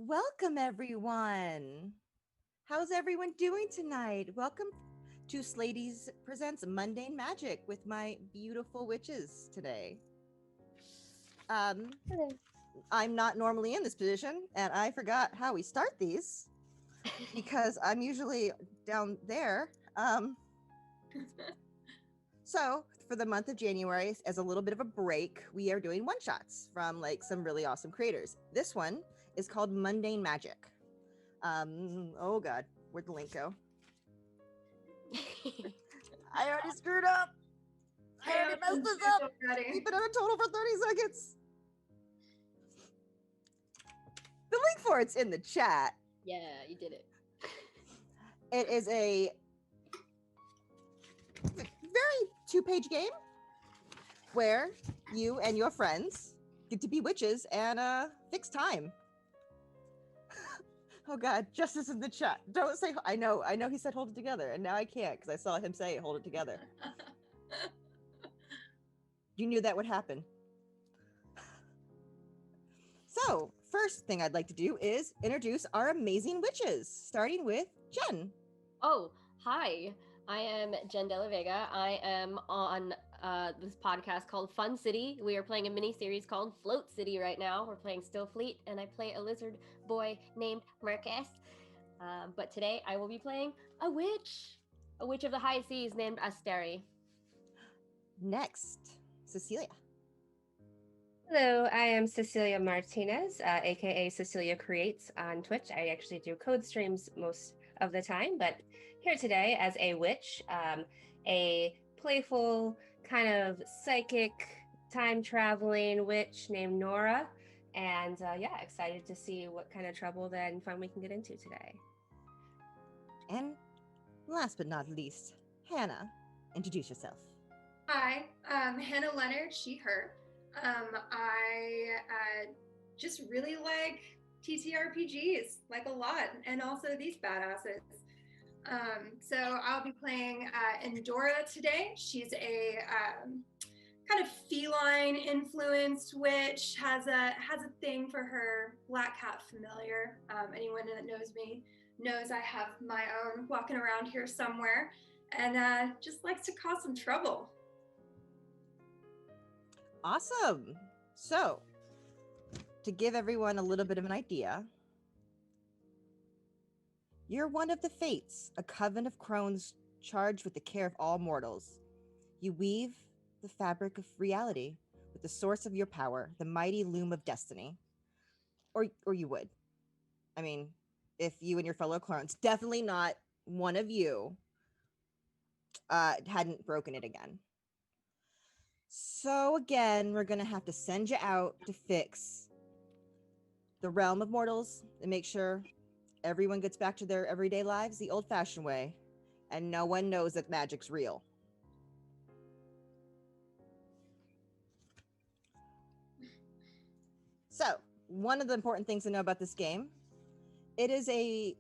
Welcome, everyone. How's everyone doing tonight? Welcome to Sladies Presents Mundane Magic with my beautiful witches today. I'm not normally in this position, and I forgot how we start these because I'm usually down there. So for the month of January, as a little bit of a break, we are doing one-shots from like some really awesome creators. This one is called Mundane Magic. Oh God, where'd the link go? I already screwed up. I already messed this up. We've been on a total for 30 seconds. The link for it's in the chat. Yeah, you did it. It is a very two-page game where you and your friends get to be witches and fix time. Oh God, Justice in the chat. Don't say, I know he said hold it together, and now I can't because I saw him say hold it together. You knew that would happen. So, first thing I'd like to do is introduce our amazing witches, starting with Jen. Oh, hi. I am Jen Della Vega. I am on this podcast called Fun City. We are playing a mini series called Float City right now. We're playing Still Fleet, and I play a lizard boy named Marcus. But today I will be playing a witch of the high seas named Asteri. Next, Cecilia. Hello, I am Cecilia Martinez, aka Cecilia Creates on Twitch. I actually do code streams most of the time, but here today as a witch, a playful kind of psychic time traveling witch named Nora, and yeah, excited to see what kind of trouble and fun we can get into today. And last but not least, Hannah. Introduce yourself. Hi, Hannah Leonard, she, her. I just really like TTRPGs, like a lot, and also these badasses. So I'll be playing Endora today. She's a kind of feline influenced witch, has a thing for her black cat familiar. Anyone that knows me knows I have my own walking around here somewhere, and just likes to cause some trouble. Awesome. So, to give everyone a little bit of an idea, you're one of the Fates, a coven of crones charged with the care of all mortals. You weave the fabric of reality with the source of your power, the mighty loom of destiny. Or you would. I mean, if you and your fellow crones, definitely not one of you, hadn't broken it again. So again, we're going to have to send you out to fix the realm of mortals and make sure everyone gets back to their everyday lives the old-fashioned way, and no one knows that magic's real. So, one of the important things to know about this game, it is a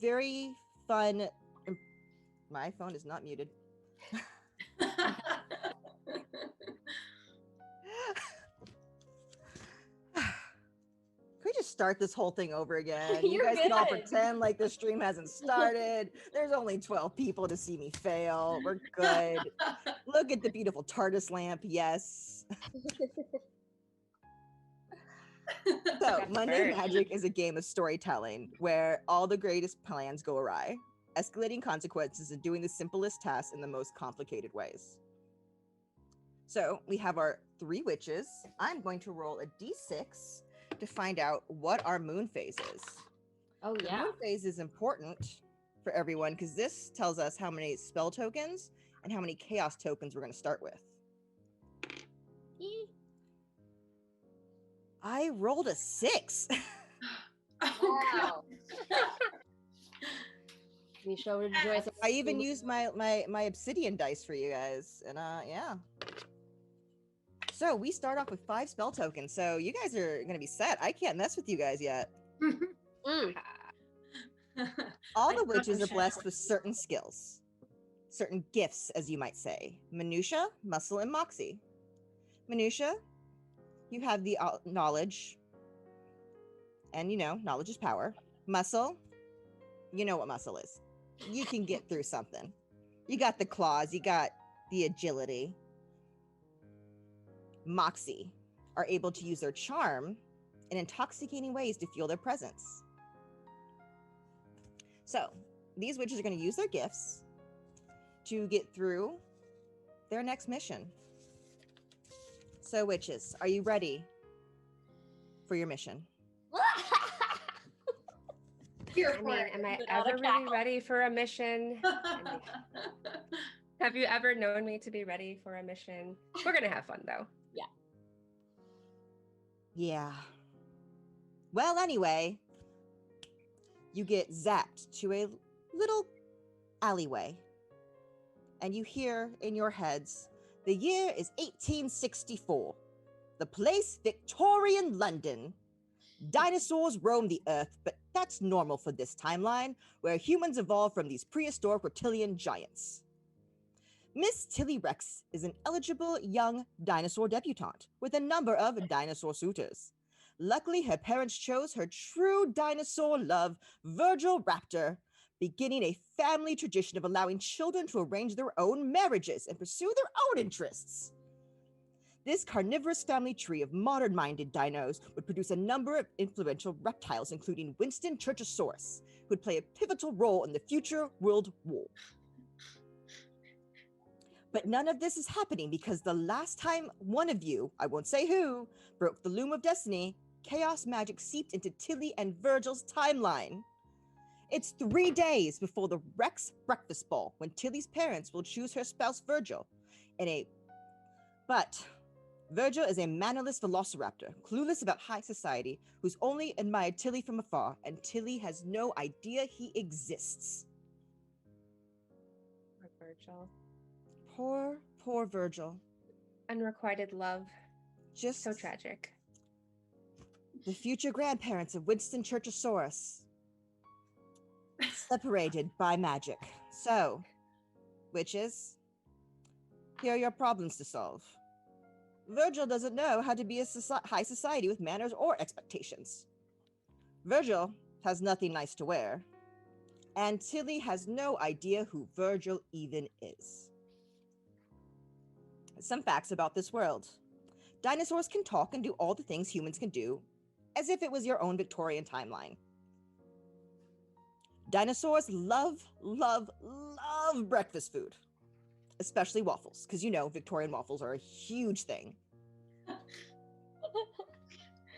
very fun... My phone is not muted. Can we just start this whole thing over again? You guys can all pretend like the stream hasn't started. There's only 12 people to see me fail. We're good. Look at the beautiful TARDIS lamp. Yes. So, Mundane Magic is a game of storytelling where all the greatest plans go awry, escalating consequences and doing the simplest tasks in the most complicated ways. So, we have our 3 witches. I'm going to roll a d6 to find out what our moon phase is. Oh, yeah. The moon phase is important for everyone because this tells us how many spell tokens and how many chaos tokens we're going to start with. I rolled a 6. Wow. We shall rejoice. I even used my obsidian dice for you guys, and yeah. So we start off with 5 spell tokens. So you guys are going to be set. I can't mess with you guys yet. All the witches are blessed with certain skills, certain gifts, as you might say. Minutia, muscle, and moxie. Minutia, you have the knowledge And knowledge is power. Muscle, you know what muscle is. You can get through something. You got the claws, you got the agility. Moxie are able to use their charm in intoxicating ways to fuel their presence. So, these witches are going to use their gifts to get through their next mission. So, witches, are you ready for your mission? Here I for mean, it. am I Without a ever really cackle. ready for a mission? Have you ever known me to be ready for a mission? We're gonna have fun though. Yeah. Well, anyway, you get zapped to a little alleyway. And you hear in your heads, the year is 1864. The place, Victorian London. Dinosaurs roam the earth, but that's normal for this timeline, where humans evolved from these prehistoric reptilian giants. Miss Tilly Rex is an eligible young dinosaur debutante with a number of dinosaur suitors. Luckily, her parents chose her true dinosaur love, Virgil Raptor, beginning a family tradition of allowing children to arrange their own marriages and pursue their own interests. This carnivorous family tree of modern-minded dinos would produce a number of influential reptiles, including Winston Churchosaurus, who would play a pivotal role in the future World War. But none of this is happening because the last time one of you, I won't say who, broke the loom of destiny, chaos magic seeped into Tilly and Virgil's timeline. It's 3 days before the Rex breakfast ball, when Tilly's parents will choose her spouse Virgil But Virgil is a mannerless velociraptor, clueless about high society, who's only admired Tilly from afar, and Tilly has no idea he exists. Poor Virgil. Poor Virgil. Unrequited love. Just So tragic. the future grandparents of Winston Churchosaurus. Separated by magic. So, witches, here are your problems to solve. Virgil doesn't know how to be a high society with manners or expectations. Virgil has nothing nice to wear. And Tilly has no idea who Virgil even is. Some facts about this world. Dinosaurs can talk and do all the things humans can do, as if it was your own Victorian timeline. Dinosaurs love breakfast food, especially waffles, because Victorian waffles are a huge thing.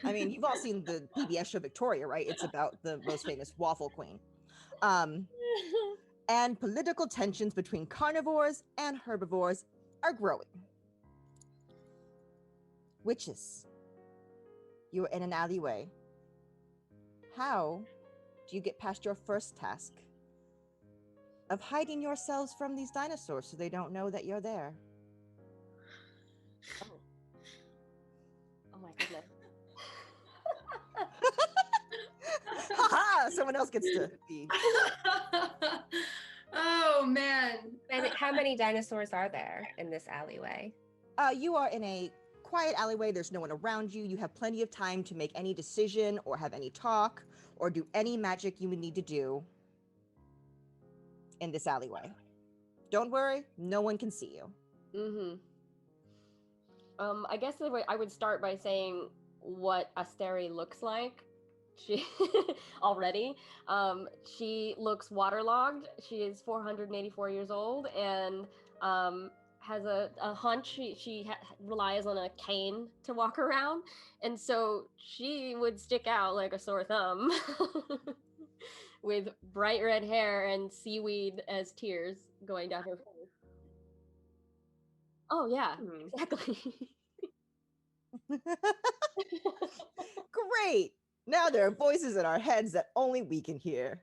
I mean, you've all seen the PBS show Victoria, right? It's about the most famous waffle queen. And political tensions between carnivores and herbivores are growing. Witches, you are in an alleyway. How do you get past your first task of hiding yourselves from these dinosaurs so they don't know that you're there? Oh my goodness. Haha! Someone else gets to be. Oh man. And how many dinosaurs are there in this alleyway? You are in a quiet alleyway. There's no one around you. You have plenty of time to make any decision or have any talk or do any magic you would need to do in this alleyway. Don't worry, no one can see you. I guess I would start by saying what Asteri looks like. She already. She looks waterlogged. She is 484 years old and has a hunch. She relies on a cane to walk around, and so she would stick out like a sore thumb. With bright red hair and seaweed as tears going down her face. Oh yeah, exactly. Great! Now there are voices in our heads that only we can hear.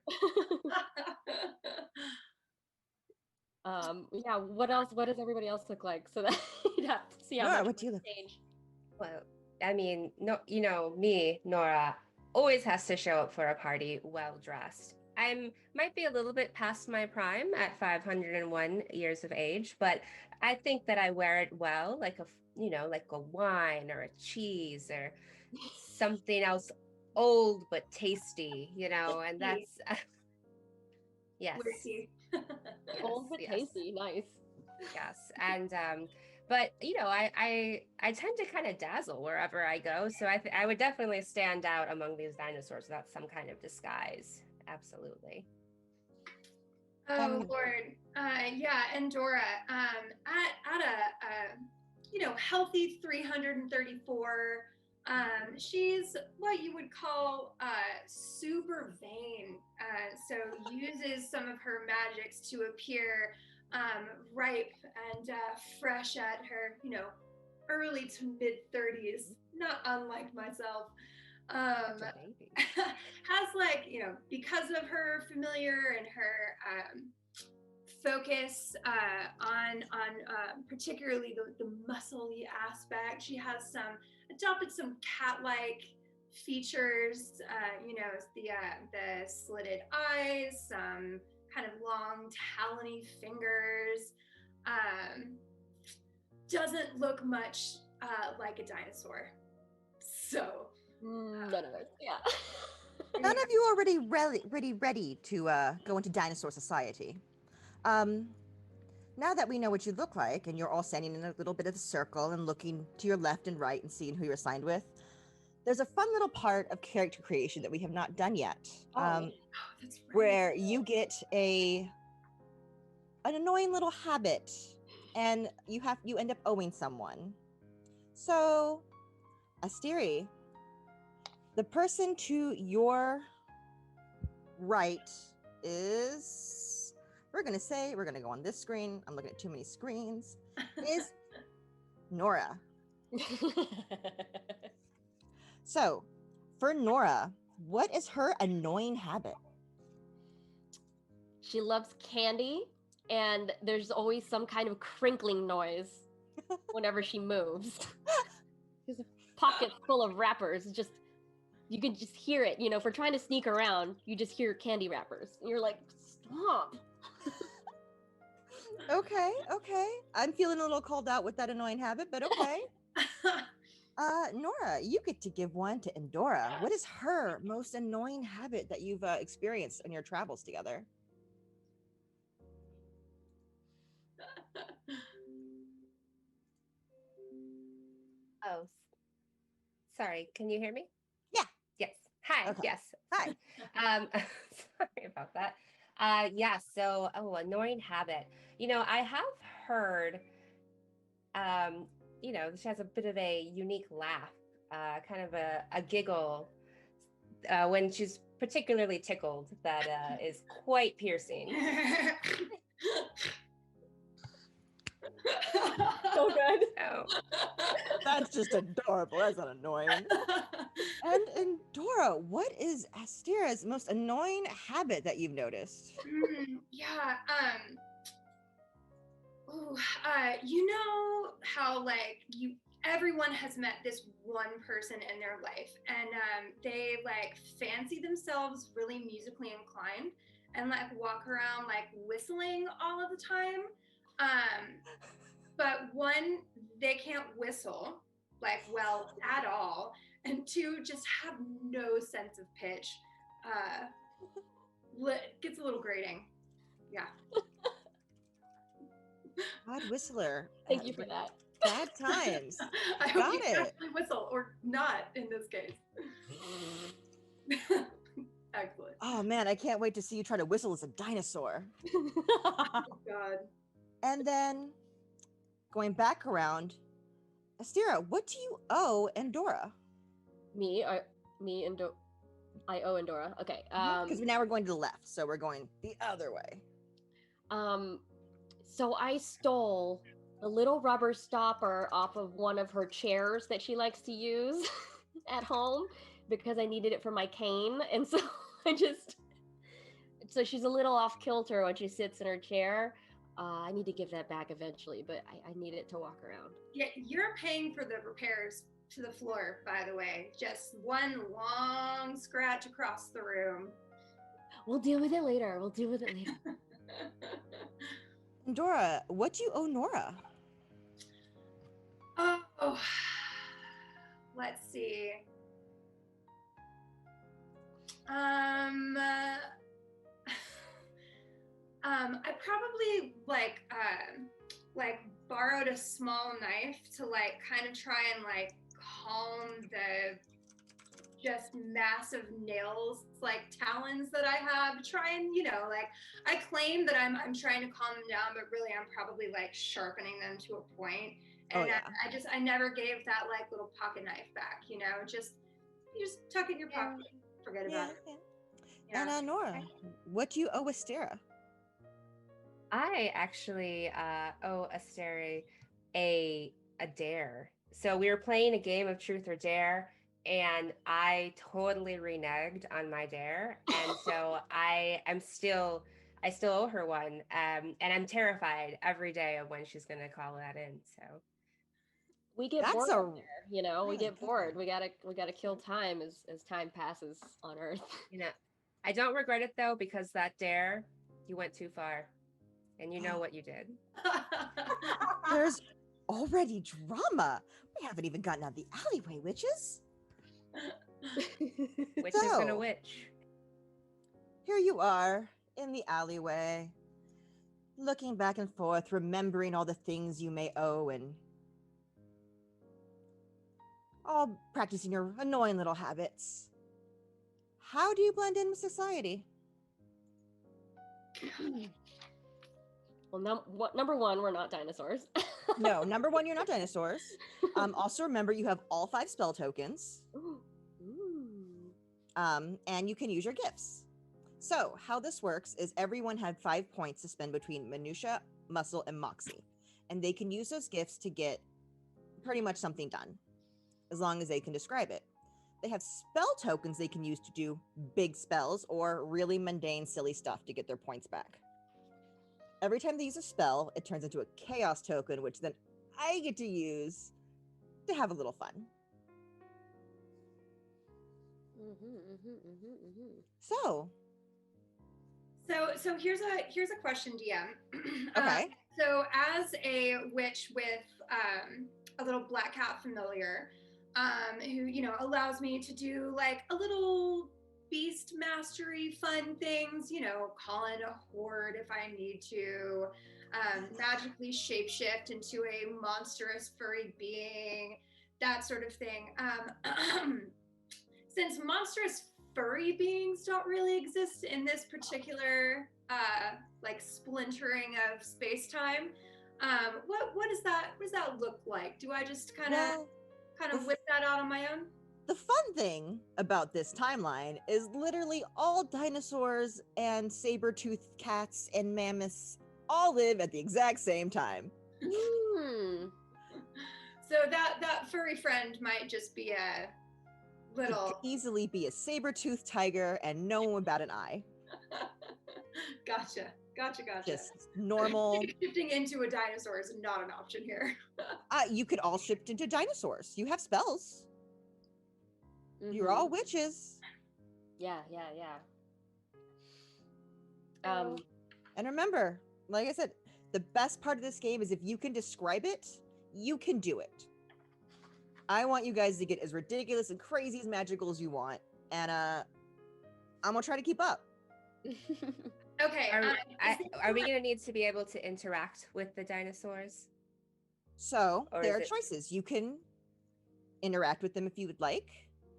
Yeah, what else? What does everybody else look like? So that you'd have to see how Nora, much what do you look change. Well, I mean, no, me, Nora, always has to show up for a party well dressed. Might be a little bit past my prime at 501 years of age, but I think that I wear it well, like a wine or a cheese or something else old but tasty, you know, and that's yes. Whiskey. Old but yes. tasty, nice. Yes. And but you know, I tend to kind of dazzle wherever I go. So I would definitely stand out among these dinosaurs without some kind of disguise. Absolutely. Oh Lord, yeah, Endora. At a healthy 334. She's what you would call super vain. So uses some of her magics to appear ripe and fresh at her, early to mid 30s. Not unlike myself. Such a baby. Has because of her familiar and her focus on particularly the muscly aspect, she has adopted some cat-like features. The slitted eyes, some kind of long talony fingers. Doesn't look much like a dinosaur. So None of us. Yeah. None of you are already ready to go into dinosaur society. Now that we know what you look like, and you're all standing in a little bit of a circle and looking to your left and right and seeing who you're assigned with, there's a fun little part of character creation that we have not done yet. that's right. Where you get an annoying little habit, and you end up owing someone. So, Asteri, the person to your right is, we're going to go on this screen. I'm looking at too many screens. Is Nora. So, for Nora, what is her annoying habit? She loves candy, and there's always some kind of crinkling noise whenever she moves. There's a pocket full of wrappers. You can just hear it. You know, if we're trying to sneak around, you just hear candy wrappers. And you're like, stop. Okay. I'm feeling a little called out with that annoying habit, but okay. Nora, you get to give one to Endora. What is her most annoying habit that you've experienced in your travels together? Oh, sorry. Can you hear me? Yeah. Yes. Hi. Okay. Yes. Hi. Sorry about that. Yeah. So, annoying habit. You know, I have heard. She has a bit of a unique laugh, kind of a giggle when she's particularly tickled. That is quite piercing. So good. Oh. That's just adorable. That's not annoying. And Dora, what is Astera's most annoying habit that you've noticed? Yeah. You know how everyone has met this one person in their life, and they fancy themselves really musically inclined and walk around whistling all of the time. But one, they can't whistle well at all, and two, just have no sense of pitch. Gets a little grating. Yeah. Odd whistler. Thank you for that. Bad times. I hope Got you it. can actually whistle, or not in this case. Excellent. Oh man, I can't wait to see you try to whistle as a dinosaur. Oh, God. And then going back around, Astera, what do you owe Endora? I owe Endora. Okay. Because now we're going to the left, so we're going the other way. So I stole a little rubber stopper off of one of her chairs that she likes to use at home because I needed it for my cane. And so so she's a little off kilter when she sits in her chair. I need to give that back eventually, but I need it to walk around. Yeah, you're paying for the repairs to the floor, by the way. Just one long scratch across the room. We'll deal with it later. Endora, what do you owe Nora? Oh, let's see. Um, uh, I probably like borrowed a small knife to like kind of try and like calm the just massive nails like talons that I have. Try and like I claim that I'm trying to calm them down, but really I'm probably like sharpening them to a point. And I never gave that like little pocket knife back. Just you just tuck it in your pocket, forget about it. Yeah. And Nora, what do you owe Astera? I actually owe Astera a dare. So we were playing a game of Truth or Dare, and I totally reneged on my dare, and so I still owe her one, and I'm terrified every day of when she's gonna call that in. So we get bored out there, we get bored. We gotta kill time as time passes on Earth. I don't regret it though, because that dare, you went too far, and you know what you did. There's already drama. We haven't even gotten out of the alleyway, witches. Witch is gonna witch. Here you are in the alleyway, looking back and forth, remembering all the things you may owe, and all practicing your annoying little habits. How do you blend in with society? Well, number one, we're not dinosaurs. No, number one, you're not dinosaurs. Also, remember you have all 5 spell tokens. Ooh. And you can use your gifts. So how this works is everyone had 5 points to spend between Minutia, Muscle, and Moxie. And they can use those gifts to get pretty much something done, as long as they can describe it. They have spell tokens they can use to do big spells or really mundane, silly stuff to get their points back. Every time they use a spell, it turns into a chaos token, which then I get to use to have a little fun. So here's a question, DM. Okay. So as a witch with a little black cat familiar, who allows me to do like a little beast mastery fun things, call in a horde if I need to, magically shapeshift into a monstrous furry being, that sort of thing. Since monstrous furry beings don't really exist in this particular like splintering of space-time, what does that look like? Do I just kind of whip that out on my own? The fun thing about this timeline is literally all dinosaurs and saber-toothed cats and mammoths all live at the exact same time. So that furry friend might just be a little... It could easily be a saber-toothed tiger and no one would bat an eye. Gotcha. Just normal. Shifting into a dinosaur is not an option here. You could all shift into dinosaurs. You have spells. You're all witches. Yeah. And remember, like I said, the best part of this game is if you can describe it, you can do it. I want you guys to get as ridiculous and crazy as magical as you want, and I'm gonna try to keep up. Okay. Are we gonna need to be able to interact with the dinosaurs? So there are choices. You can interact with them if you would like.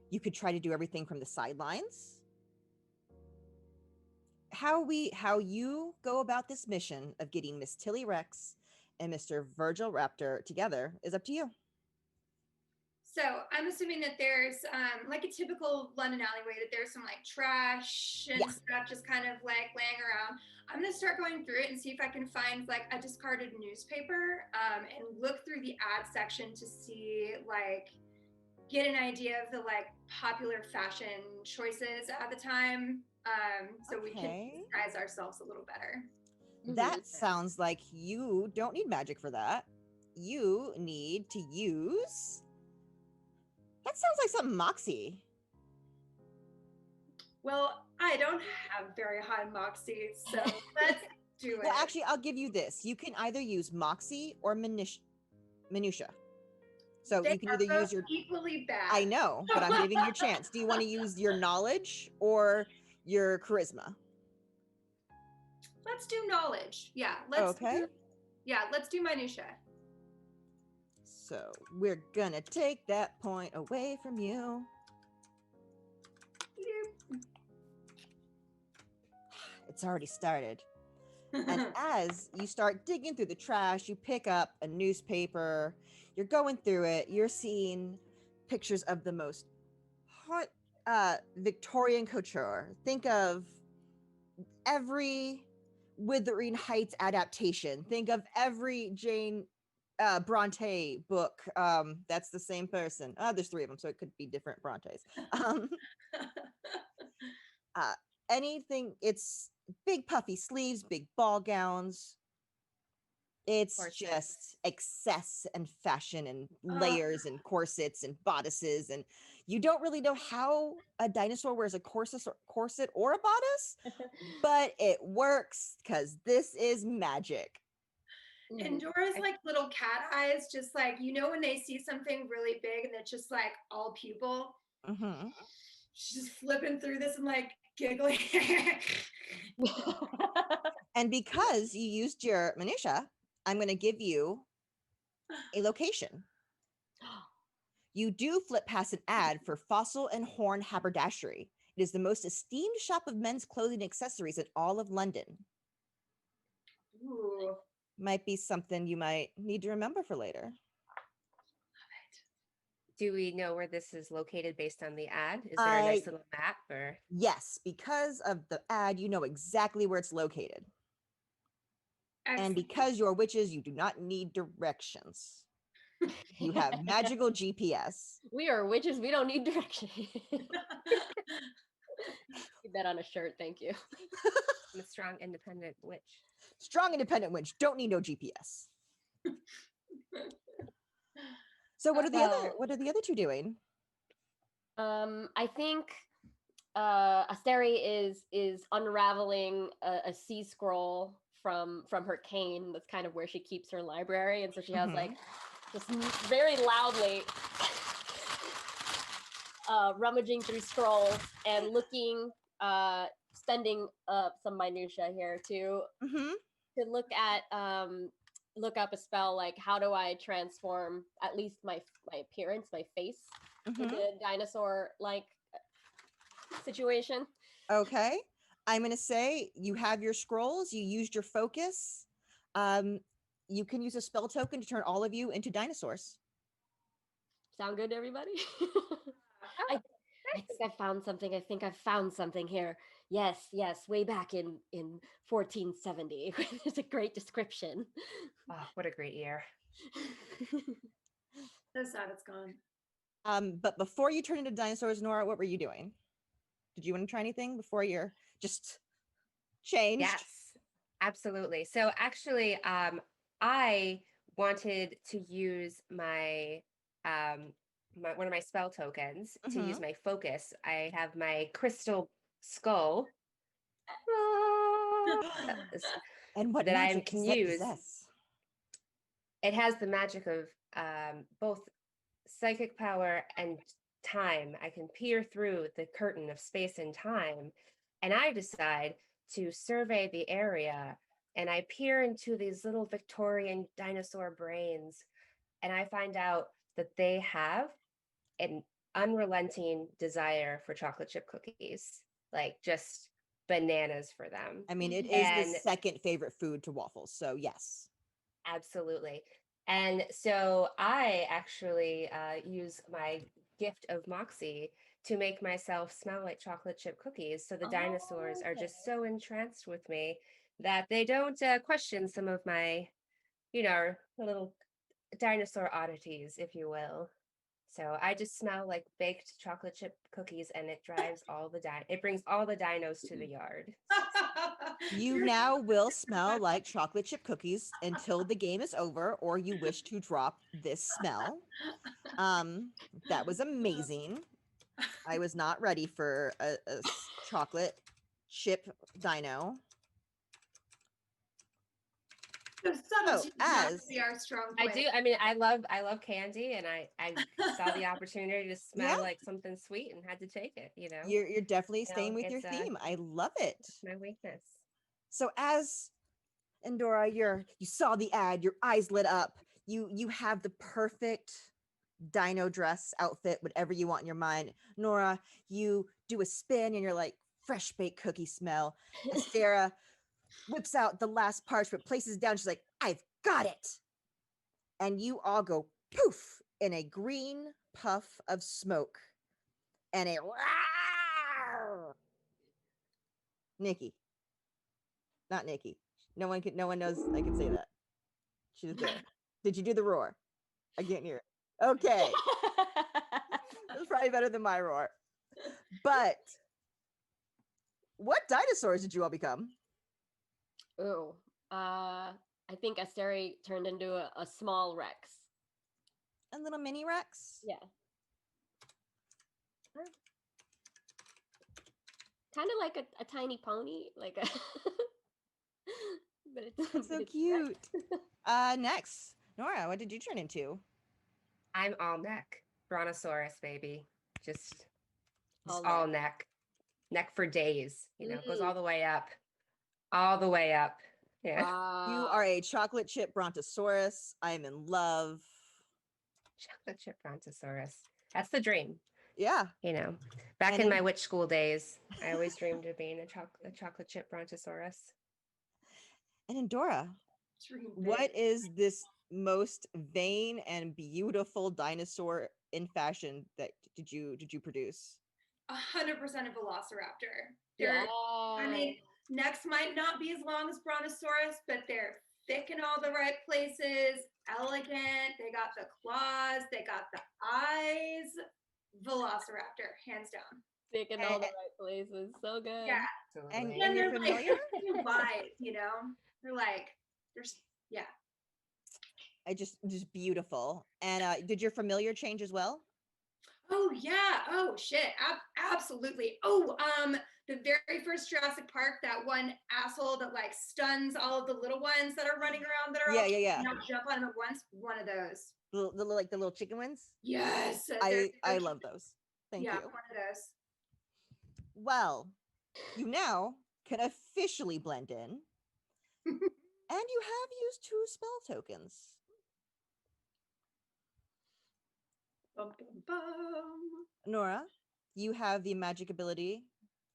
You could try to do everything from the sidelines. How you go about this mission of getting Miss Tilly Rex and Mr. Virgil Raptor together is up to you. So I'm assuming that there's like a typical London alleyway, that there's some like trash and stuff just kind of like laying around. I'm gonna start going through it and see if I can find like a discarded newspaper and look through the ad section to see, like, get an idea of the like popular fashion choices at the time, so we can disguise ourselves a little better. That sounds like you don't need magic for that. You need to use... That sounds like something Moxie. Well, I don't have very high Moxie, so let's do it. Well, actually, I'll give you this. You can either use Moxie or Minutia. So They you can are either both use your. equally bad. I know, but I'm giving you a chance. Do you want to use your knowledge or your charisma? Let's do knowledge. Yeah. Okay. Let's do minutia. So we're gonna take that point away from you. It's already started. And as you start digging through the trash, you pick up a newspaper, you're going through it, you're seeing pictures of the most hot Victorian couture. Think of every Wuthering Heights adaptation. Think of every Jane Bronte book. That's the same person. There's 3 of them, so it could be different Brontes. Anything, it's big puffy sleeves, big ball gowns. It's just excess and fashion and layers and corsets and bodices, and you don't really know how a dinosaur wears a corset or a bodice, but it works because this is magic. And Dora's like little cat eyes, just like, when they see something really big and it's just like all pupil. Mm-hmm. She's just flipping through this and like giggling. And because you used your minutia, I'm going to give you a location. You do flip past an ad for Fossil and Horn Haberdashery. It is the most esteemed shop of men's clothing and accessories in all of London. Ooh. Might be something you might need to remember for later. Do we know where this is located based on the ad? Is there a nice little map or? Yes, because of the ad, you know exactly where it's located. Excellent. And because you're witches, you do not need directions. You have magical GPS. We are witches. We don't need direction. Keep that on a shirt. Thank you. I'm a strong, independent witch. Strong, independent witch. Don't need no GPS. So what are the other 2 doing? I think Asteri is unraveling a sea scroll from her cane. That's kind of where she keeps her library, and so she has like just very loudly rummaging through scrolls and looking, spending some minutia here to look up a spell like, how do I transform at least my appearance, my face, into a dinosaur like situation. Okay. I'm going to say you have your scrolls, you used your focus. You can use a spell token to turn all of you into dinosaurs. Sound good to everybody? I think I found something. I think I found something here. Yes, way back in 1470. There's a great description. Oh, what a great year. So sad it's gone. But before you turn into dinosaurs, Nora, what were you doing? Did you want to try anything before you're just changed? Yes, absolutely. So actually, I wanted to use my one of my spell tokens to use my focus. I have my crystal skull. And what that I magic can does that use. possess? It has the magic of both psychic power and time. I can peer through the curtain of space and time, and I decide to survey the area, and I peer into these little Victorian dinosaur brains, and I find out that they have an unrelenting desire for chocolate chip cookies, like just bananas for them. I mean, it is the second favorite food to waffles, so yes. Absolutely. And so I actually use my gift of Moxie to make myself smell like chocolate chip cookies. So the dinosaurs are just so entranced with me that they don't question some of my, little dinosaur oddities, if you will. So I just smell like baked chocolate chip cookies, and it drives it brings all the dinos to the yard. You now will smell like chocolate chip cookies until the game is over, or you wish to drop this smell. That was amazing. I was not ready for a chocolate chip dino. So subtlety is not as really our strong I point. do. I mean, I love candy, and I saw the opportunity to smell Yeah. like something sweet and had to take it. You know, you're definitely You know, staying with your it's, theme. I love it. my weakness. So as Endora, you saw the ad, your eyes lit up. You have the perfect dino dress outfit, whatever you want in your mind. Nora, you do a spin and you're like fresh baked cookie smell. Astera whips out the last parchment, places it down. She's like, I've got it. And you all go poof in a green puff of smoke and a Nikki. Not Nikki. No one knows I can say that. She was there. Did you do the roar? I can't hear it. Okay. That's probably better than my roar. But what dinosaurs did you all become? Oh, I think Asteri turned into a small Rex. A little mini Rex? Yeah. Kind of like a tiny pony, like a. But it's That's so but it's cute. Next, Nora, what did you turn into? I'm all neck, brontosaurus, baby. Just All all neck. neck for days. You know, goes Mm. all the way up, all the way up. Yeah, You are a chocolate chip brontosaurus. I am in love. chocolate chip brontosaurus. That's the dream. Yeah. You know, back And in in- my witch school days, I always dreamed of being a chocolate chip brontosaurus. And Endora, Dream big. what is this most vain and beautiful dinosaur in fashion that did you produce? 100% a velociraptor. Yeah. They're, I mean, necks might not be as long as brontosaurus, but they're thick in all the right places, elegant. They got the claws, they got the eyes. Velociraptor, hands down. Thick in all the right places. So good. Yeah. And And you're they're familiar? like they're wide, you know? They're like, yeah. I just beautiful. And did your familiar change as well? Oh yeah. Oh shit. Absolutely. Oh, the very first Jurassic Park, that one asshole that like stuns all of the little ones that are running around that are all Yeah. not jump on him at once. One of those. The little chicken ones. Yes. I they're love those. Thank yeah, you. one of those. Well, you now can officially blend in, and you have used 2 spell tokens. Bum, bum, bum. Nora, you have the magic ability.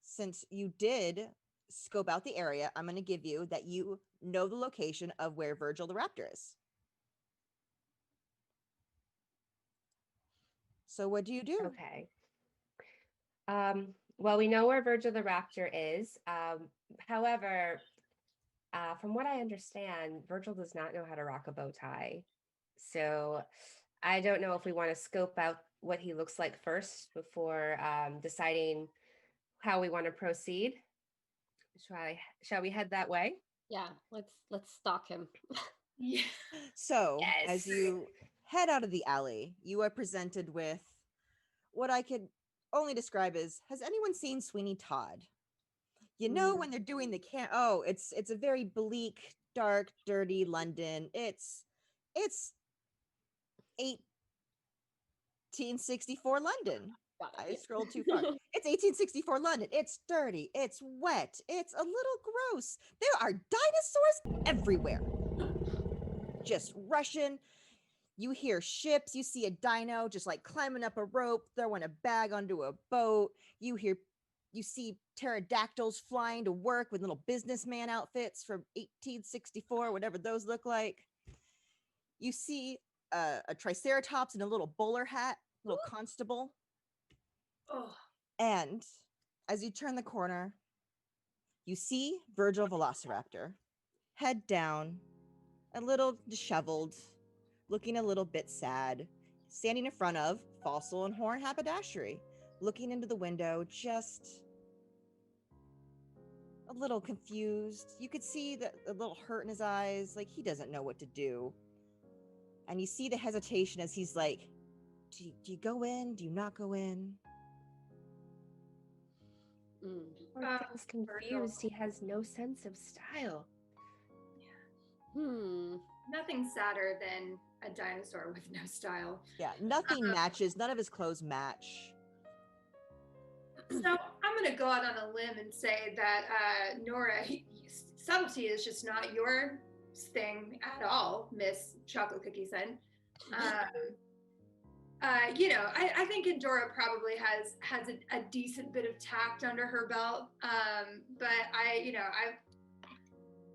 Since you did scope out the area, I'm going to give you that you know the location of where Virgil the Raptor is. So what do you do? Okay. Well, we know where Virgil the Raptor is. However, from what I understand, Virgil does not know how to rock a bow tie. So I don't know if we want to scope out what he looks like first before deciding how we want to proceed. Shall we head that way? Yeah. Let's stalk him. Yeah. So, as Yes. you head out of the alley, you are presented with what I could only describe as, has anyone seen Sweeney Todd? You know, when they're doing the it's a very bleak, dark, dirty London. It's 1864 London. Got it, I yeah. scrolled too far. It's 1864 London. It's dirty. It's wet. It's a little gross. There are dinosaurs everywhere. Just rushing. You hear ships. You see a dino just like climbing up a rope, throwing a bag onto a boat. You see pterodactyls flying to work with little businessman outfits from 1864, whatever those look like. You see a triceratops in a little bowler hat, little constable. Oh. And as you turn the corner, you see Virgil Velociraptor, head down, a little disheveled, looking a little bit sad, standing in front of Fossil and Horn Haberdashery, looking into the window, just a little confused. You could see a little hurt in his eyes, like he doesn't know what to do. And you see the hesitation as he's like, do you go in? Do you not go in? Poor thing's confused. He has no sense of style. Hmm. Nothing sadder than a dinosaur with no style. Yeah, nothing matches. None of his clothes match. So I'm going to go out on a limb and say that Nora, subtlety is just not your thing at all, Miss Chocolate Cookie Scent. You know, I think Endora probably has a decent bit of tact under her belt. But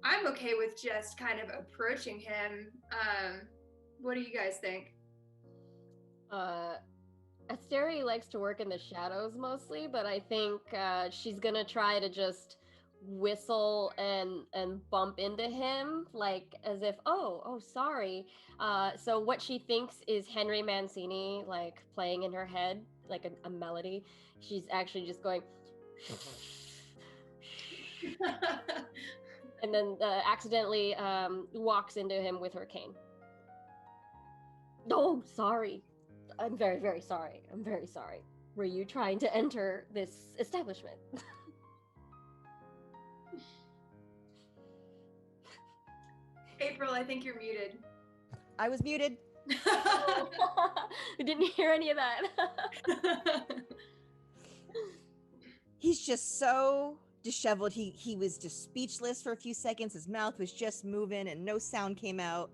I'm okay with just kind of approaching him. What do you guys think? Asteri likes to work in the shadows mostly, but I think she's gonna try to just whistle and bump into him, like as if, oh, sorry. So what she thinks is Henry Mancini, like playing in her head, like a melody. She's actually just going, and then accidentally walks into him with her cane. Oh, sorry. I'm very, very sorry. I'm very sorry. Were you trying to enter this establishment? April, I think you're muted. I was muted. We didn't hear any of that. He's just so disheveled. He was just speechless for a few seconds. His mouth was just moving and no sound came out.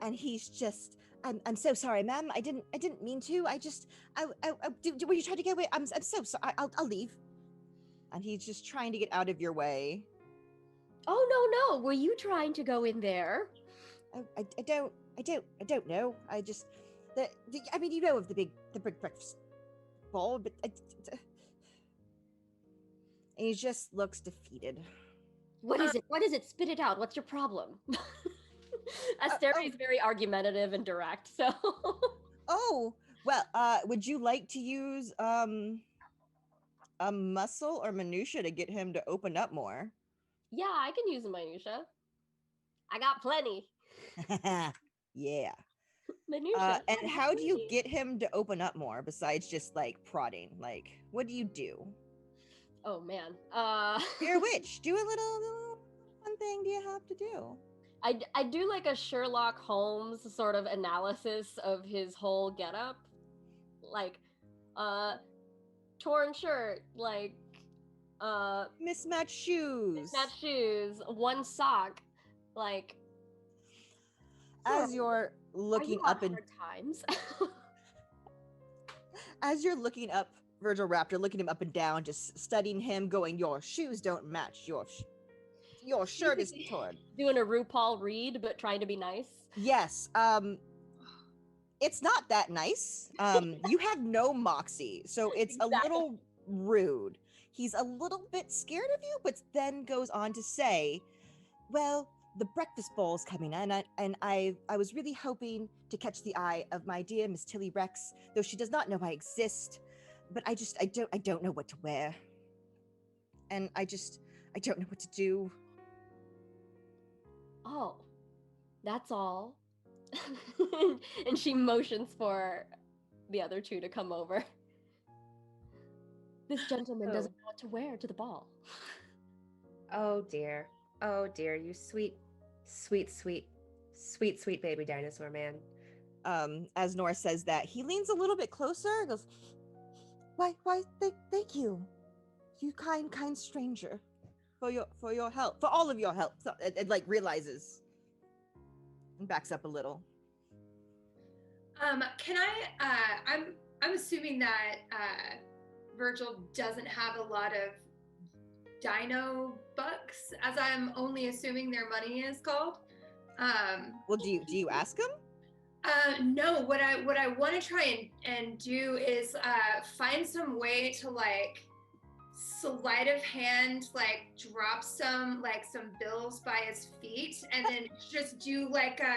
And he's just, I'm so sorry, ma'am. I didn't mean to. Were you trying to get away? I'm so sorry. I'll leave. And he's just trying to get out of your way. Oh, no. Were you trying to go in there? I don't know. I just, I mean, you know of the big breakfast ball, but and he just looks defeated. What is it? What is it? Spit it out. What's your problem? Asteri's very argumentative and direct, so. Oh, well, would you like to use a muscle or minutia to get him to open up more? Yeah, I can use a minutia. I got plenty. Yeah. Minutia. And how do you get him to open up more besides just like prodding? Like, what do you do? Oh man. You're a witch. Do a little fun thing do you have to do? I do like a Sherlock Holmes sort of analysis of his whole getup. Like, torn shirt, like, mismatched shoes. One sock, like. As you're looking up and times. As you're looking up Virgil Raptor, looking him up and down, just studying him, going, your shoes don't match, your shirt is torn. Doing a RuPaul read, but trying to be nice. Yes. It's not that nice. You have no moxie, so it's a little rude. He's a little bit scared of you, but then goes on to say, well, the breakfast bowl's coming in, and I was really hoping to catch the eye of my dear Miss Tilly Rex, though she does not know I exist. But I don't know what to wear. And I don't know what to do. Oh, that's all. And she motions for the other two to come over. This gentleman doesn't know what to wear to the ball. Oh dear, you sweet baby dinosaur man. As Nora says that, he leans a little bit closer and goes, Why, thank you. You kind stranger. For your help. For all of your help. So it like realizes. And backs up a little. Can I'm assuming that Virgil doesn't have a lot of dino bucks, as I'm only assuming their money is called. Well, do you ask him? No, what I want to try and do is find some way to like sleight of hand, like drop some bills by his feet, and then just do like a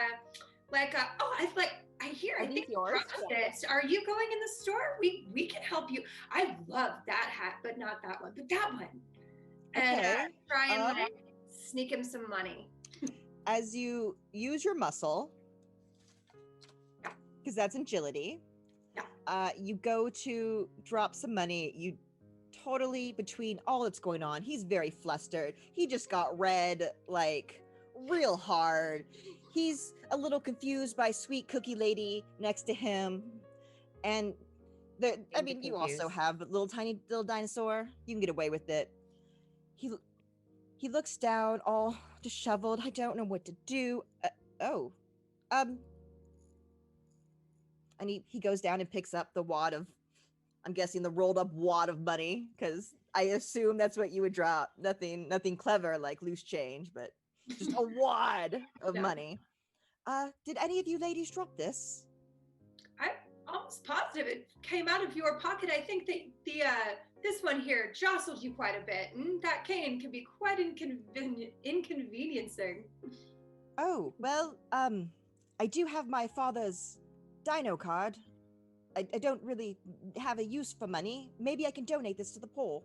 I think yours? this. Are you going in the store? We can help you. I love that hat, but not that one, but that one. And try and like sneak him some money. As you use your muscle, because that's agility. Yeah. You go to drop some money. You totally, between all that's going on, he's very flustered. He just got red, like real hard. he's a little confused by sweet cookie lady next to him, and I mean, you also confused. have a little tiny little dinosaur. You can get away with it. He looks down, all disheveled. I don't know what to do. Oh, and he goes down and picks up the wad of, I'm guessing the rolled up wad of money, because I assume that's what you would drop. Nothing clever like loose change, but just a wad of Yeah. money. Did any of you ladies drop this? I'm almost positive it came out of your pocket. I think that this one here jostled you quite a bit, and that cane can be quite inconveniencing. Oh, well, I do have my father's dino card. I don't really have a use for money. Maybe I can donate this to the poor.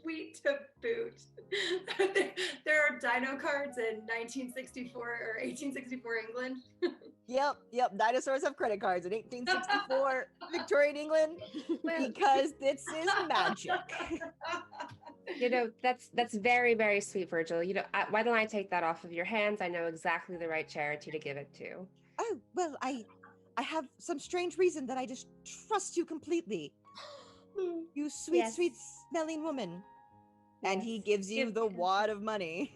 Sweet to boot. There are dino cards in 1964 or 1864 England. Yep. Dinosaurs have credit cards in 1864 Victorian England because this is magic. That's very, very sweet, Virgil. Why don't I take that off of your hands? I know exactly the right charity to give it to. Oh, well, I have some strange reason that I just trust you completely. You sweet, sweet smelling woman. And he gives you the wad of money.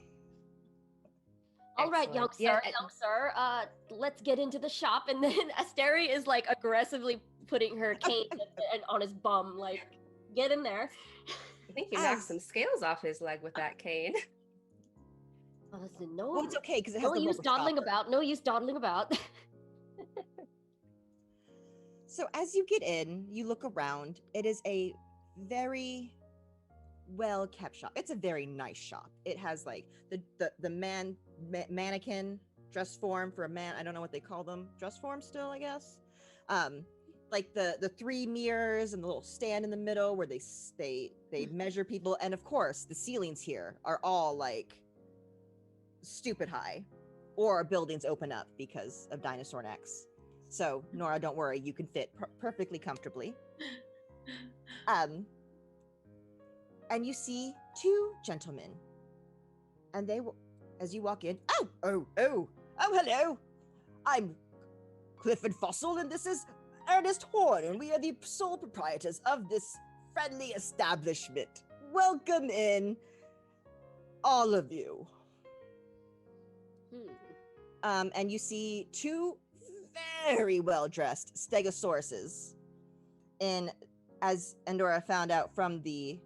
All right, young sir, let's get into the shop. And then Asteri is like aggressively putting her cane on his bum, like, get in there. I think you knocked some scales off his leg with that cane. Oh, listen, no. Well, it's okay because it has no the use dawdling about. No use dawdling about. So as you get in, you look around. It is a very well kept shop. It's a very nice shop. It has like the mannequin dress form for a man. I don't know what they call them. Dress form still, I guess. Like the three mirrors and the little stand in the middle where they measure people, and of course the ceilings here are all like stupid high, or buildings open up because of dinosaur necks. So Nora, don't worry, you can fit perfectly comfortably. And you see two gentlemen, and they will, as you walk in, oh, hello. I'm Clifford Fossil, and this is Ernest Horn, and we are the sole proprietors of this friendly establishment. Welcome in, all of you. And you see two very well-dressed stegosauruses, in, as Endora found out from the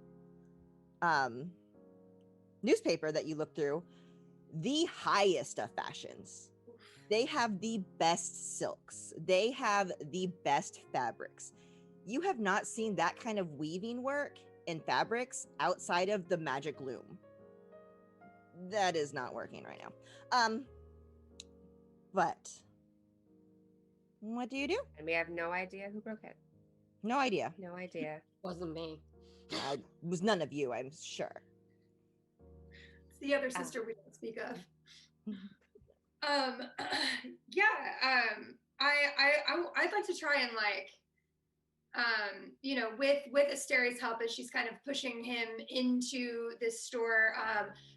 newspaper that you looked through, the highest of fashions. They have the best silks. They have the best fabrics. You have not seen that kind of weaving work in fabrics outside of the magic loom. That is not working right now. But what do you do? And we have no idea who broke it. No idea. No idea. Wasn't me. It was none of you, I'm sure. It's the other sister we don't speak of. I'd like to try and with Asteri's help, as she's kind of pushing him into this store,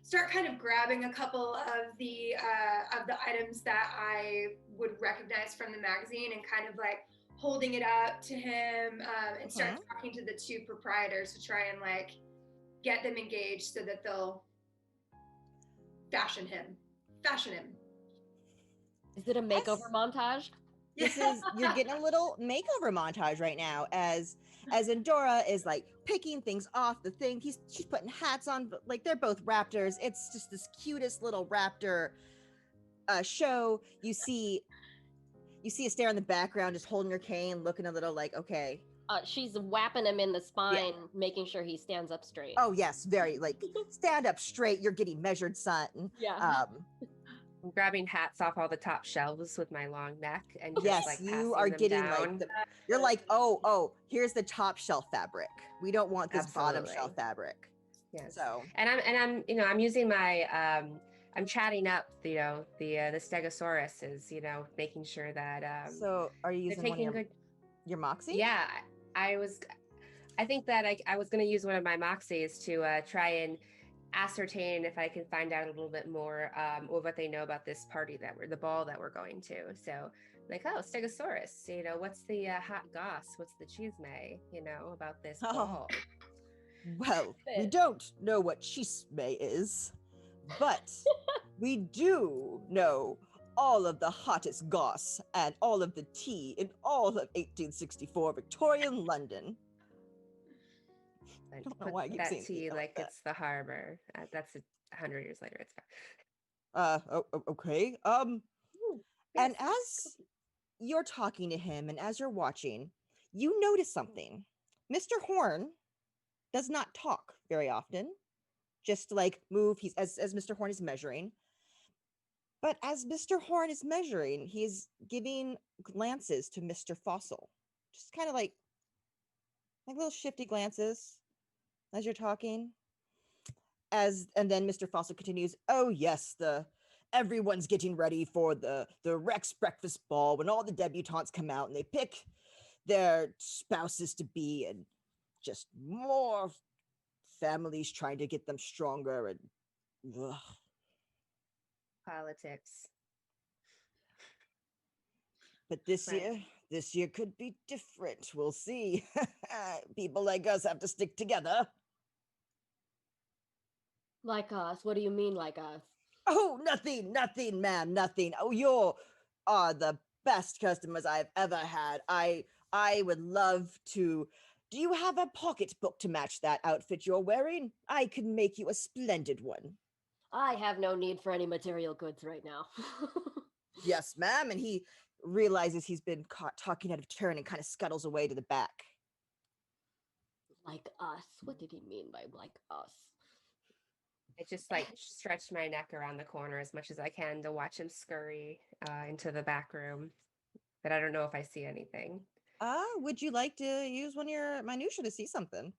start kind of grabbing a couple of the items that I would recognize from the magazine and kind of like holding it up to him, and start talking to the two proprietors to try and like get them engaged so that they'll fashion him. Is it a makeover montage? This is, you're getting a little makeover montage right now as Endora is like picking things off the thing. She's putting hats on, but like they're both raptors. It's just this cutest little raptor show. You see Astaire in the background just holding her cane, looking a little like, okay. She's whapping him in the spine, making sure he stands up straight. Oh yes, very like stand up straight. You're getting measured, son. Yeah. I'm grabbing hats off all the top shelves with my long neck, and just, yes, like, you are getting down. like you're like, oh, here's the top shelf fabric. We don't want this bottom Absolutely. shelf fabric. Yes. So I'm using my I'm chatting up the Stegosauruses, making sure that so are you using one of your Moxie? Yeah, I think that I was going to use one of my Moxies to try and ascertain if I can find out a little bit more or what they know about this party the ball that we're going to. So, like, oh, Stegosaurus, what's the hot goss? What's the chisme, about this Oh. ball? Well, we don't know what chisme is, but we do know all of the hottest goss and all of the tea in all of 1864 Victorian London. I don't know why I keep that saying tea it like that. it's the harbor. That's 100 years later. It's Okay. Ooh, And yes. as you're talking to him and as you're watching, you notice something. Mr. Horn does not talk very often. Just like move, he's as Mr. Horn is measuring. But as Mr. Horn is measuring, he's giving glances to Mr. Fossil. Just kind of like little shifty glances as you're talking. And then Mr. Fossil continues, "Oh yes, everyone's getting ready for the Rex breakfast ball when all the debutantes come out and they pick their spouses to be, and just more families trying to get them stronger, and ugh. Politics. But this year could be different. We'll see. People like us have to stick together." Like us? What do you mean, like us? "Oh, nothing, ma'am, nothing. Oh, you're the best customers I've ever had. I would love to. Do you have a pocketbook to match that outfit you're wearing? I can make you a splendid one." I have no need for any material goods right now. "Yes, ma'am." And he realizes he's been caught talking out of turn and kind of scuttles away to the back. Like us? What did he mean by like us? I just like stretched my neck around the corner as much as I can to watch him scurry into the back room, but I don't know if I see anything. Would you like to use one of your minutia to see something?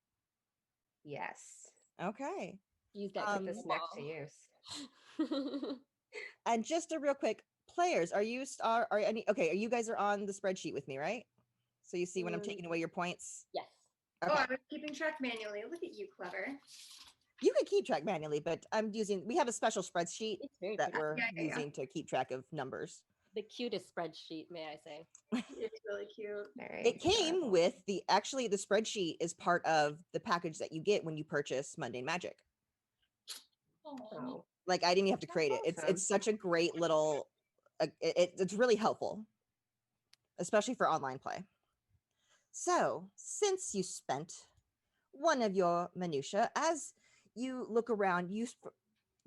Yes. Okay. Use that Put this neck to use. And just a real quick, players, are you guys are on the spreadsheet with me, right? So you see when I'm taking away your points? Yes. Okay. Oh, I was keeping track manually. Look at you, clever. You can keep track manually, but we have a special spreadsheet It's very that pretty. we're Yeah. using to keep track of numbers. The cutest spreadsheet, may I say. It's really cute. It came with the spreadsheet is part of the package that you get when you purchase Mundane Magic. Oh. Like, I didn't even have to create it. Awesome. It's such a great little it's really helpful, especially for online play. So, since you spent one of your minutia, as you look around, you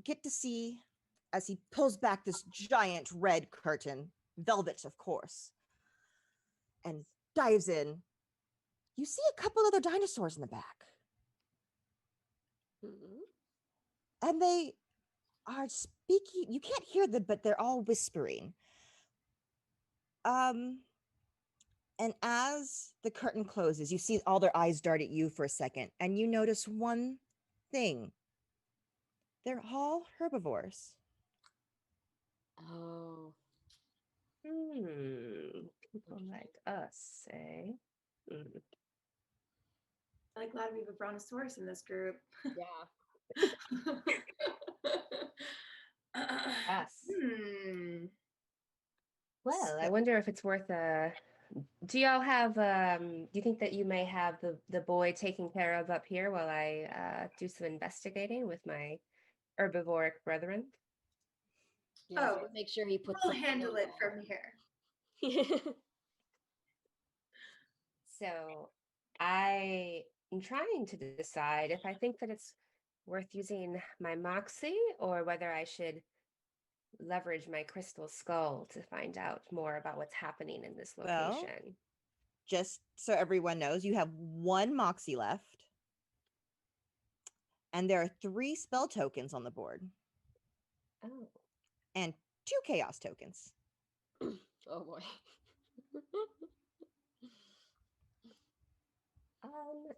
get to see, as he pulls back this giant red curtain, velvet, of course, and dives in, you see a couple other dinosaurs in the back. Mm-hmm. And they are speaking. You can't hear them, but they're all whispering. And as the curtain closes, you see all their eyes dart at you for a second, and you notice one thing. They're all herbivores. Oh. People like us, eh? I'm glad we have a brontosaurus in this group. Yeah. Us. Well, I So- wonder if it's worth do y'all have do you think that you may have the boy taken care of up here while I do some investigating with my herbivoric brethren? Yeah, Oh, make sure he puts we'll something handle on it there. from here. So I am trying to decide if I think that it's worth using my moxie or whether I should leverage my crystal skull to find out more about what's happening in this Well, location. just so everyone knows, you have one moxie left. And there are 3 spell tokens on the board. Oh. And 2 chaos tokens. Oh boy.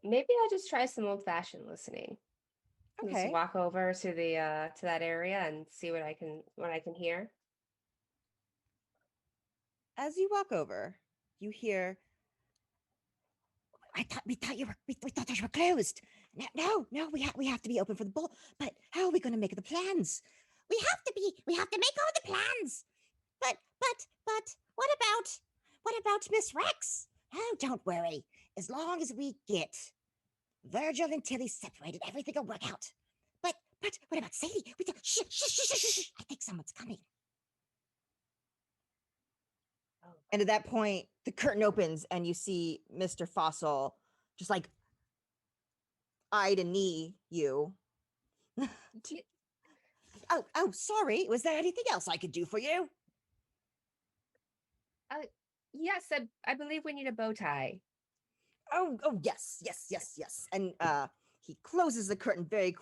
Maybe I'll just try some old-fashioned listening. Okay. Just walk over to the to that area and see what I can hear. As you walk over, you hear, we thought you were closed. No, we have to be open for the ball. But how are we going to make the plans? We have to make all the plans. But, what about Miss Rex? Oh, don't worry. As long as we get Virgil and Tilly separated, everything will work out. But, what about Sadie? Shh. I think someone's coming. And at that point, the curtain opens and you see Mr. Fossil just like eye to knee you. Oh, sorry. Was there anything else I could do for you? Yes, I believe we need a bow tie. Oh, yes. And he closes the curtain very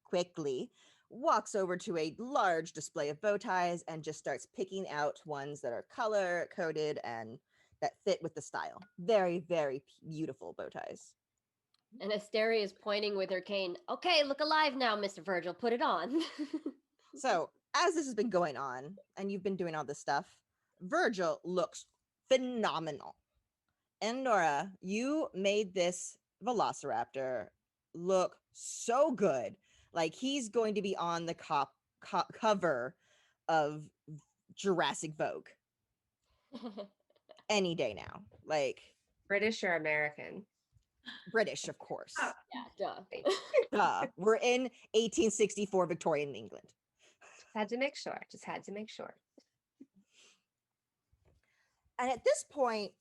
quickly, walks over to a large display of bow ties and just starts picking out ones that are color coded and that fit with the style. Very, very beautiful bow ties. And Asteria is pointing with her cane. Okay, look alive now, Mr. Virgil. Put it on. So, as this has been going on and you've been doing all this stuff, Virgil looks phenomenal. And Nora, you made this Velociraptor look so good. Like he's going to be on the cover of Jurassic Vogue any day now. Like British or American? British, of course. Oh. Yeah, Duh. We're in 1864 Victorian England. Had to make sure. Just had to make sure. And at this point,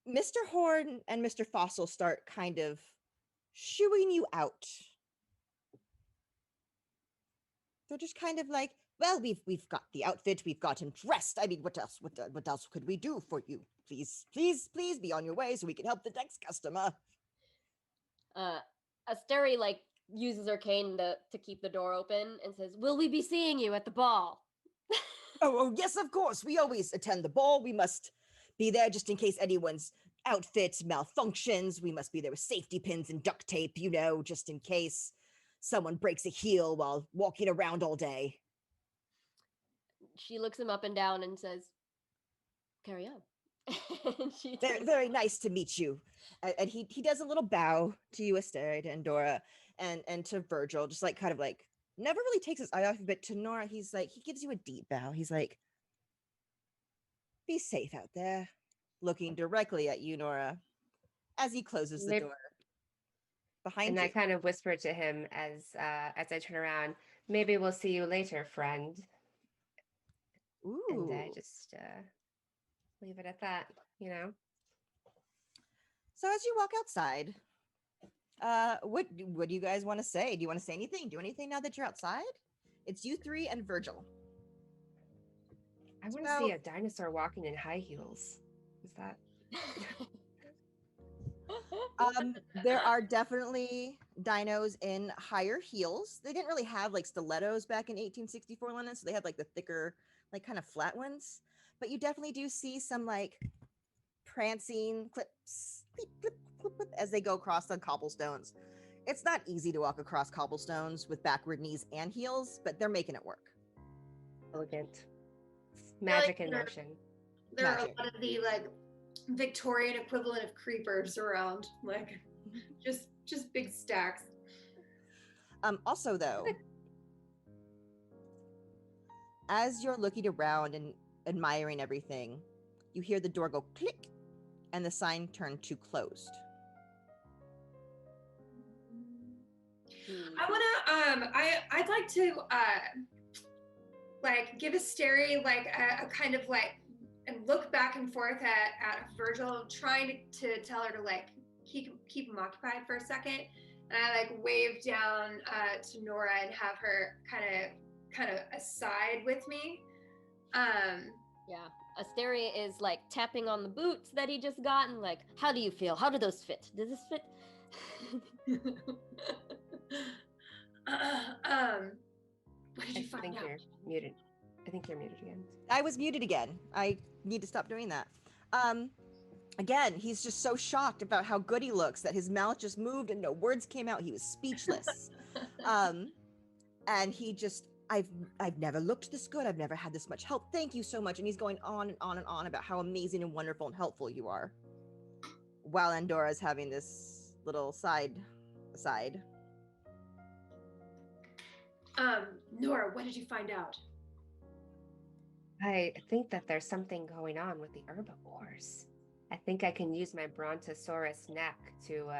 Mr. Horn and Mr. Fossil start kind of shooing you out. They're just kind of like, well, we've got the outfit, we've got him dressed. I mean, what else could we do for you? Please be on your way so we can help the next customer. Asteria like uses her cane to keep the door open and says, "Will we be seeing you at the ball?" Oh, yes, of course. We always attend the ball. We must be there just in case anyone's outfit malfunctions. We must be there with safety pins and duct tape, just in case someone breaks a heel while walking around all day. She looks him up and down and says, "Carry on." Very nice to meet you. And he does a little bow to you, Asteria, and Dora, and to Virgil, just like kind of like never really takes his eye off, but to Nora, he's like, he gives you a deep bow. He's like, be safe out there, looking directly at you, Nora, as he closes the door behind you. And I kind of whisper to him as I turn around, maybe we'll see you later, friend. Ooh. And I just leave it at that, So as you walk outside, what do you guys want to say? Do you want to say anything? Do anything now that you're outside? It's you three and Virgil. I want to see a dinosaur walking in high heels. Is that? There are definitely dinos in higher heels. They didn't really have like stilettos back in 1864 London, so they had like the thicker, like kind of flat ones. But you definitely do see some like prancing clips as they go across the cobblestones. It's not easy to walk across cobblestones with backward knees and heels, but they're making it work. Elegant. Magic in motion. There are a lot of the like Victorian equivalent of creepers around, like just big stacks. Also though, as you're looking around and admiring everything, you hear the door go click and the sign turn to closed. I'd like to like give Asteria like a kind of like and look back and forth at Virgil, trying to tell her to like keep him occupied for a second. And I like wave down to Nora and have her kind of aside with me. Yeah. Asteria is like tapping on the boots that he just got and like, how do you feel? How do those fit? Does this fit? What did you find out? You're muted. I think you're muted again. I was muted again. I need to stop doing that. Again, he's just so shocked about how good he looks that his mouth just moved and no words came out. He was speechless. And he just, I've never looked this good. I've never had this much help. Thank you so much. And he's going on and on and on about how amazing and wonderful and helpful you are. While Andora's having this little side aside. Nora, what did you find out? I think that there's something going on with the herbivores. I think I can use my brontosaurus neck to,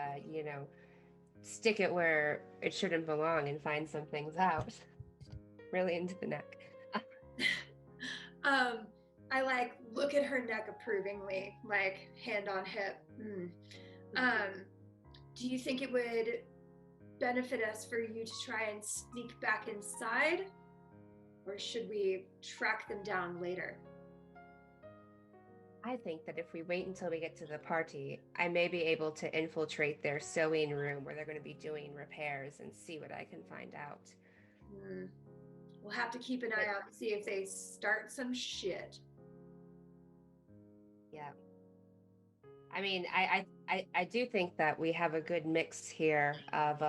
stick it where it shouldn't belong and find some things out. Really into the neck. I like look at her neck approvingly, like hand on hip. Do you think it would benefit us for you to try and sneak back inside? Or should we track them down later? I think that if we wait until we get to the party, I may be able to infiltrate their sewing room where they're going to be doing repairs and see what I can find out. We'll have to keep an eye out to see if they start some shit. Yeah. I mean, I do think that we have a good mix here of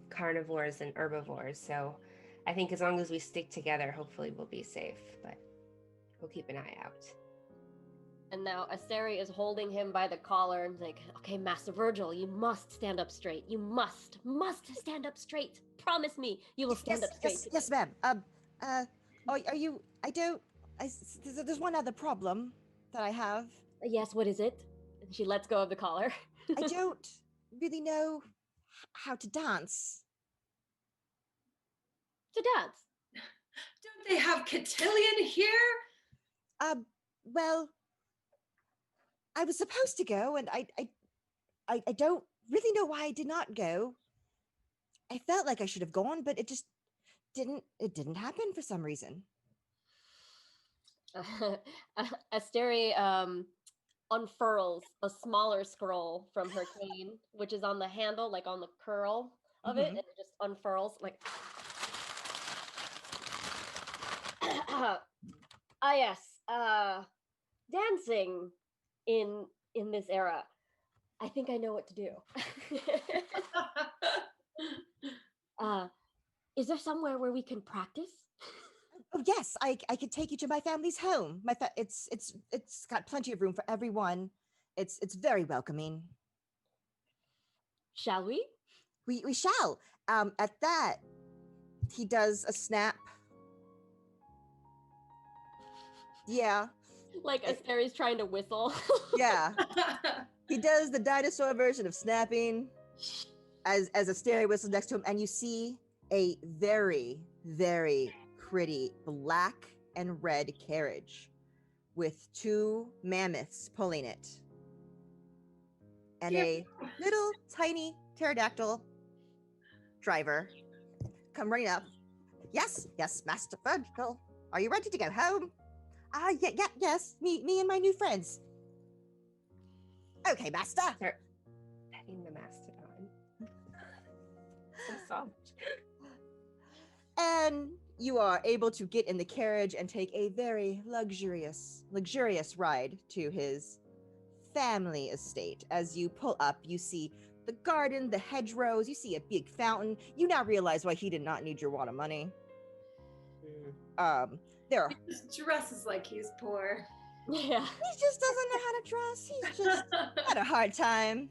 carnivores and herbivores. So I think as long as we stick together, hopefully we'll be safe. But we'll keep an eye out. And now Asteri is holding him by the collar and like, okay, Master Virgil, you must stand up straight. You must stand up straight. Promise me you will stand up straight. Yes, ma'am. Are you? There's one other problem that I have. Yes, what is it? And she lets go of the collar. I don't really know how to dance. To dance? Don't they have cotillion here? Well, I was supposed to go, and I don't really know why I did not go. I felt like I should have gone, but it just didn't happen for some reason. Asteri unfurls a smaller scroll from her cane, which is on the handle, like on the curl of it, and it just unfurls like. Yes, dancing in this era. I think I know what to do. Is there somewhere where we can practice? Oh yes, I could take you to my family's home. It's got plenty of room for everyone. It's very welcoming. Shall we? We shall. At that, he does a snap. Yeah. Like Asteri's trying to whistle. Yeah. He does the dinosaur version of snapping as Asteri whistles next to him, and you see a very, very pretty black and red carriage with two mammoths pulling it. And a little tiny pterodactyl driver come running up. Yes, Master Virgil. Are you ready to go home? Yes. Me and my new friends. Okay, Master. They're petting the mastodon. So soft. And you are able to get in the carriage and take a very luxurious ride to his family estate. As you pull up, you see the garden, the hedgerows, you see a big fountain. You now realize why he did not need your wad of money. There are... He just dresses like he's poor. Yeah. He just doesn't know how to dress. He's just had a hard time.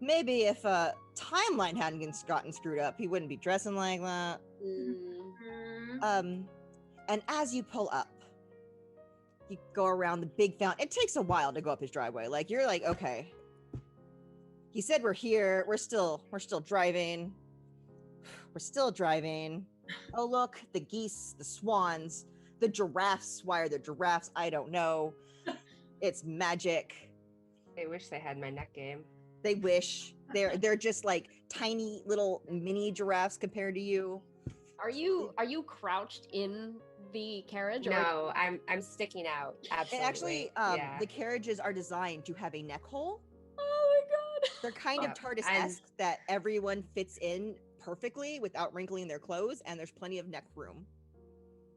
Maybe if a timeline hadn't gotten screwed up, he wouldn't be dressing like that. And as you pull up, you go around the big fountain. It takes a while to go up his driveway. Like, you're like, okay. He said we're here. We're still driving. We're still driving. Oh, look, the geese, the swans, the giraffes. Why are there giraffes? I don't know. It's magic. They wish they had my neck game. They wish. They're just like tiny little mini giraffes compared to you. Are you crouched in the carriage? No, I'm sticking out. Absolutely. And actually, the carriages are designed to have a neck hole. Oh my god. They're kind of TARDIS-esque that everyone fits in perfectly without wrinkling their clothes, and there's plenty of neck room.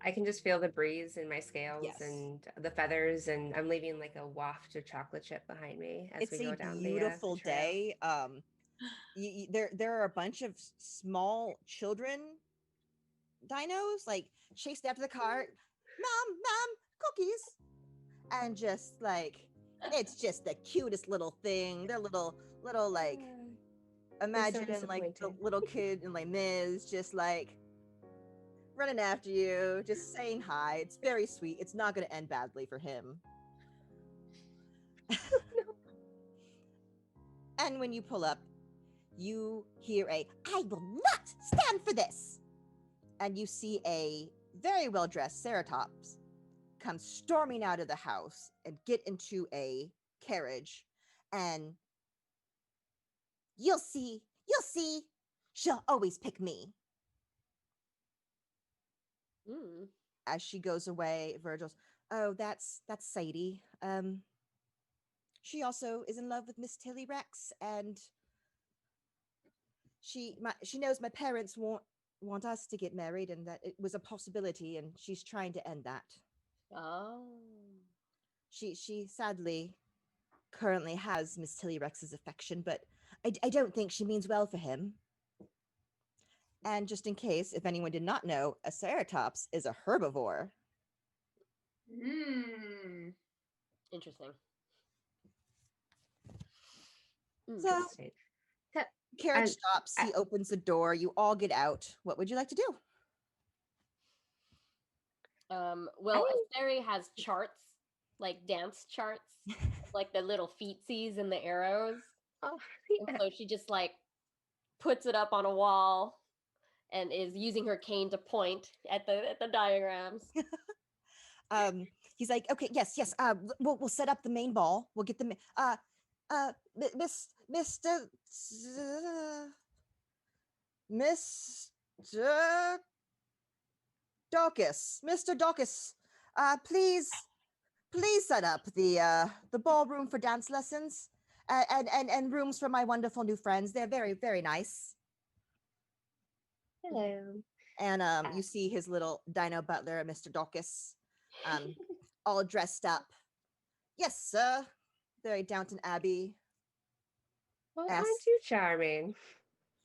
I can just feel the breeze in my scales and the feathers, and I'm leaving like a waft of chocolate chip behind me as we go down the It's a beautiful trail. day. There are a bunch of small children dinos like chased after the cart. Mom, cookies, and just like it's just the cutest little thing. They're little like imagine like the disappointed. little kid in like Miz just like running after you, just saying hi. It's very sweet. It's not going to end badly for him. And when you pull up, you hear a "I will not stand for this," and you see a very well dressed Ceratops come storming out of the house and get into a carriage, and you'll see, she'll always pick me. Mm. As she goes away, Virgil's, "Oh, that's Sadie. She also is in love with Miss Tilly Rex, and she knows my parents want us to get married, and that it was a possibility, and she's trying to end that. Oh. She sadly currently has Miss Tilly Rex's affection, but I don't think she means well for him. And just in case, if anyone did not know, a Ceratops is a herbivore." Interesting. So Interesting. So, carriage stops. He opens the door. You all get out. What would you like to do? Well, Asteri has charts, like dance charts, like the little feetsies and the arrows. Oh, And so she just like puts it up on a wall and is using her cane to point at the diagrams. He's like, "Okay, yes. We'll set up the main ball. We'll get the Mr. Dawkins, Mr. Dawkins, please set up the ballroom for dance lessons, and rooms for my wonderful new friends. They're very, very nice." hello. And you see his little dino butler, Mr. Dawkins, all dressed up. "Yes, sir." Very Downton Abbey. Well, aren't you charming?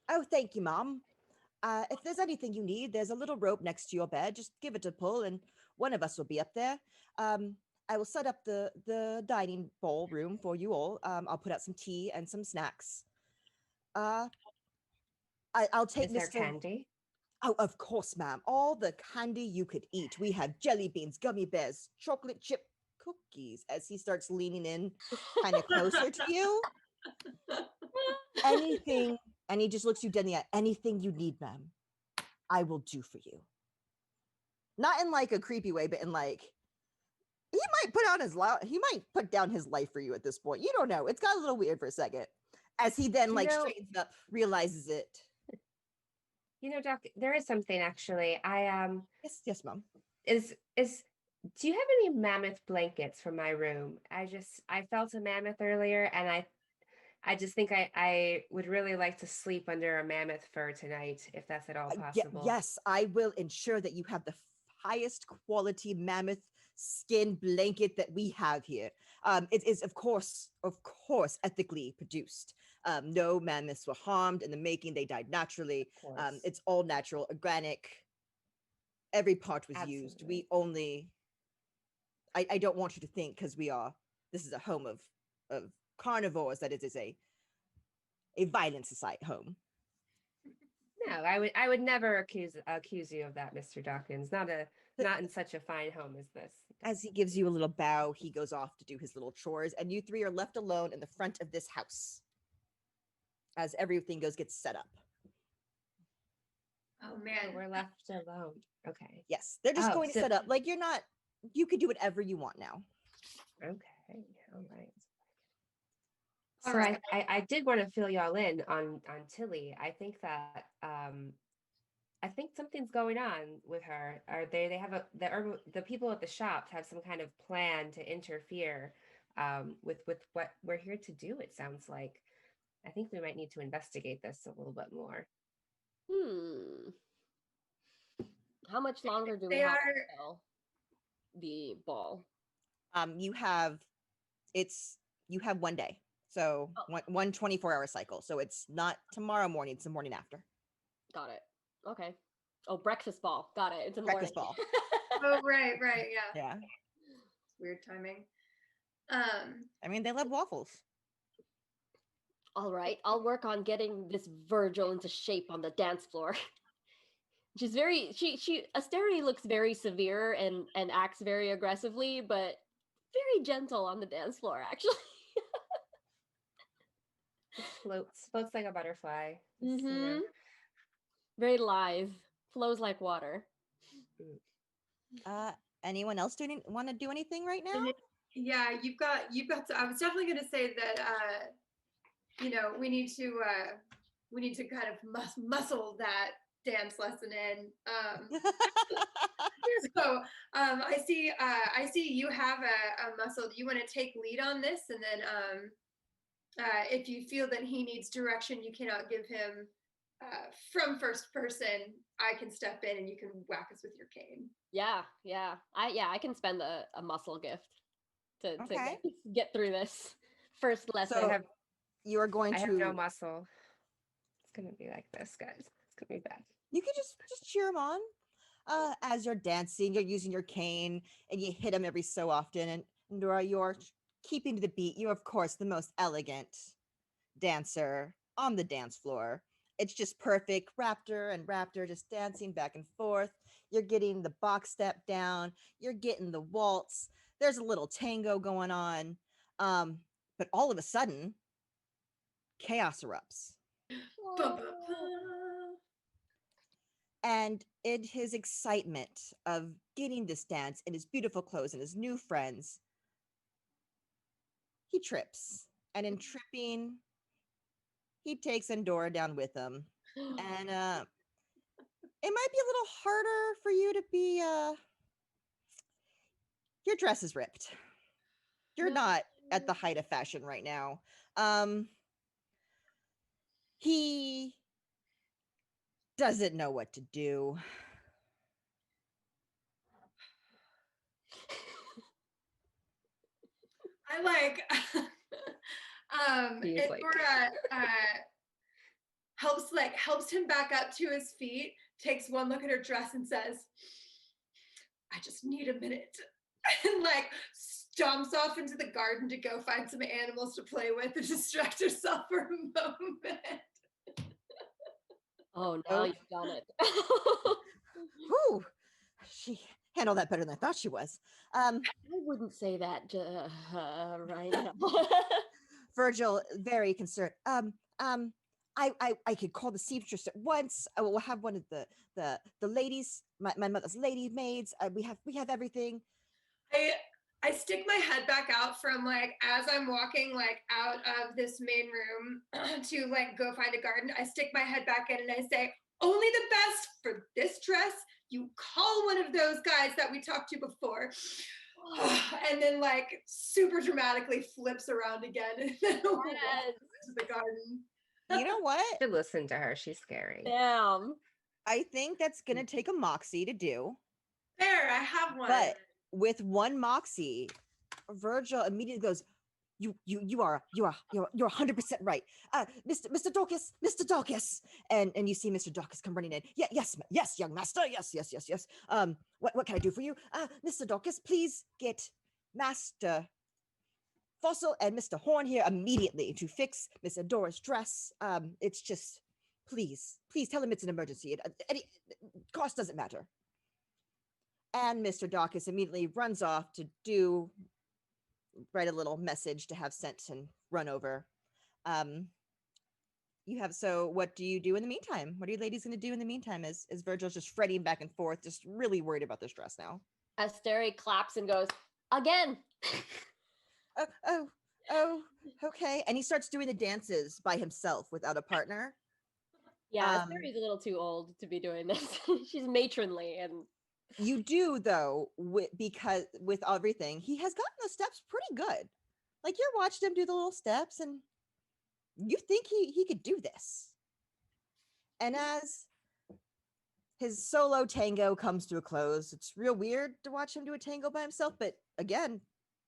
"Oh, thank you, Mom. If there's anything you need, there's a little rope next to your bed. Just give it a pull, and one of us will be up there. I will set up the dining ballroom for you all. I'll put out some tea and some snacks. I'll take Is there Mr. candy? Oh, of course, ma'am. All the candy you could eat. We have jelly beans, gummy bears, chocolate chip cookies," as he starts leaning in kind of closer to you. "Anything," and he just looks you dead in the eye. "Anything you need, ma'am, I will do for you." Not in like a creepy way, but in like, he might put down his life for you at this point. You don't know. It's got a little weird for a second. As he then straightens up, realizes it. Doc, there is something actually. Yes, Mom. Do you have any mammoth blankets for my room? I felt a mammoth earlier, and I just think I would really like to sleep under a mammoth fur tonight, if that's at all possible. Yes, I will ensure that you have the highest quality mammoth skin blanket that we have here. It is, of course, ethically produced. No mammoths were harmed in the making. They died naturally. It's all natural, organic. Every part was used. We only, I don't want you to think, because this is a home of carnivores, that it is a violent society home. No, I would never accuse you of that, Mr. Dawkins. Not in such a fine home as this. As he gives you a little bow, he goes off to do his little chores, and you three are left alone in the front of this house as everything gets set up. Oh man, we're left alone. Okay. Yes, they're just going to set up. Like, you could do whatever you want now. Okay. All right. So I did want to fill y'all in on Tilly. I think that I think something's going on with her. Are they have the people at the shops have some kind of plan to interfere with what we're here to do, it sounds like. I think we might need to investigate this a little bit more. How much longer do we have until the ball? You have 1 day. So one 24-hour cycle. So it's not tomorrow morning, it's the morning after. Got it. Okay. Oh, breakfast ball. Got it. It's a breakfast morning. ball. Oh, right. Yeah. Yeah. Weird timing. I mean, they love waffles. All right, I'll work on getting this Virgil into shape on the dance floor. She's very she Asterity looks very severe and acts very aggressively, but very gentle on the dance floor actually. Floats like a butterfly. Just, Mm-hmm. Very lithe, flows like water. mm. Uh, anyone else want to do anything right now? Yeah, you've got to, I was definitely going to say that we need to kind of muscle that dance lesson in. So I see you have a muscle. Do you want to take lead on this? And then if you feel that he needs direction, you cannot give him from first person. I can step in and you can whack us with your cane. Yeah, yeah. I can spend a muscle gift to Okay. get through this first lesson. So you are going I to have no muscle. It's gonna be like this, guys. It's gonna be bad. you can just cheer him on. As you're dancing, you're using your cane and you hit him every so often. And Nora, you're keeping to the beat. You're, of course, the most elegant dancer on the dance floor. It's just perfect. Raptor and Raptor just dancing back and forth. You're getting the box step down. You're getting the waltz. There's a little tango going on. But all of a sudden, chaos erupts. Bum, bum, bum. And in his excitement of getting this dance in his beautiful clothes and his new friends, he trips. And in tripping, he takes Endora down with him. And it might be a little harder for you to be your dress is ripped. You're not at the height of fashion right now. He doesn't know what to do. I like He's like- Endora helps him back up to his feet, takes one look at her dress and says, I just need a minute. And like stomps off into the garden to go find some animals to play with and distract herself for a moment. Oh, now you've done it. Whew, she handled that better than I thought she was. I wouldn't say that right now. Virgil, very concerned. I could call the seamstress at once. I will have one of the ladies, my mother's lady maids. We have everything. I stick my head back out from like as I'm walking like out of this main room to like go find a garden. I stick my head back in and I say, only the best for this dress. You call one of those guys that we talked to before. And then like super dramatically flips around again and then walks into the garden. You know what? To listen to her, she's scary. Damn. I think that's gonna take a moxie to do. There, I have one. But with one moxie, Virgil immediately goes, you're 100% right. Mr. Dorcas, Mr. Dorcas. And you see Mr. Dorcas come running in. Yes, young master. Yes. What can I do for you? Mr. Dorcas, please get Master Fossil and Mr. Horn here immediately to fix Miss Adora's dress. It's just, please tell him it's an emergency. Any cost doesn't matter. And Mr. Dorcas immediately runs off to write a little message to have sent and run over. So what do you do in the meantime? What are you ladies going to do in the meantime as Virgil's just fretting back and forth, just really worried about this dress now? Asteri claps and goes, again. Oh, okay. And he starts doing the dances by himself without a partner. Yeah, Asteri's a little too old to be doing this. She's matronly and you do though, because with everything, he has gotten the steps pretty good. Like you're watching him do the little steps and you think he could do this. And as his solo tango comes to a close, it's real weird to watch him do a tango by himself, but again,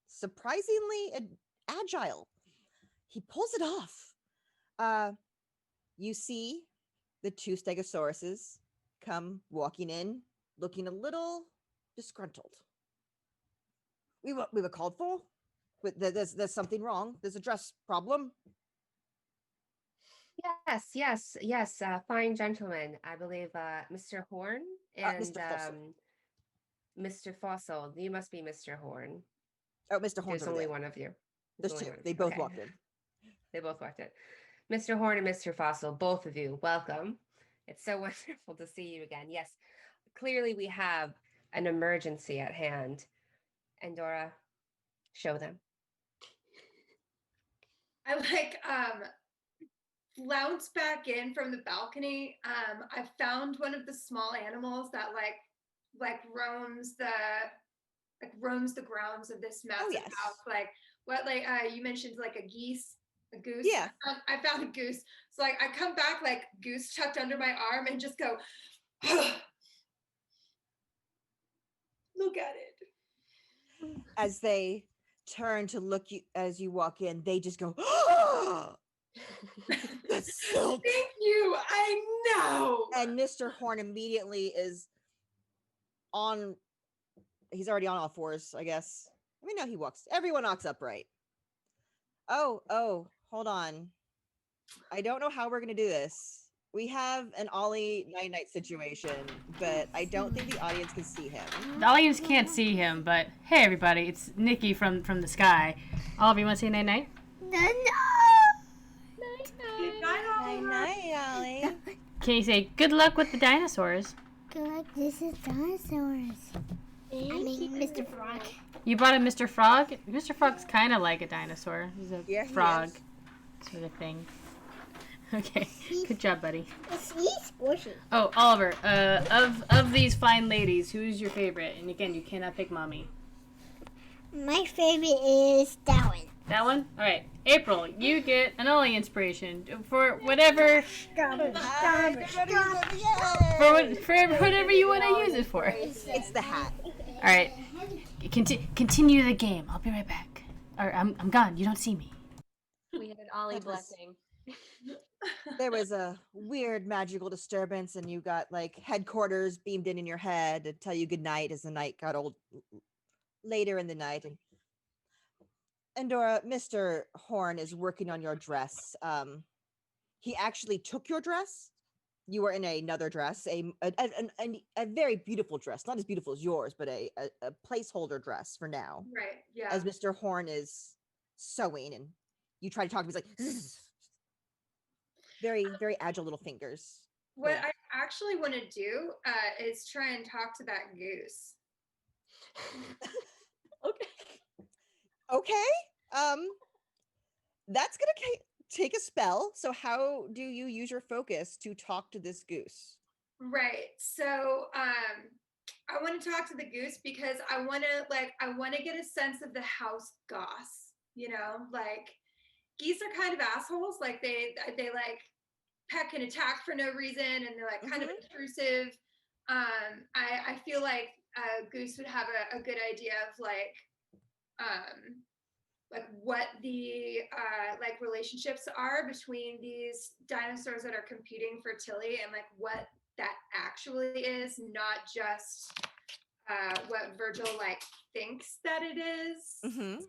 surprisingly agile. He pulls it off. You see the two stegosauruses come walking in, looking a little disgruntled. We were called for. There's something wrong. There's a dress problem. Yes. Fine gentlemen. I believe Mr. Horn and Mr. Fossil. Mr. Fossil. You must be Mr. Horn. Oh, Mr. Horn's There's over only there. one of you. There's only two. one of They you. both Okay. walked in. They both walked in. Mr. Horn and Mr. Fossil, both of you, welcome. It's so wonderful to see you again. Yes, clearly we have an emergency at hand. And Dora, show them. I flounce back in from the balcony. I found one of the small animals that roams the grounds of this massive yes. house. You mentioned like a goose. Yeah. I found a goose. So I come back like goose tucked under my arm and just go, look at it. As they turn to look you as you walk in, they just go, that's silk. Thank you. I know. And Mr. Horn immediately is on. He's already on all fours, I guess. I mean, no, everyone walks upright. Oh, hold on. I don't know how we're going to do this. We have an Ollie night-night situation, but I don't think the audience can see him. The audience can't see him, but hey, everybody, it's Nikki from the sky. All of you want to say night-night? Night-night, Ollie. Can you say good luck with the dinosaurs? Good luck, this is dinosaurs. Mr. Frog. You brought a Mr. Frog? Mr. Frog's kind of like a dinosaur. He's a frog sort of thing. Okay, good job, buddy. He's squishy. Oh, Oliver, of these fine ladies, who's your favorite? And again, you cannot pick mommy. My favorite is that one. That one? All right. April, you get an Ollie inspiration for whatever. Strawberry. For whatever you want to use it for. It's the hat. All right. Continue the game. I'll be right back. Or I'm gone. You don't see me. We had an Ollie That was- blessing. There was a weird magical disturbance, and you got like headquarters beamed in your head to tell you goodnight as the night got old later in the night. And Dora, Mr. Horn is working on your dress. He actually took your dress. You were in another dress, a very beautiful dress, not as beautiful as yours, but a placeholder dress for now. Right. Yeah. As Mr. Horn is sewing, and you try to talk to him, he's like, "Zzz." Very, very agile little fingers. What Yeah. I actually want to do is try and talk to that goose. Okay. Okay. That's gonna take a spell. So how do you use your focus to talk to this goose? Right. So I want to talk to the goose because I want to get a sense of the house goss, like geese are kind of assholes, like they like peck and attack for no reason, and they're like kind of intrusive. I feel like goose would have a good idea of like what the like relationships are between these dinosaurs that are competing for Tilly, and like what that actually is, not just what Virgil like thinks that it is. Mm-hmm.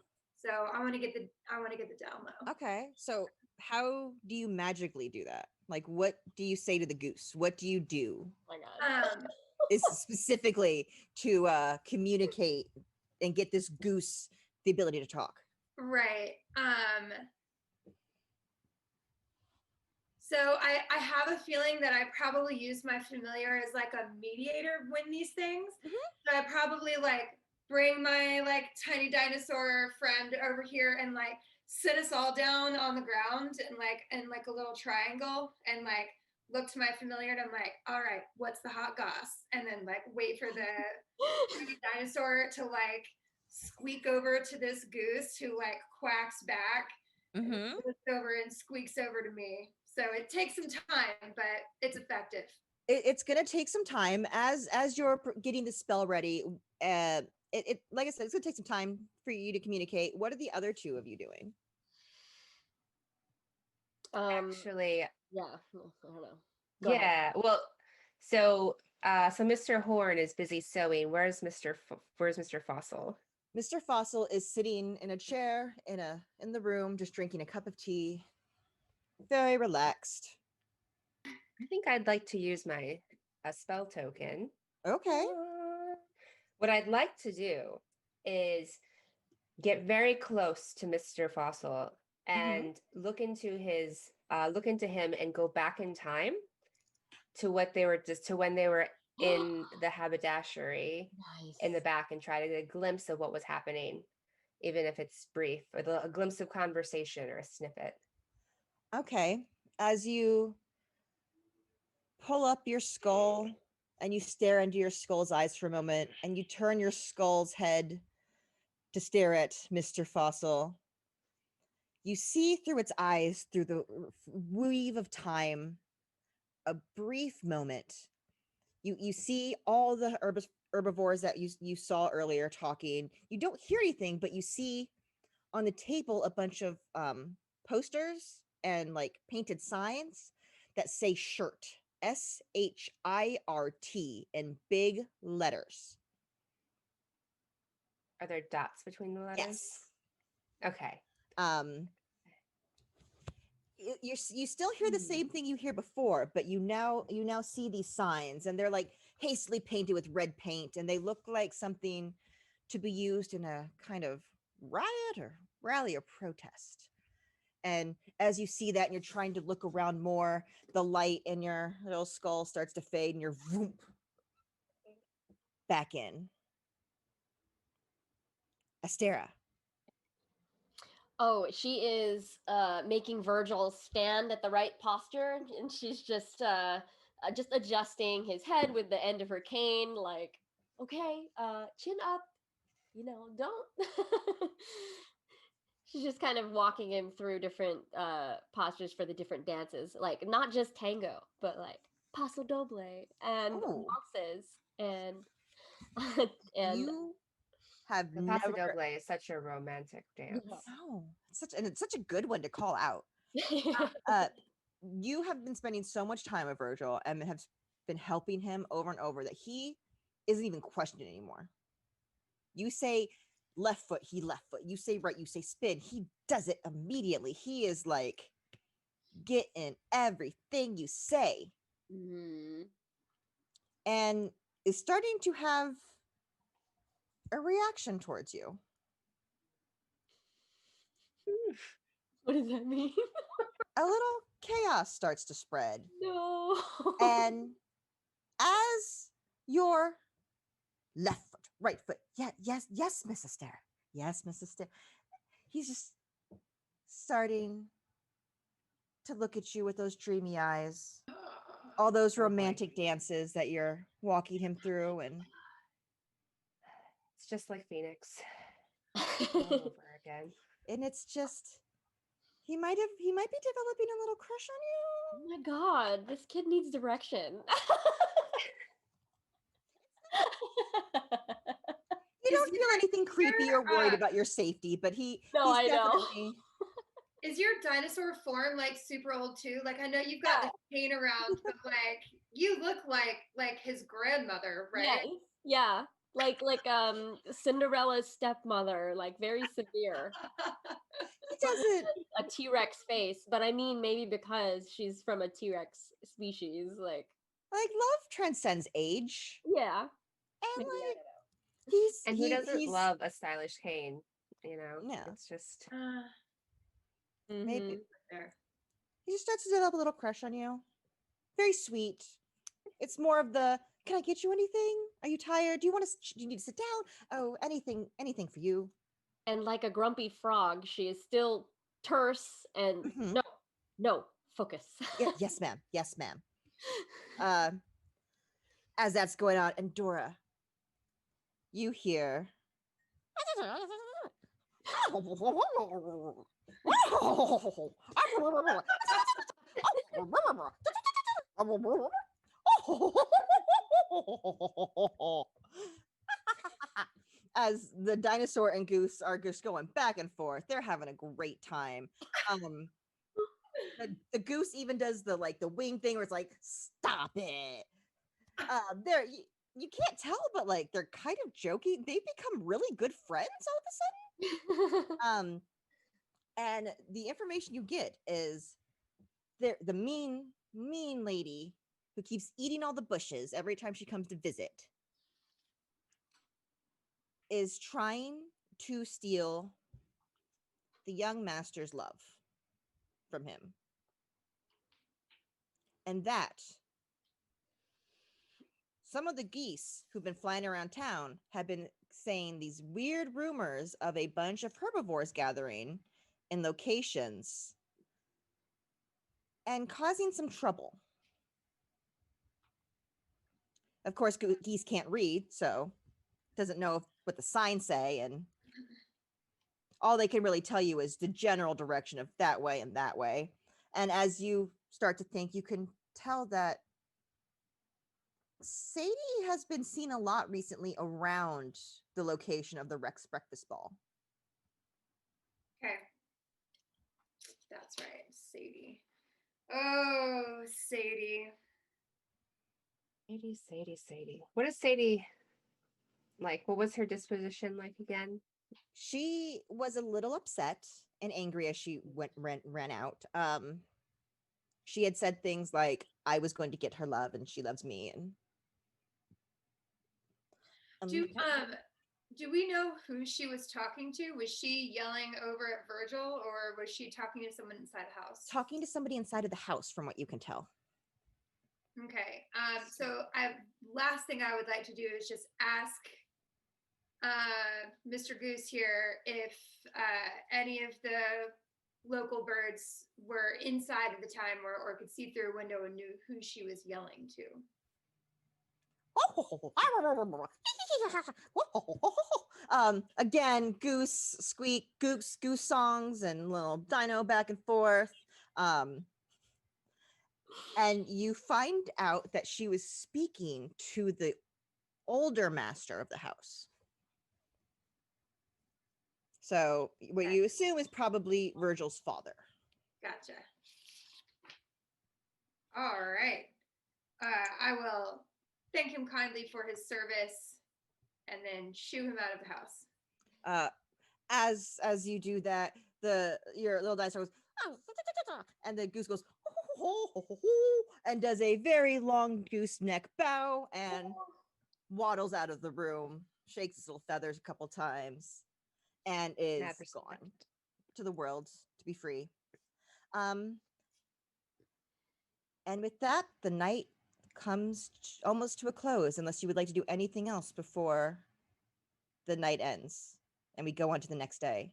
So I want to get the down low. Okay. So how do you magically do that? Like, what do you say to the goose? What do you do? Oh my God. Is specifically to communicate and get this goose the ability to talk. Right. So I have a feeling that I probably use my familiar as like a mediator when these things. So I probably like bring my like tiny dinosaur friend over here and like sit us all down on the ground and like a little triangle, and like look to my familiar, and I'm like, all right, what's the hot goss? And then like wait for the tiny dinosaur to like squeak over to this goose, who like quacks back, looks over and squeaks over to me. So it takes some time, but it's effective. It's gonna take some time as you're getting the spell ready. It like I said, it's gonna take some time for you to communicate. What are the other two of you doing? Actually, Yeah. I don't know. Go ahead. yeah. Well, so Mr. Horn is busy sewing. Where's Mr. Fossil? Mr. Fossil is sitting in a chair in the room, just drinking a cup of tea. very relaxed. I think I'd like to use my a spell token. Okay. What I'd like to do is get very close to Mr. Fossil and look into him and go back in time to when they were in the haberdashery in the back and try to get a glimpse of what was happening, even if it's brief, or a glimpse of conversation or a snippet. Okay. As you pull up your skull and you stare into your skull's eyes for a moment and you turn your skull's head to stare at Mr. Fossil, you see through its eyes, through the weave of time, a brief moment. You see all the herbivores that you saw earlier talking. You don't hear anything, but you see on the table a bunch of posters and like painted signs that say shirt, SHIRT, in big letters. Are there dots between the letters? Yes. Okay. You still hear the same thing you hear before, but you now see these signs, and they're like hastily painted with red paint, and they look like something to be used in a kind of riot or rally or protest. And as you see that and you're trying to look around more, the light in your little skull starts to fade and you're voomp back in. Astera. Oh, she is making Virgil stand at the right posture, and she's just adjusting his head with the end of her cane, like, okay, chin up, don't. She's just kind of walking him through different postures for the different dances, like not just tango, but like paso doble and waltzes and and you have the paso doble is such a romantic dance. No, it's such a good one to call out. You have been spending so much time with Virgil and have been helping him over and over that he isn't even questioning anymore. You say left foot, he left foot. You say right, you say spin. He does it immediately. He is like getting everything you say. And is starting to have a reaction towards you. What does that mean? A little chaos starts to spread. No. And as your left foot, right foot, yes, Miss Astera. Yes, Miss Astera. He's just starting to look at you with those dreamy eyes. All those romantic dances that you're walking him through, and it's just like Phoenix all over again. And it's just he might be developing a little crush on you. Oh my god, this kid needs direction. You don't feel anything creepy or worried about your safety, but he's definitely. Is your dinosaur form like super old too? Like I know you've got the chain around, but like you look like his grandmother, right? Yeah. Like Cinderella's stepmother, like very severe. He doesn't a T-Rex face, but I mean maybe because she's from a T-Rex species, like love transcends age. Yeah. And like who doesn't love a stylish cane, Yeah. It's just maybe he just starts to develop a little crush on you. Very sweet. It's more of the, can I get you anything? Are you tired? Do you need to sit down? Oh, anything for you. And like a grumpy frog, she is still terse and no, focus. Yes, ma'am. Yes, ma'am. As that's going on, and Dora, you hear as the dinosaur and Goose are just going back and forth. They're having a great time. The Goose even does the wing thing where it's like, stop it. They're you can't tell, but like they're kind of joking. They become really good friends all of a sudden. And the information you get is the mean lady who keeps eating all the bushes every time she comes to visit is trying to steal the young master's love from him. And that some of the geese who've been flying around town have been saying these weird rumors of a bunch of herbivores gathering in locations and causing some trouble. Of course, geese can't read, so doesn't know what the signs say, and all they can really tell you is the general direction of that way and that way. And as you start to think, you can tell that Sadie has been seen a lot recently around the location of the Rex breakfast ball. Okay. That's right, Sadie. Oh, Sadie. Sadie. What is Sadie like? What was her disposition like again? She was a little upset and angry as she ran out. She had said things like, "I was going to get her love, and she loves me." And do we know who she was talking to? Was she yelling over at Virgil, or was she talking to someone inside the house? Talking to somebody inside of the house, from what you can tell. Okay. So last thing I would like to do is just ask Mr. Goose here if any of the local birds were inside at the time or could see through a window and knew who she was yelling to. Again, goose squeak, goose songs and little dino back and forth. And you find out that she was speaking to the older master of the house. So what you assume is probably Virgil's father. Gotcha. All right. I will thank him kindly for his service and then shoo him out of the house. As you do that, your little dinosaur goes, and the goose goes, and does a very long goose neck bow and waddles out of the room, shakes his little feathers a couple times, and is gone to the world to be free. And with that, the night comes almost to a close, unless you would like to do anything else before the night ends and we go on to the next day.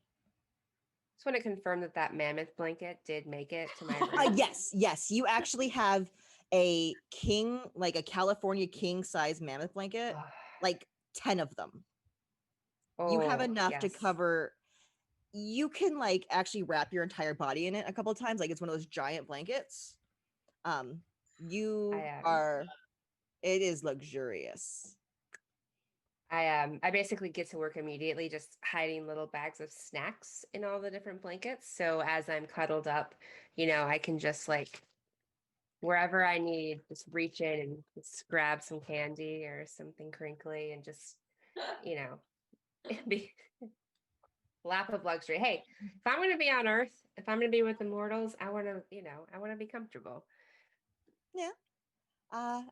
Just want to confirm that mammoth blanket did make it to my room. Yes. You actually have a king, like a California king size mammoth blanket, like 10 of them. You have enough to cover. You can like actually wrap your entire body in it a couple of times. Like it's one of those giant blankets. It is luxurious. I basically get to work immediately, just hiding little bags of snacks in all the different blankets. So as I'm cuddled up, I can just like wherever I need, just reach in and just grab some candy or something crinkly and just, be lap of luxury. Hey, if I'm going to be on Earth, if I'm going to be with immortals, I want to be comfortable. Yeah.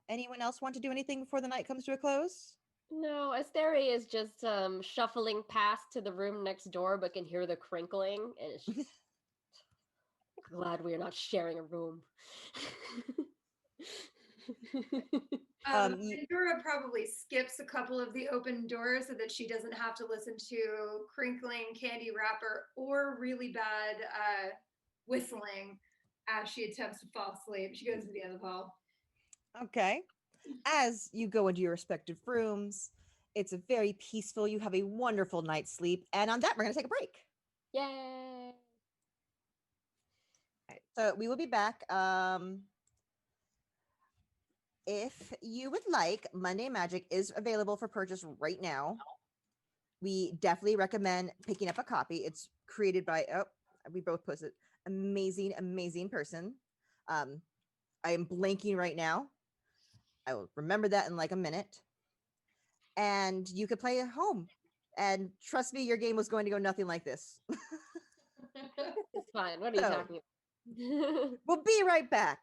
Anyone else want to do anything before the night comes to a close? No, Asteri is just shuffling past to the room next door, but can hear the crinkling, and it's just glad we are not sharing a room. Pandora probably skips a couple of the open doors so that she doesn't have to listen to crinkling candy wrapper or really bad whistling as she attempts to fall asleep. She goes to the other hall. Okay. As you go into your respective rooms, it's a very peaceful. You have a wonderful night's sleep. And on that, we're going to take a break. Yay. So we will be back. If you would like, Mundane Magic is available for purchase right now. We definitely recommend picking up a copy. It's created by, we both posted, amazing person. I am blanking right now. I will remember that in like a minute. And you could play at home. And trust me, your game was going to go nothing like this. It's fine. What are you talking about? We'll be right back.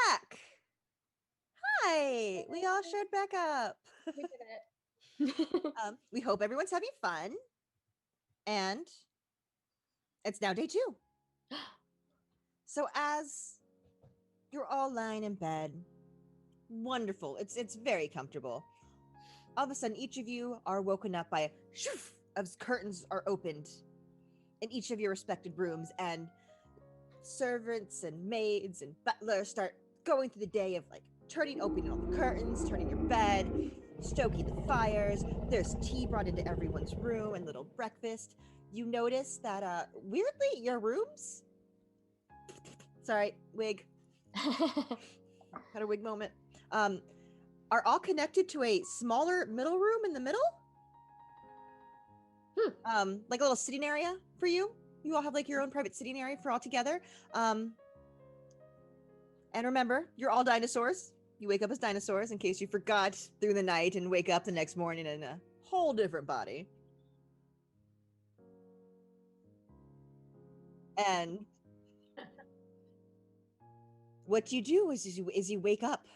back. Hi. We all showed back up. We did it. We hope everyone's having fun. And it's now day 2. So as you're all lying in bed, wonderful. It's very comfortable. All of a sudden, each of you are woken up by a shoof as curtains are opened in each of your respected rooms, and servants and maids and butlers start going through the day of like opening all the curtains, turning your bed, stoking the fires. There's tea brought into everyone's room and little breakfast. You notice that weirdly your rooms, sorry, wig, had a wig moment, are all connected to a smaller middle room in the middle. Like a little sitting area for you. You all have like your own private sitting area for all together. And remember, you're all dinosaurs. You wake up as dinosaurs in case you forgot through the night and wake up the next morning in a whole different body. And what you do is you wake up.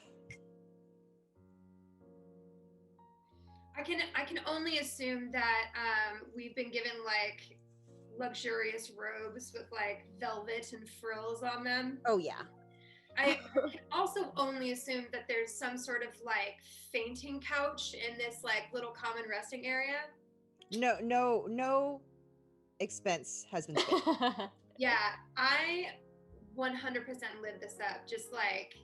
I can only assume that we've been given like luxurious robes with like velvet and frills on them. Oh yeah. I can also only assume that there's some sort of like fainting couch in this like little common resting area. No expense has been spared. Yeah, I 100% live this up. Just like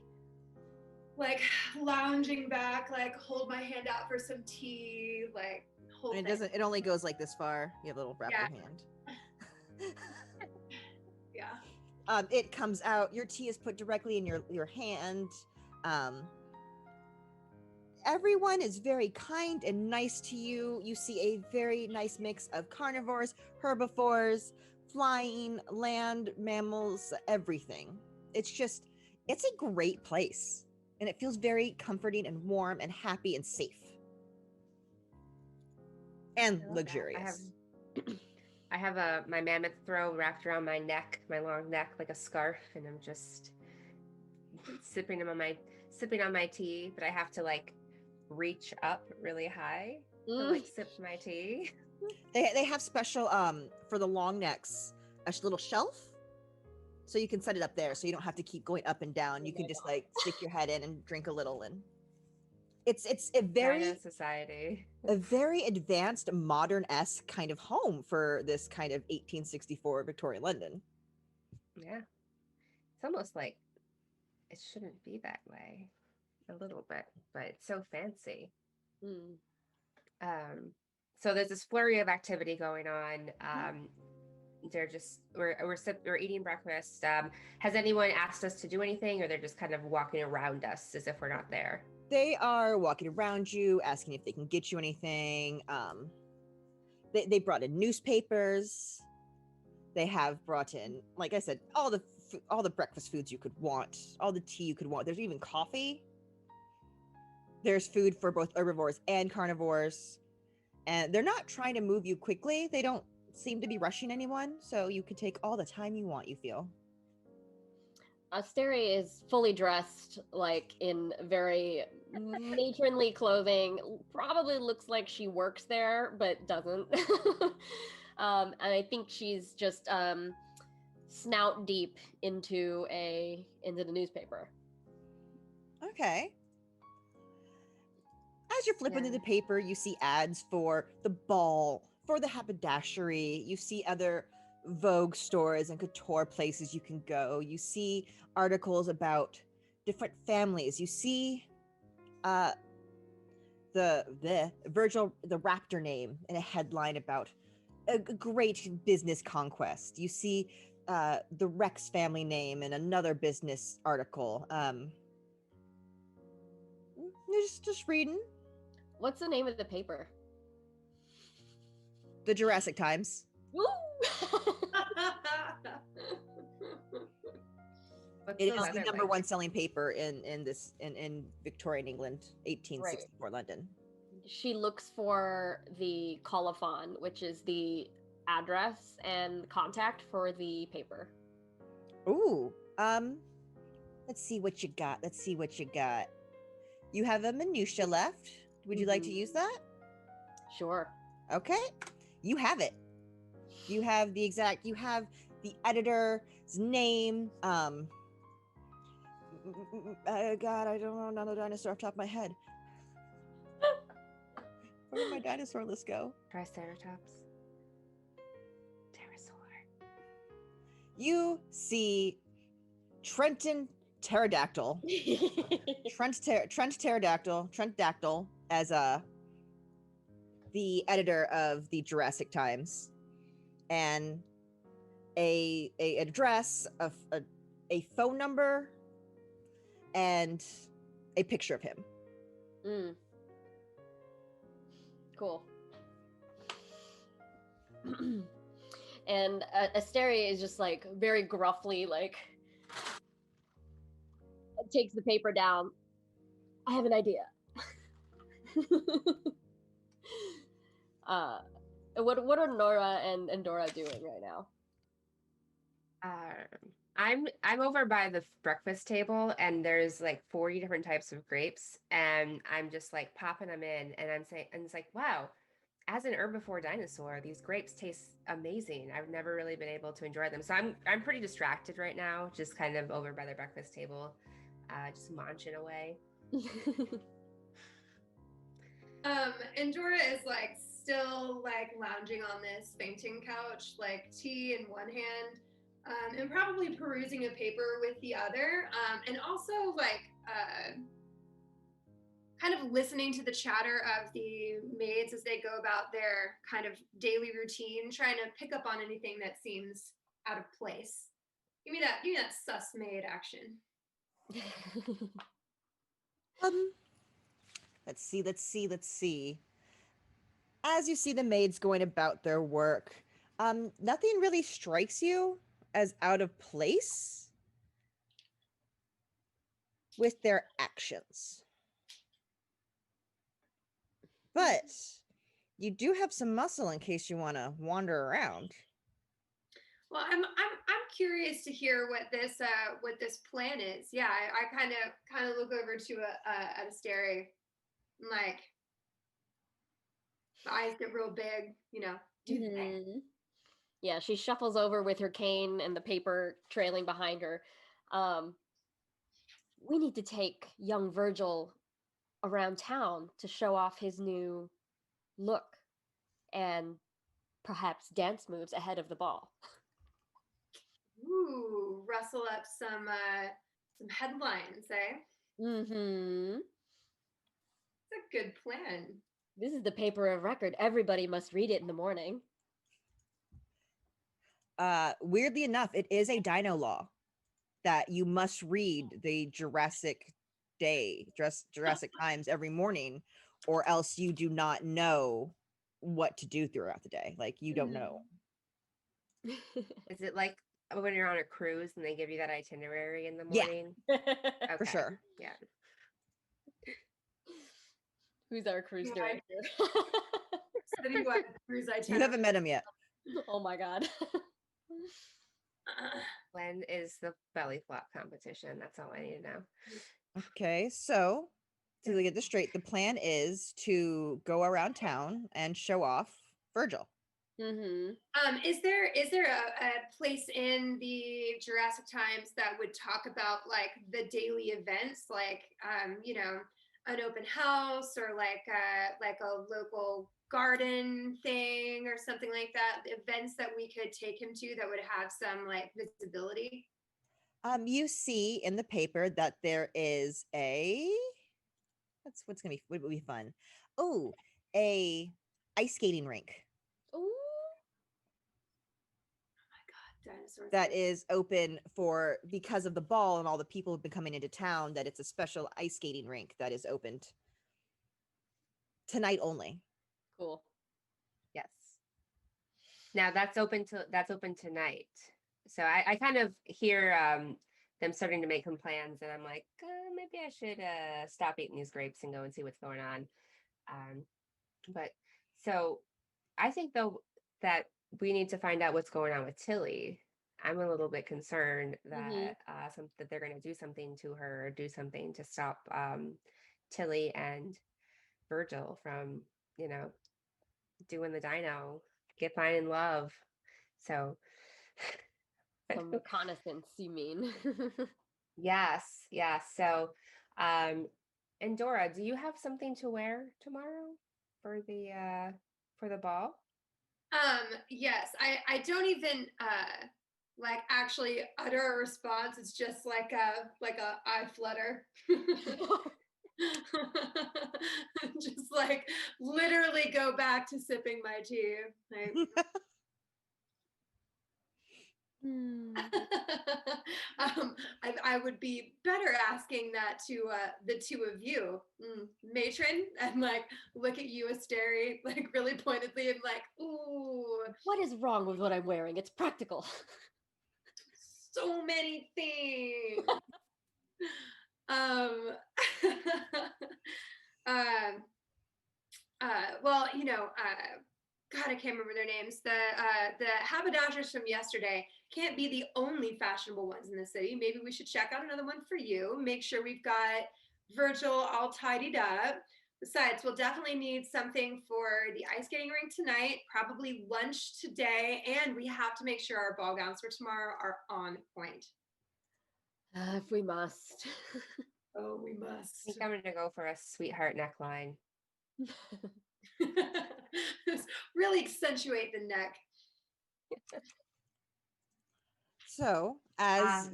lounging back, like hold my hand out for some tea, like whole And thing. it only goes like this far. You have a little raptor hand. Yeah. It comes out, your tea is put directly in your hand. Everyone is very kind and nice to you. You see a very nice mix of carnivores, herbivores, flying, land, mammals, everything. It's a great place. And it feels very comforting and warm and happy and safe. And luxurious. I have my mammoth throw wrapped around my neck, my long neck, like a scarf, and I'm just sipping on my tea, but I have to like reach up really high to like sip my tea. They have special for the long necks, a little shelf, so you can set it up there, so you don't have to keep going up and down. You can just like stick your head in and drink a little, and it's a very society, a very advanced, modern-esque kind of home for this kind of 1864 Victorian London. Yeah, it's almost like it shouldn't be that way, a little bit, but it's so fancy. So there's this flurry of activity going on. We're eating breakfast. Has anyone asked us to do anything, or they're just kind of walking around us as if we're not there? They are walking around you, asking if they can get you anything. They brought in newspapers. They have brought in, like I said, all the breakfast foods you could want, all the tea you could want. There's even coffee. There's food for both herbivores and carnivores. And they're not trying to move you quickly. They don't seem to be rushing anyone, so you can take all the time you want, you feel. Asteri is fully dressed, like in very matronly clothing. Probably looks like she works there, but doesn't. And I think she's just snout deep into the newspaper. Okay. As you're flipping through the paper, you see ads for the ball, for the haberdashery. You see other Vogue stores and couture places you can go. You see articles about different families. You see the raptor name in a headline about a great business conquest. You see the Rex family name in another business article. Just reading. What's the name of the paper? The Jurassic Times. Woo! It is the number one selling paper in Victorian England, 1864 London. She looks for the colophon, which is the address and contact for the paper. Ooh, Let's see what you got. Let's see what you got. You have a minutia left. Would you like to use that? Sure. Okay. You have it. You have the editor's name. God, I don't know another dinosaur off the top of my head. Where did my dinosaur list go? Triceratops. Pterosaur. You see Trenton Pterodactyl. Trent Dactyl as the editor of the Jurassic Times, and a address, a phone number, and a picture of him. Cool. And Asteria is just like very gruffly like takes the paper down. I have an idea. What are Nora and Dora doing right now? I'm over by the breakfast table, and there's like 40 different types of grapes, and I'm just like popping them in, and I'm saying, and it's like, wow, as an herbivore dinosaur, these grapes taste amazing. I've never really been able to enjoy them, so I'm pretty distracted right now, just kind of over by the breakfast table, just munching away. And Dora is like still like lounging on this fainting couch, like tea in one hand, and probably perusing a paper with the other, and also like kind of listening to the chatter of the maids as they go about their kind of daily routine, trying to pick up on anything that seems out of place. Give me that sus maid action. Let's see. As you see the maids going about their work, nothing really strikes you as out of place with their actions. But you do have some muscle in case you want to wander around. Well, I'm curious to hear what this plan is. Yeah, I kind of look over to at Asteria, like the eyes get real big, do the thing. Yeah, she shuffles over with her cane and the paper trailing behind her. We need to take young Virgil around town to show off his new look and perhaps dance moves ahead of the ball. Ooh, rustle up some headlines, eh? Mm-hmm. It's a good plan. This is the paper of record. Everybody must read it in the morning. Weirdly enough, it is a dino law that you must read the Jurassic Times every morning, or else you do not know what to do throughout the day. Like, you don't know. Is it like when you're on a cruise and they give you that itinerary in the morning? Yeah. Okay. For sure. Yeah. Who's our cruise director? Cruise itinerary. You haven't met him yet. Oh my god. When is the belly flop competition? That's all I need to know. Okay, so to get this straight, the plan is to go around town and show off Virgil. Mm-hmm. Is there a place in the Jurassic Times that would talk about like the daily events, like an open house or like a local garden thing or something like that? Events that we could take him to that would have some like visibility. You see in the paper that there is what would be fun. Oh, a ice skating rink. Ooh. Dinosaurs. That is open because of the ball and all the people who've been coming into town, that it's a special ice skating rink that is opened tonight only. Cool. Yes. Now that's open tonight. So I kind of hear them starting to make some plans, and I'm like, maybe I should stop eating these grapes and go and see what's going on. But so I think though that we need to find out what's going on with Tilly. I'm a little bit concerned Mhm. that that they're going to do something to her, or do something to stop Tilly and Virgil from, you know, doing the dino, get fine in love. So Some reconnaissance, you mean? yes, yes. So and Dora, do you have something to wear tomorrow for the ball? Yes, I don't even like actually utter a response. It's just like a eye flutter. Just like literally go back to sipping my tea. Like, Hmm. I would be better asking that to the two of you, matron, and like look at you, Asteri, like really pointedly, and like, ooh, What is wrong with what I'm wearing? It's practical. so many things. um, um, well, God, I can't remember their names. The haberdashers from yesterday can't be the only fashionable ones in the city. Maybe we should check out another one for you. Make sure we've got Virgil all tidied up. Besides, we'll definitely need something for the ice skating rink tonight, probably lunch today, and we have to make sure our ball gowns for tomorrow are on point. If we must. Oh, we I must. think I'm going to go for a sweetheart neckline. Really accentuate the neck. So, as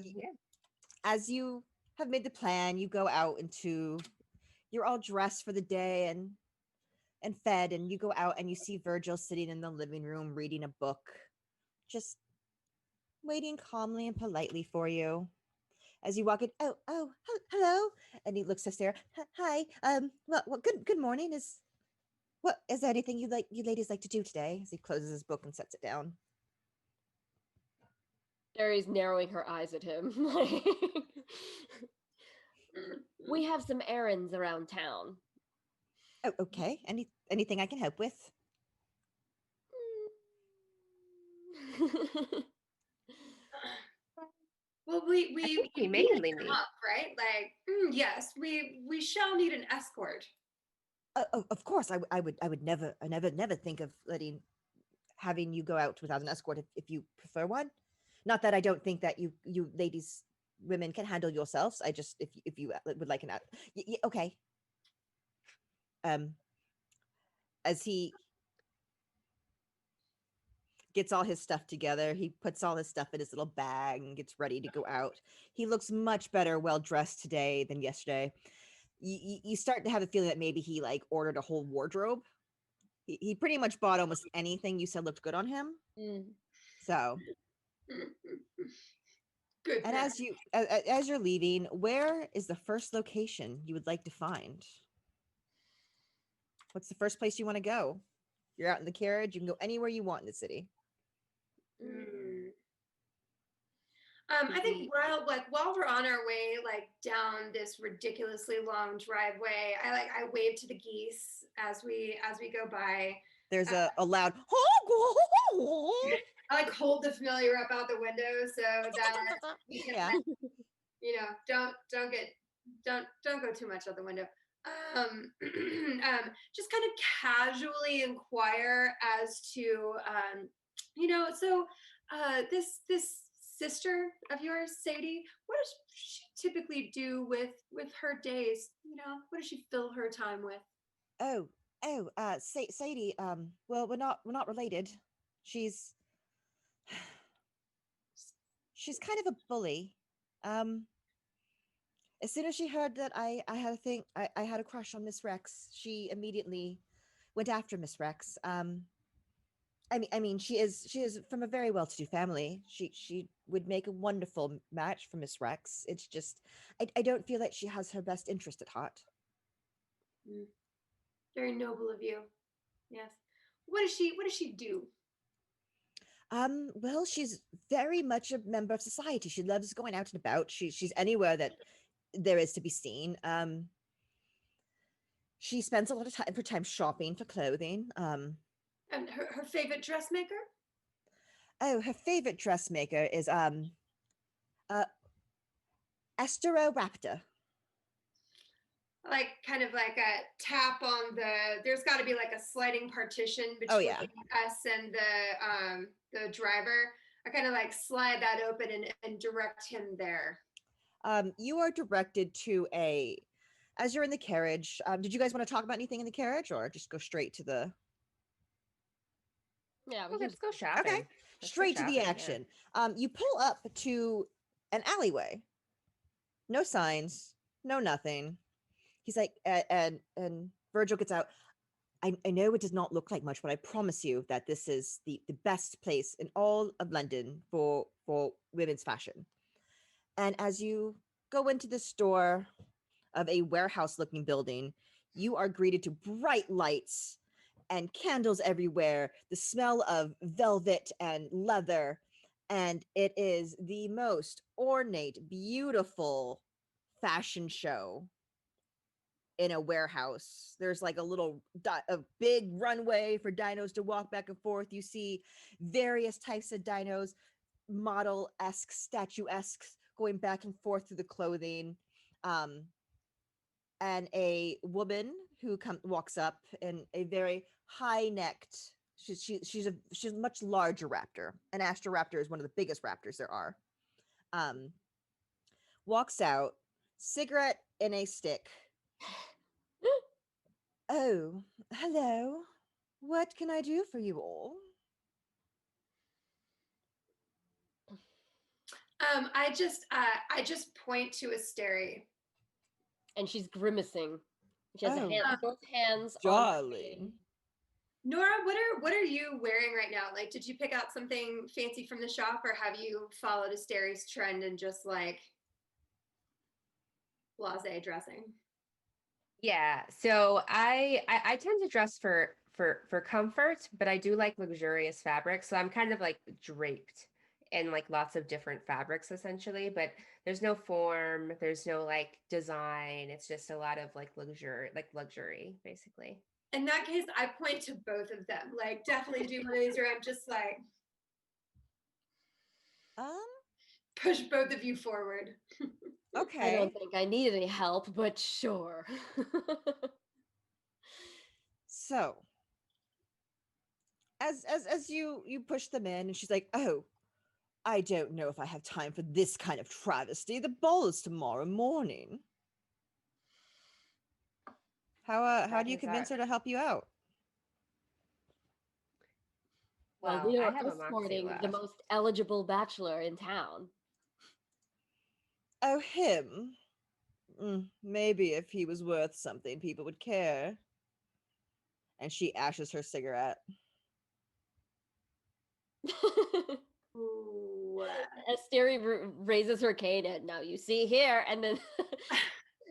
you have made the plan, you go out you're all dressed for the day and fed, and you go out and you see Virgil sitting in the living room reading a book, just waiting calmly and politely for you. As you walk in, hello, and he looks to Sarah. Hi, well, good morning. Is there anything you ladies like to do today? As he closes his book and sets it down. Sherry's narrowing her eyes at him. We have some errands around town. Oh, okay. Anything I can help with? Well, we mainly need up, right? Like, yes, we shall need an escort. Of course, I would never think of having you go out without an escort if you prefer one. Not that I don't think that you ladies, women can handle yourselves. I just if you would like an okay. As he gets all his stuff together, he puts all his stuff in his little bag and gets ready to go out. He looks much better, well dressed today than yesterday. You start to have a feeling that maybe he like ordered a whole wardrobe. He pretty much bought almost anything you said looked good on him. So good. And as you're leaving, where is the first location you would like to find? What's the first place you want to go? You're out in the carriage. You can go anywhere you want in the city. I think while we're on our way, like down this ridiculously long driveway, I wave to the geese as we go by. There's a loud I like hold the familiar up out the window so that we can, don't go too much out the window. Just kind of casually inquire as to this sister of yours, Sadie, what does she typically do with her days? What does she fill her time with? Sadie, well, we're not related. She's kind of a bully. As soon as she heard that I had a crush on Miss Rex, she immediately went after Miss Rex. I mean, she is from a very well-to-do family. She would make a wonderful match for Miss Rex. It's just, I don't feel like she has her best interest at heart. Very noble of you. Yes. What does she do? Well, she's very much a member of society. She loves going out and about. She's anywhere that there is to be seen. She spends a lot of time shopping for clothing. And her favorite dressmaker? Oh, her favorite dressmaker is Raptor. Like kind of like a tap on there's got to be like a sliding partition between us and the driver. I kind of like slide that open and direct him there. You are directed to as you're in the carriage. Did you guys want to talk about anything in the carriage, or just go straight to the? Yeah, we can just go shopping. Okay, straight to the action. Yeah. You pull up to an alleyway. No signs, no nothing. He's like, and Virgil gets out. I know it does not look like much, but I promise you that this is the best place in all of London for women's fashion. And as you go into the store of a warehouse-looking building, you are greeted to bright lights and candles everywhere, the smell of velvet and leather, and it is the most ornate, beautiful fashion show in a warehouse. There's like a big runway for dinos to walk back and forth. You see various types of dinos, model-esque, statue-esque, going back and forth through the clothing. And a woman who walks up in a very high-necked, she's a much larger raptor. An astroraptor is one of the biggest raptors there are. Walks out, cigarette in a stick. Oh, hello. What can I do for you all? I just point to Asteri. And she's grimacing. She has both hands darling. Nora, what are you wearing right now? Like, did you pick out something fancy from the shop, or have you followed Asteri's trend and just like blasé dressing? Yeah, so I tend to dress for comfort, but I do like luxurious fabric. So I'm kind of like draped in like lots of different fabrics essentially, but there's no form, there's no like design. It's just a lot of like luxury basically. In that case, I point to both of them. Like, definitely do one of these where I'm just like, push both of you forward. Okay. I don't think I need any help, but sure. So, as you push them in, and she's like, "Oh, I don't know if I have time for this kind of travesty. The ball is tomorrow morning." How do you convince her to help you out? Well, we are escorting the most eligible bachelor in town. Oh, him? Maybe if he was worth something, people would care. And she ashes her cigarette. Asteri raises her cane, and now you see here, and then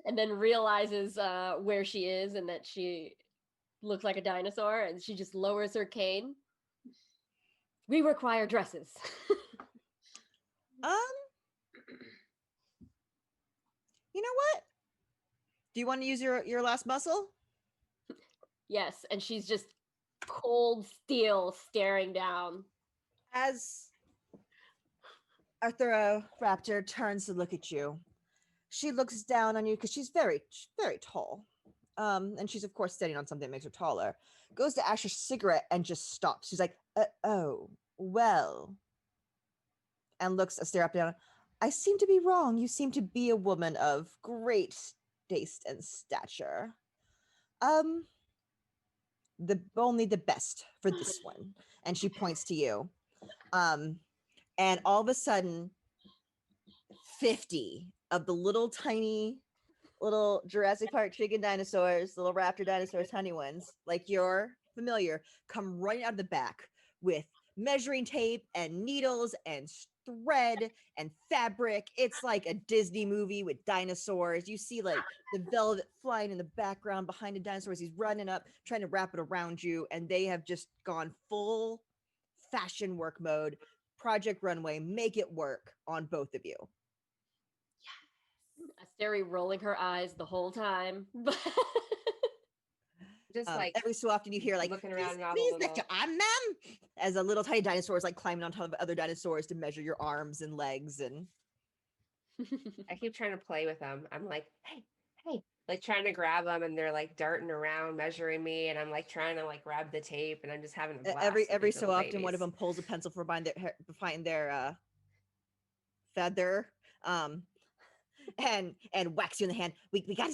and then realizes where she is and that she looks like a dinosaur, and she just lowers her cane. We require dresses. You know what? Do you want to use your last muscle? Yes, and she's just cold steel staring down. As Arthura Raptor turns to look at you, she looks down on you because she's very, very tall. And she's of course standing on something that makes her taller. Goes to ash her cigarette and just stops. She's like, oh, well. And looks a stare up down. I seem to be wrong. You seem to be a woman of great taste and stature. Only the best for this one. And she points to you. And all of a sudden, 50 of the little Jurassic Park chicken dinosaurs, little raptor dinosaurs, honey ones, like you're familiar, come running out of the back with measuring tape and needles and thread and fabric. It's like a Disney movie with dinosaurs. You see like the velvet flying in the background behind the dinosaurs. He's running up, trying to wrap it around you, and they have just gone full fashion work mode. Project Runway, make it work on both of you. Asteri rolling her eyes the whole time. Just like every so often you hear like, looking around, please, Victor, ma'am. as a little tiny dinosaur is like climbing on top of other dinosaurs to measure your arms and legs. And I keep trying to play with them. I'm like, hey, hey, like trying to grab them, and they're like darting around, measuring me, and I'm like trying to like grab the tape, and I'm just having a blast. every so often, one of them pulls a pencil from behind their feather, and whacks you in the hand. We got,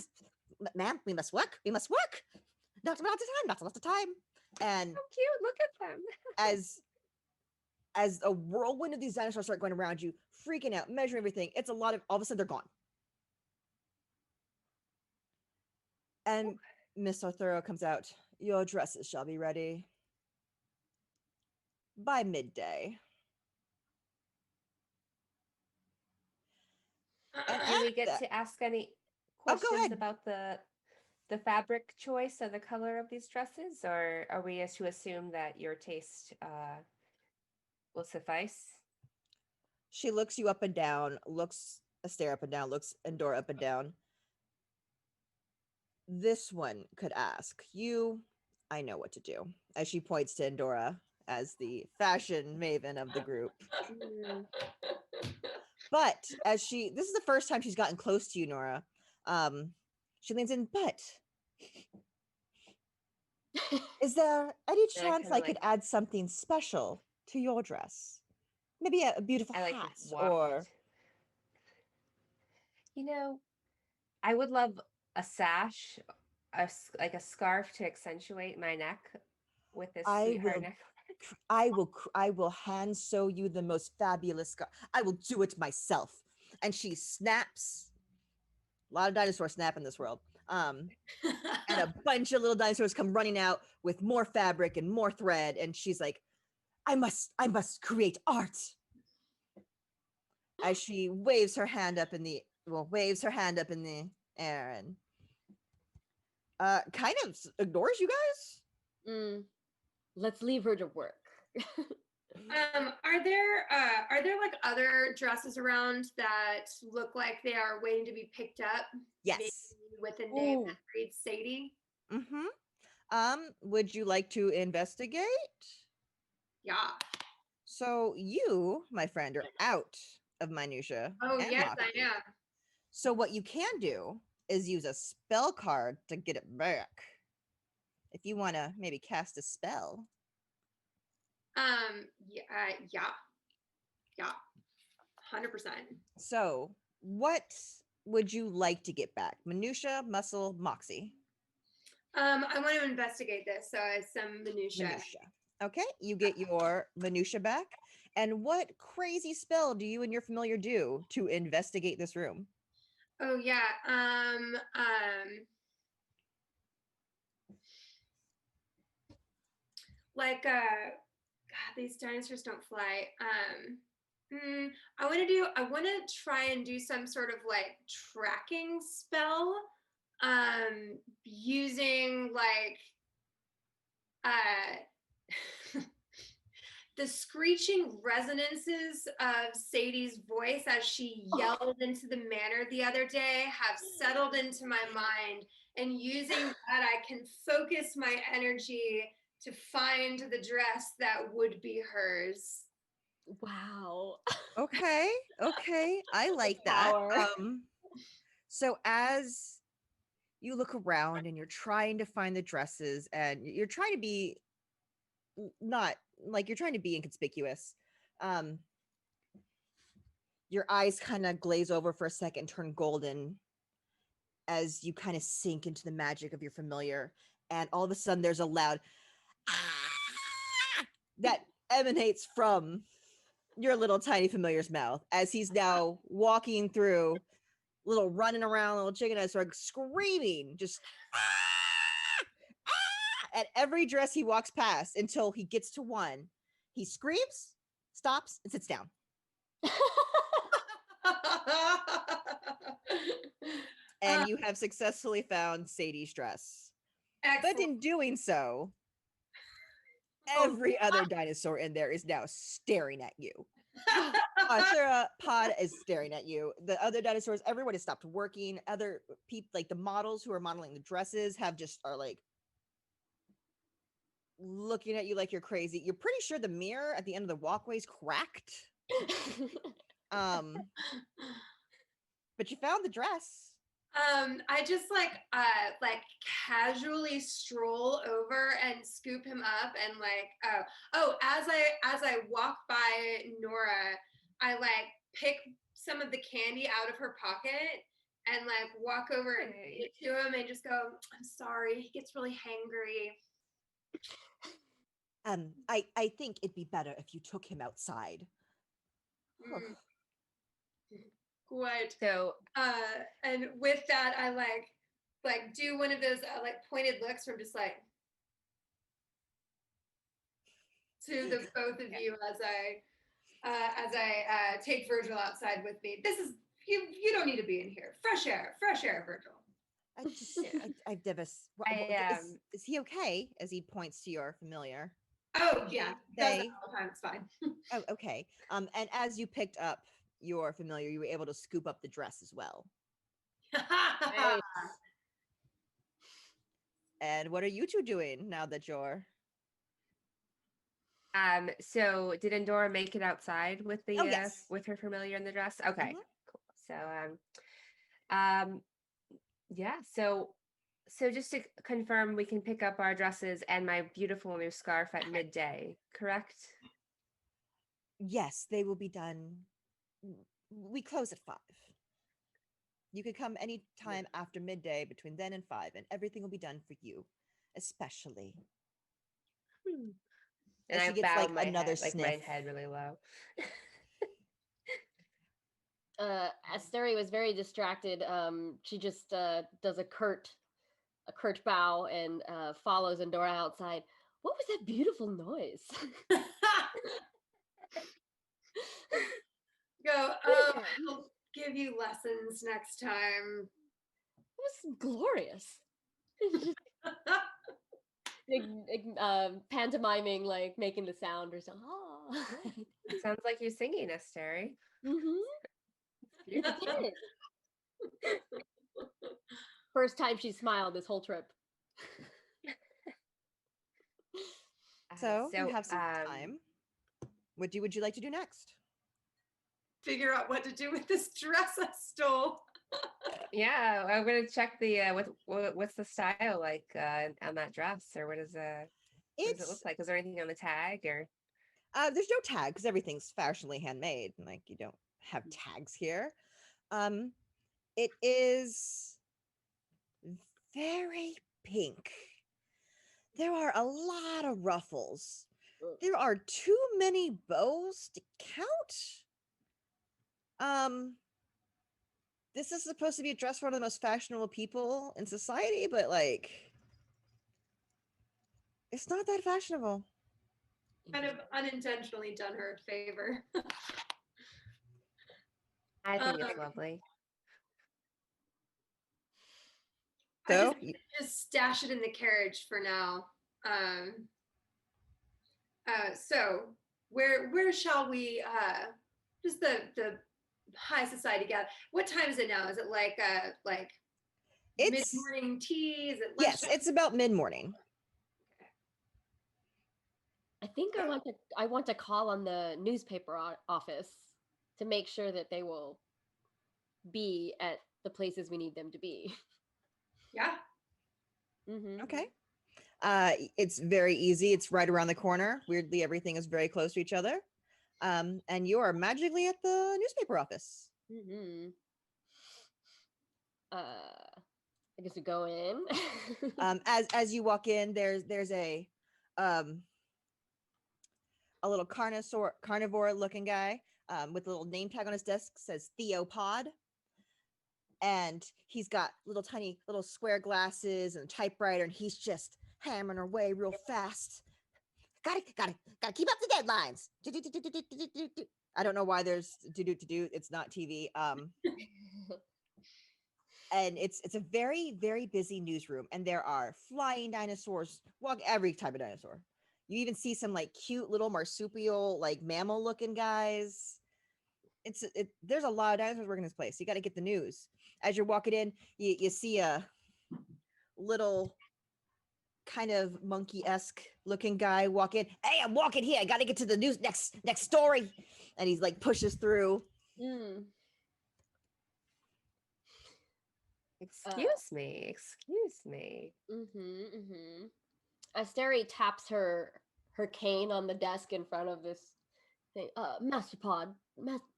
ma'am. We must work. We must work. Not a lot of time. Not a lot of time. And so cute. Look at them. as a whirlwind of these dinosaurs start going around you, freaking out, measuring everything, it's a lot of, all of a sudden they're gone. And Miss Arthuro comes out. Your dresses shall be ready by midday. Do we get to ask any questions about the fabric choice or the color of these dresses, or are we to assume that your taste will suffice? She looks you up and down, looks Astaire up and down, looks Endora up and down. This one could ask. You, I know what to do. As she points to Endora as the fashion maven of the group. But as this is the first time she's gotten close to you, Nora. She leans in, but is there any chance I could add something special to your dress? Maybe a beautiful hat, or... You know, I would love a sash, like a scarf to accentuate my neck with this sweetheart neck. I will hand sew you the most fabulous scarf. I will do it myself. And she snaps. A lot of dinosaurs snap in this world. And a bunch of little dinosaurs come running out with more fabric and more thread. And she's like, I must create art. As she waves her hand up in the air and kind of ignores you guys. Let's leave her to work. Are there like other dresses around that look like they are waiting to be picked up? Yes. Maybe with a name that reads Sadie. Would you like to investigate? Yeah. So you, my friend, are out of minutia. Oh yes, I am. So what you can do is use a spell card to get it back. If you want to maybe cast a spell. Yeah. 100%. So what would you like to get back? Minutia, muscle, moxie? I want to investigate this, so some minutia. Okay, you get your minutia back. And what crazy spell do you and your familiar do to investigate this room? Oh yeah. God, these dinosaurs don't fly. I want to try and do some sort of like tracking spell, using like, the screeching resonances of Sadie's voice as she yelled into the manor the other day have settled into my mind, and using that I can focus my energy to find the dress that would be hers. Wow. Okay. I like that. So as you look around and you're trying to find the dresses and you're trying to be you're trying to be inconspicuous. Your eyes kind of glaze over for a second, turn golden as you kind of sink into the magic of your familiar. And all of a sudden there's a loud that emanates from your little tiny familiar's mouth as he's now walking through, little running around, little chicken eyes, sort of screaming, just at every dress he walks past until he gets to one. He screams, stops, and sits down. And you have successfully found Sadie's dress. Excellent. But in doing so, every other dinosaur in there is now staring at you. Sarah Pod is staring at you. The other dinosaurs, everyone has stopped working. Other people, like the models who are modeling the dresses, are like, looking at you like you're crazy. You're pretty sure the mirror at the end of the walkway's cracked. But you found the dress. I just like casually stroll over and scoop him up and like as I walk by Nora, I like pick some of the candy out of her pocket and like walk over and give it to him and just go, I'm sorry, he gets really hangry. I think it'd be better if you took him outside. Good. So, and with that, I like do one of those like pointed looks from just like to the both of you as I take Virgil outside with me. This is you don't need to be in here. Fresh air, Virgil. I've never. Is he okay? As he points to your familiar. Oh yeah, does that all the time. It's fine. Oh, okay. And as you picked up your familiar, you were able to scoop up the dress as well. Nice. And what are you two doing now that you're? So did Endora make it outside with the yes. with her familiar in the dress? Okay, cool. So yeah, so just to confirm, we can pick up our dresses and my beautiful new scarf at midday, correct? Yes, they will be done. We close at 5. You could come any time after midday between then and 5, and everything will be done for you, especially. And she I gets bow like my another head, sniff. like my head really low. Asteri was very distracted. She just does a curt bow and follows Endora outside. What was that beautiful noise? Go, I'll give you lessons next time. It was glorious. Pantomiming, like making the sound or something. Oh. It sounds like you're singing, Asteri. First time she smiled this whole trip. So you have some time. What would you like to do next? Figure out what to do with this dress I stole. Yeah, I'm gonna check the what's the style like on that dress, or what does it look like? Is there anything on the tag or? There's no tag because everything's fashionably handmade. Like you don't have tags here. It is very pink. There are a lot of ruffles. There are too many bows to count. This is supposed to be a dress for one of the most fashionable people in society, but like, it's not that fashionable. Kind of unintentionally done her a favor. I think it's lovely. So just stash it in the carriage for now. So where shall we? Just the high society gather. What time is it now? Is it like it's mid-morning tea? Is it yes, it's about mid-morning. I think I want to call on the newspaper office to make sure that they will be at the places we need them to be. Yeah. Okay. It's very easy. It's right around the corner. Weirdly, everything is very close to each other. And you are magically at the newspaper office. I guess we go in. As you walk in, there's a little carnivore looking guy with a little name tag on his desk, says Theopod. And he's got tiny little square glasses and a typewriter, and he's just hammering away real fast. Gotta keep up the deadlines. I don't know why there's do. It's not TV. And it's a very, very busy newsroom, and there are flying dinosaurs, every type of dinosaur. You even see some like cute little marsupial, like mammal looking guys. There's a lot of dinosaurs working this place. You got to get the news. As you're walking in, you see a little kind of monkey-esque looking guy walk in. Hey, I'm walking here. I gotta get to the next story. And he's like pushes through. Excuse me. Asteri taps her cane on the desk in front of this thing. Master Pod.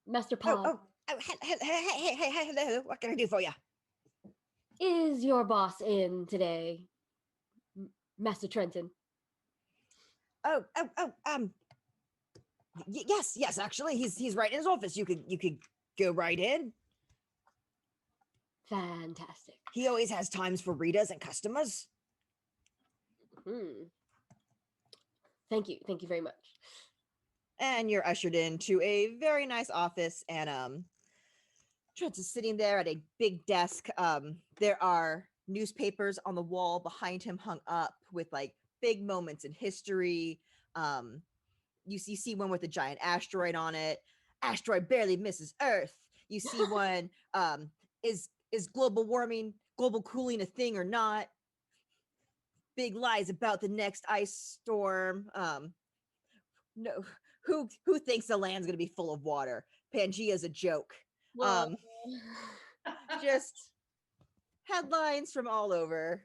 Oh, hey, hello. What can I do for you? Is your boss in today, Master Trenton? Yes, actually, he's right in his office. You could go right in. Fantastic. He always has times for readers and customers. Thank you very much. And you're ushered into a very nice office, and Trent is sitting there at a big desk. There are newspapers on the wall behind him hung up with like big moments in history. You see one with a giant asteroid on it. Asteroid barely misses Earth. You see one, is global warming, global cooling a thing or not? Big lies about the next ice storm. No, who thinks the land's gonna be full of water? Pangea's a joke. Just headlines from all over.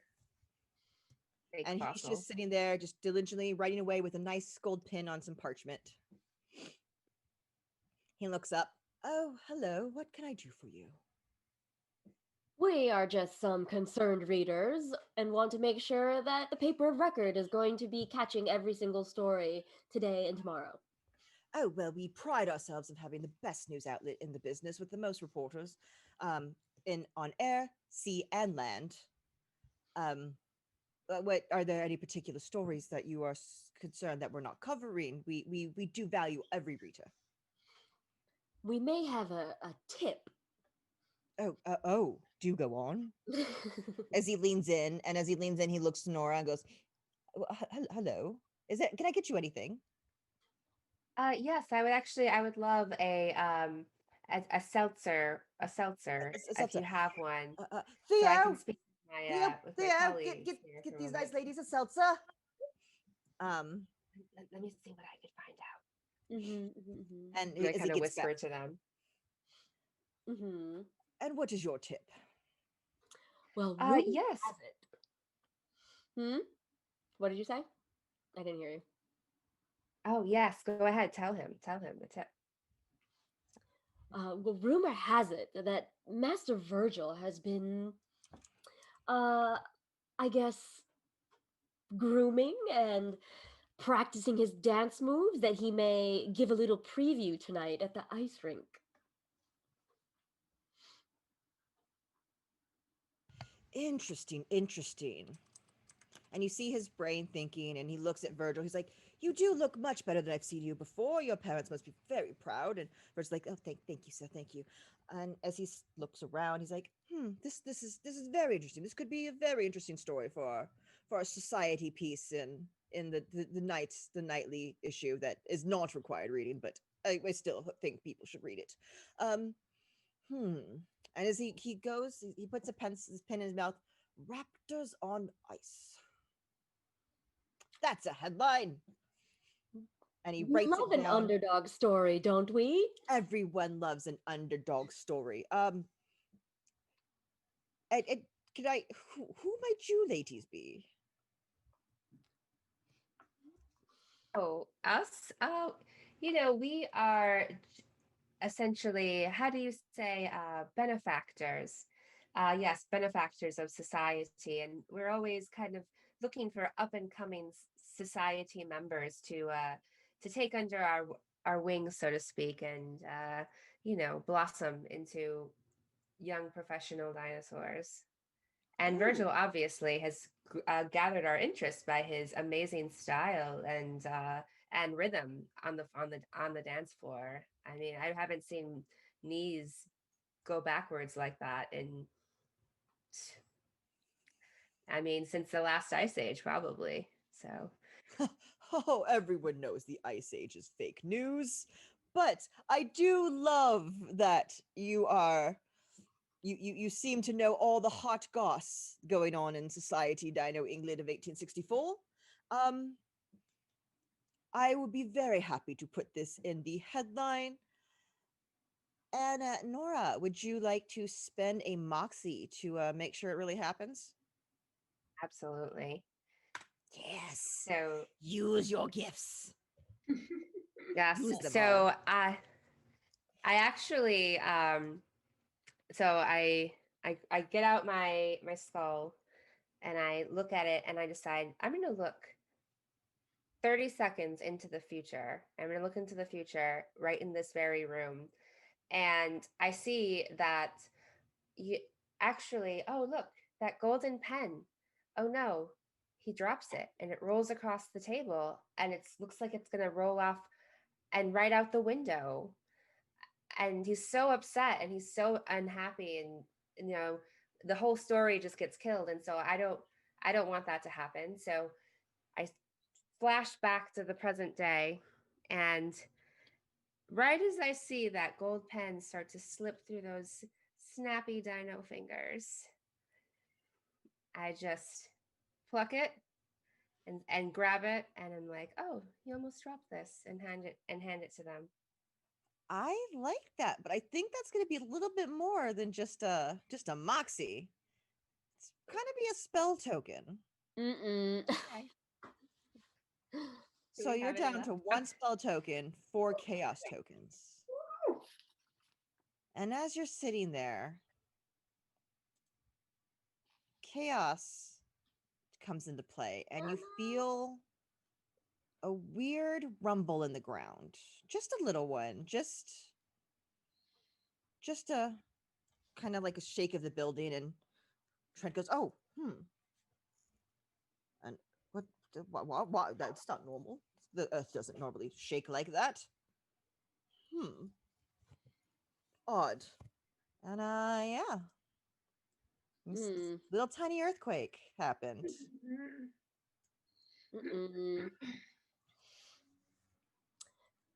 And he's just sitting there, just diligently writing away with a nice gold pin on some parchment. He looks up. Oh, hello. What can I do for you? We are just some concerned readers and want to make sure that the paper of record is going to be catching every single story today and tomorrow. Oh, well, we pride ourselves in having the best news outlet in the business with the most reporters on air, sea, and land. What are there any particular stories that you are concerned that we're not covering? We do value every reader. We may have a tip. Oh, do go on. As he leans in, he looks to Nora and goes, hello. Can I get you anything? Yes, I would love a seltzer, if you have one. Theo, so I can speak with my colleagues. Get these nice ladies a seltzer. Let me see what I could find out. And I kind of whisper to them. And what is your tip? Well, yes. What did you say? I didn't hear you. Oh, yes. Go ahead. Tell him the tip. Well, rumor has it that Master Virgil has been, I guess, grooming and practicing his dance moves that he may give a little preview tonight at the ice rink. Interesting. And you see his brain thinking, and he looks at Virgil. He's like, you do look much better than I've seen you before. Your parents must be very proud. And Virgil's like, oh, thank you, sir, thank you. And as he looks around, he's like, this is very interesting. This could be a very interesting story for a society piece in the nightly issue that is not required reading, but I still think people should read it. And as he goes, he puts his pen in his mouth. Raptors on ice. That's a headline. And he writes love it down. An underdog story, don't we? Everyone loves an underdog story. Who might you ladies be? Oh, us? We are essentially, how do you say, benefactors? Yes, benefactors of society. And we're always kind of looking for up and coming society members to take under our wings, so to speak, and blossom into young professional dinosaurs. And Virgil obviously has gathered our interest by his amazing style and rhythm on the dance floor. I mean, I haven't seen knees go backwards like that since the last ice age, probably. So Oh, everyone knows the ice age is fake news, but I do love that you are you seem to know all the hot goss going on in society, Dino England of 1864. I would be very happy to put this in the headline. And Nora, would you like to spend a moxie to make sure it really happens? Absolutely. Yes. So use your gifts. yes. Use them So all. I actually so I get out my skull and I look at it and I decide I'm going to look 30 seconds into the future. I'm going to look into the future right in this very room. And I see that you actually, oh, look, that golden pen. Oh no, he drops it and it rolls across the table and it looks like it's going to roll off and right out the window. And he's so upset and he's so unhappy and you know, the whole story just gets killed. And so I don't want that to happen. So I flash back to the present day, and right as I see that gold pen start to slip through those snappy dino fingers, I just pluck it and grab it, and I'm like, "Oh, you almost dropped this," and hand it to them. I like that, but I think that's going to be a little bit more than just a moxie. It's kind of be a spell token. Okay. So you're down to 1 spell token, 4 chaos tokens. And as you're sitting there, chaos comes into play, and you feel a weird rumble in the ground. Just a little one. Just a kind of like a shake of the building, and Trent goes, "Oh, And what? That's not normal. The earth doesn't normally shake like that. Odd." And yeah. Little tiny earthquake happened.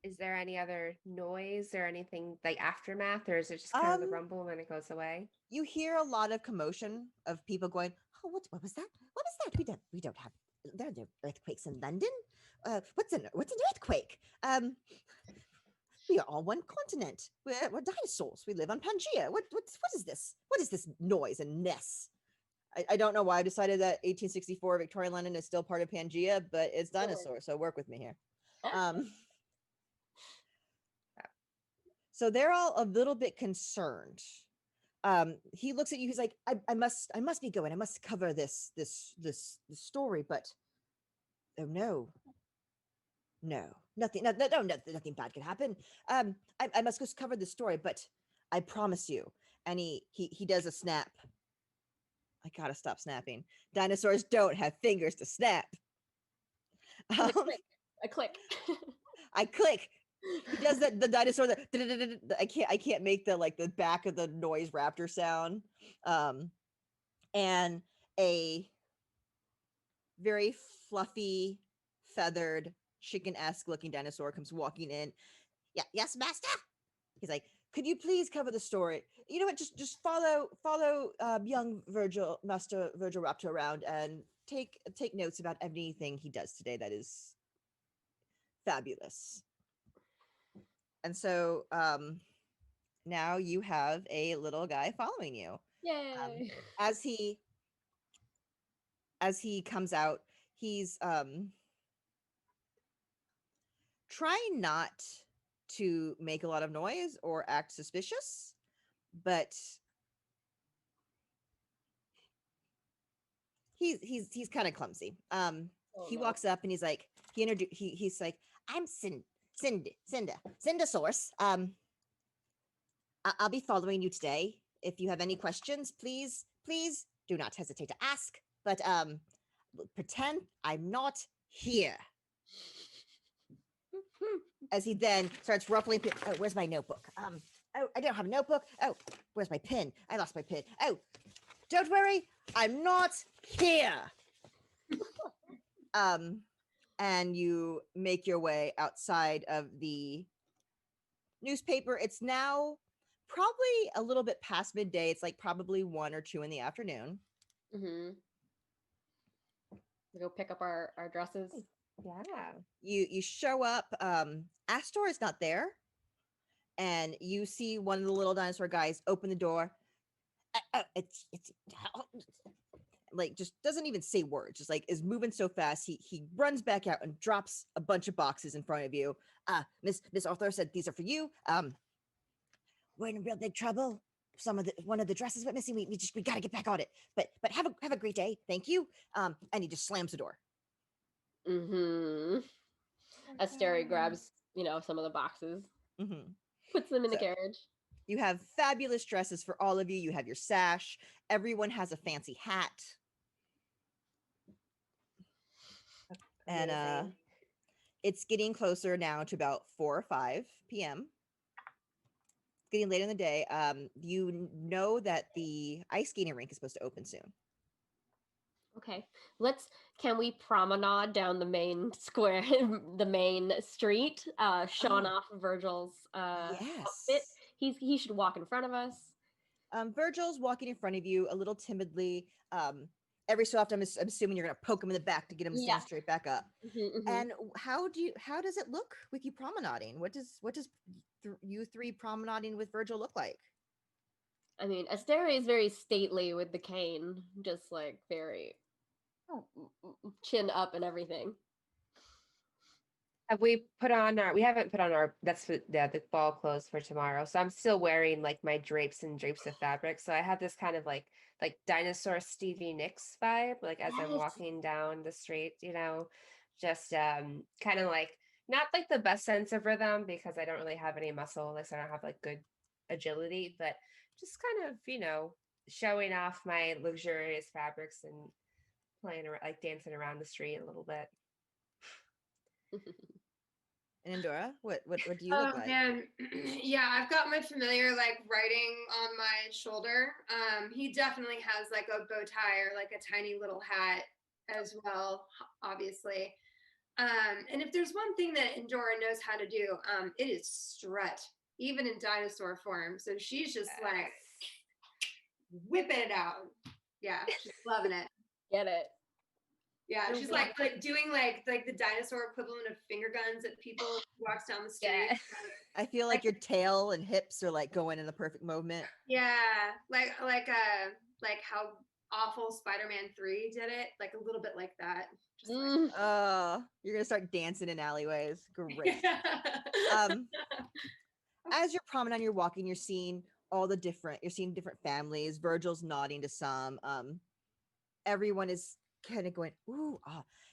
Is there any other noise or anything like aftermath, or is it just kind of the rumble when it goes away? You hear a lot of commotion of people going, "Oh, what was that? What is that? We don't have there are no earthquakes in London. What's an earthquake? We are on one continent. We're dinosaurs. We live on Pangea. What is this? What is this noise and mess?" I don't know why I decided that 1864 Victorian London is still part of Pangea, but it's dinosaurs, so work with me here. So they're all a little bit concerned. He looks at you. He's like, I must be going. I must cover this story, but oh no, nothing bad can happen. I must go cover the story, but I promise you. And he does a snap. I gotta stop snapping. Dinosaurs don't have fingers to snap. I click. I click. He does that. The dinosaur. I can't make the back of the noise raptor sound. And a very fluffy, feathered, chicken-esque looking dinosaur comes walking in. "Yeah, yes, master." He's like, "Could you please cover the story? You know what? Just follow young Master Virgil Raptor around and take notes about anything he does today that is fabulous." And so now you have a little guy following you. Yay! As he comes out, he's trying not to make a lot of noise or act suspicious, but he's kind of clumsy. He walks up and he's like, he's like, "I'm Cindasaurus. I'll be following you today. If you have any questions, please do not hesitate to ask. But pretend I'm not here." As he then starts ruffling, "Oh, where's my notebook? Oh, I don't have a notebook. Oh, where's my pin? I lost my pin. Oh, don't worry, I'm not here." And you make your way outside of the newspaper. It's now probably a little bit past midday. It's like probably 1 or 2 in the afternoon. Mm-hmm. We go pick up our dresses. Yeah. You show up. Astor is not there, and you see one of the little dinosaur guys open the door. It's like just doesn't even say words, just like is moving so fast. He runs back out and drops a bunch of boxes in front of you. Miss Arthur said these are for you. We're in real big trouble. One of the dresses went missing. We gotta get back on it. But have a great day. Thank you. And he just slams the door. Mm-hmm. Asteri grabs, some of the boxes, puts them in the carriage. You have fabulous dresses for all of you. You have your sash. Everyone has a fancy hat. And it's getting closer now to about 4 or 5 p.m. It's getting late in the day. You know that the ice skating rink is supposed to open soon. Okay, can we promenade down the main square, the main street, showing off Virgil's outfit? He should walk in front of us. Virgil's walking in front of you a little timidly. Every so often, I'm assuming you're going to poke him in the back to get him to stand straight back up. And how does it look with you promenading? What does you three promenading with Virgil look like? I mean, Asteri is very stately with the cane, just like very chin up and everything. We haven't put on our, the ball clothes for tomorrow. So I'm still wearing like my drapes of fabric. So I have this kind of like dinosaur Stevie Nicks vibe, like as I'm walking down the street, just kind of like, not like the best sense of rhythm because I don't really have any muscle. Like, so I don't have like good agility, but just kind of, showing off my luxurious fabrics and playing around, like dancing around the street a little bit. And Endora, what do you look like? Man. Yeah, I've got my familiar like writing on my shoulder. He definitely has like a bow tie or like a tiny little hat as well, obviously. And if there's one thing that Endora knows how to do, it is strut, even in dinosaur form. So she's just like whipping it out. Yeah, she's loving it. Get it. Yeah, she's like doing like the dinosaur equivalent of finger guns at people who walks down the street. Yeah. I feel like your tail and hips are like going in the perfect movement. Yeah, like how awful Spider-Man 3 did it, like a little bit like that. Just you're gonna start dancing in alleyways. Great. As you're promenading, you're walking, you're seeing different families. Virgil's nodding to some. Everyone is kind of going, ooh,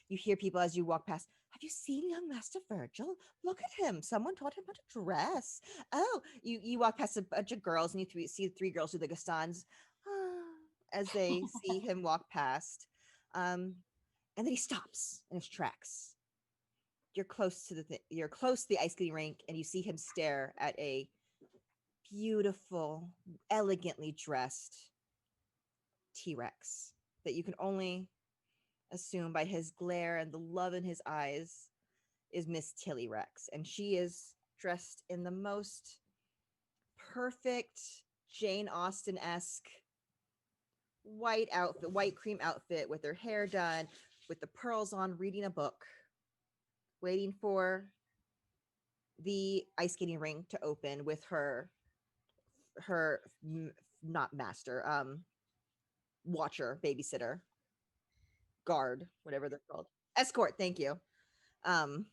you hear people as you walk past. Have you seen young Master Virgil? Look at him. Someone taught him how to dress. Oh, you walk past a bunch of girls and you see 3 girls with the Gastons as they see him walk past. And then he stops in his tracks. You're close to the ice skating rink and you see him stare at a beautiful, elegantly dressed T-Rex that you can only assume by his glare and the love in his eyes is Miss Tilly Rex. And she is dressed in the most perfect Jane Austen-esque white cream outfit with her hair done, with the pearls on, reading a book, waiting for the ice skating rink to open with her not master, watcher, babysitter, guard, whatever they're called, escort. Thank you. And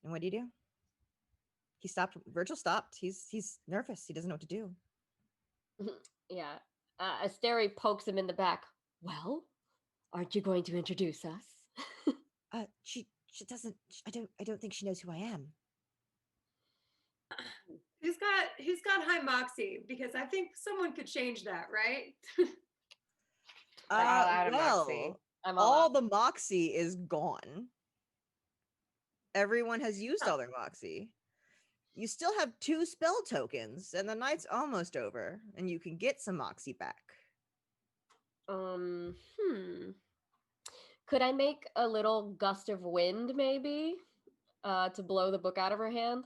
what do you do? He stopped. Virgil stopped. He's nervous. He doesn't know what to do. Yeah. Asteri pokes him in the back. Well, aren't you going to introduce us? She doesn't. I don't think she knows who I am. Who's got high moxie? Because I think someone could change that, right? All the moxie is gone. Everyone has used all their moxie. You still have 2 spell tokens, and the night's almost over, and you can get some moxie back. Could I make a little gust of wind, maybe, to blow the book out of her hand?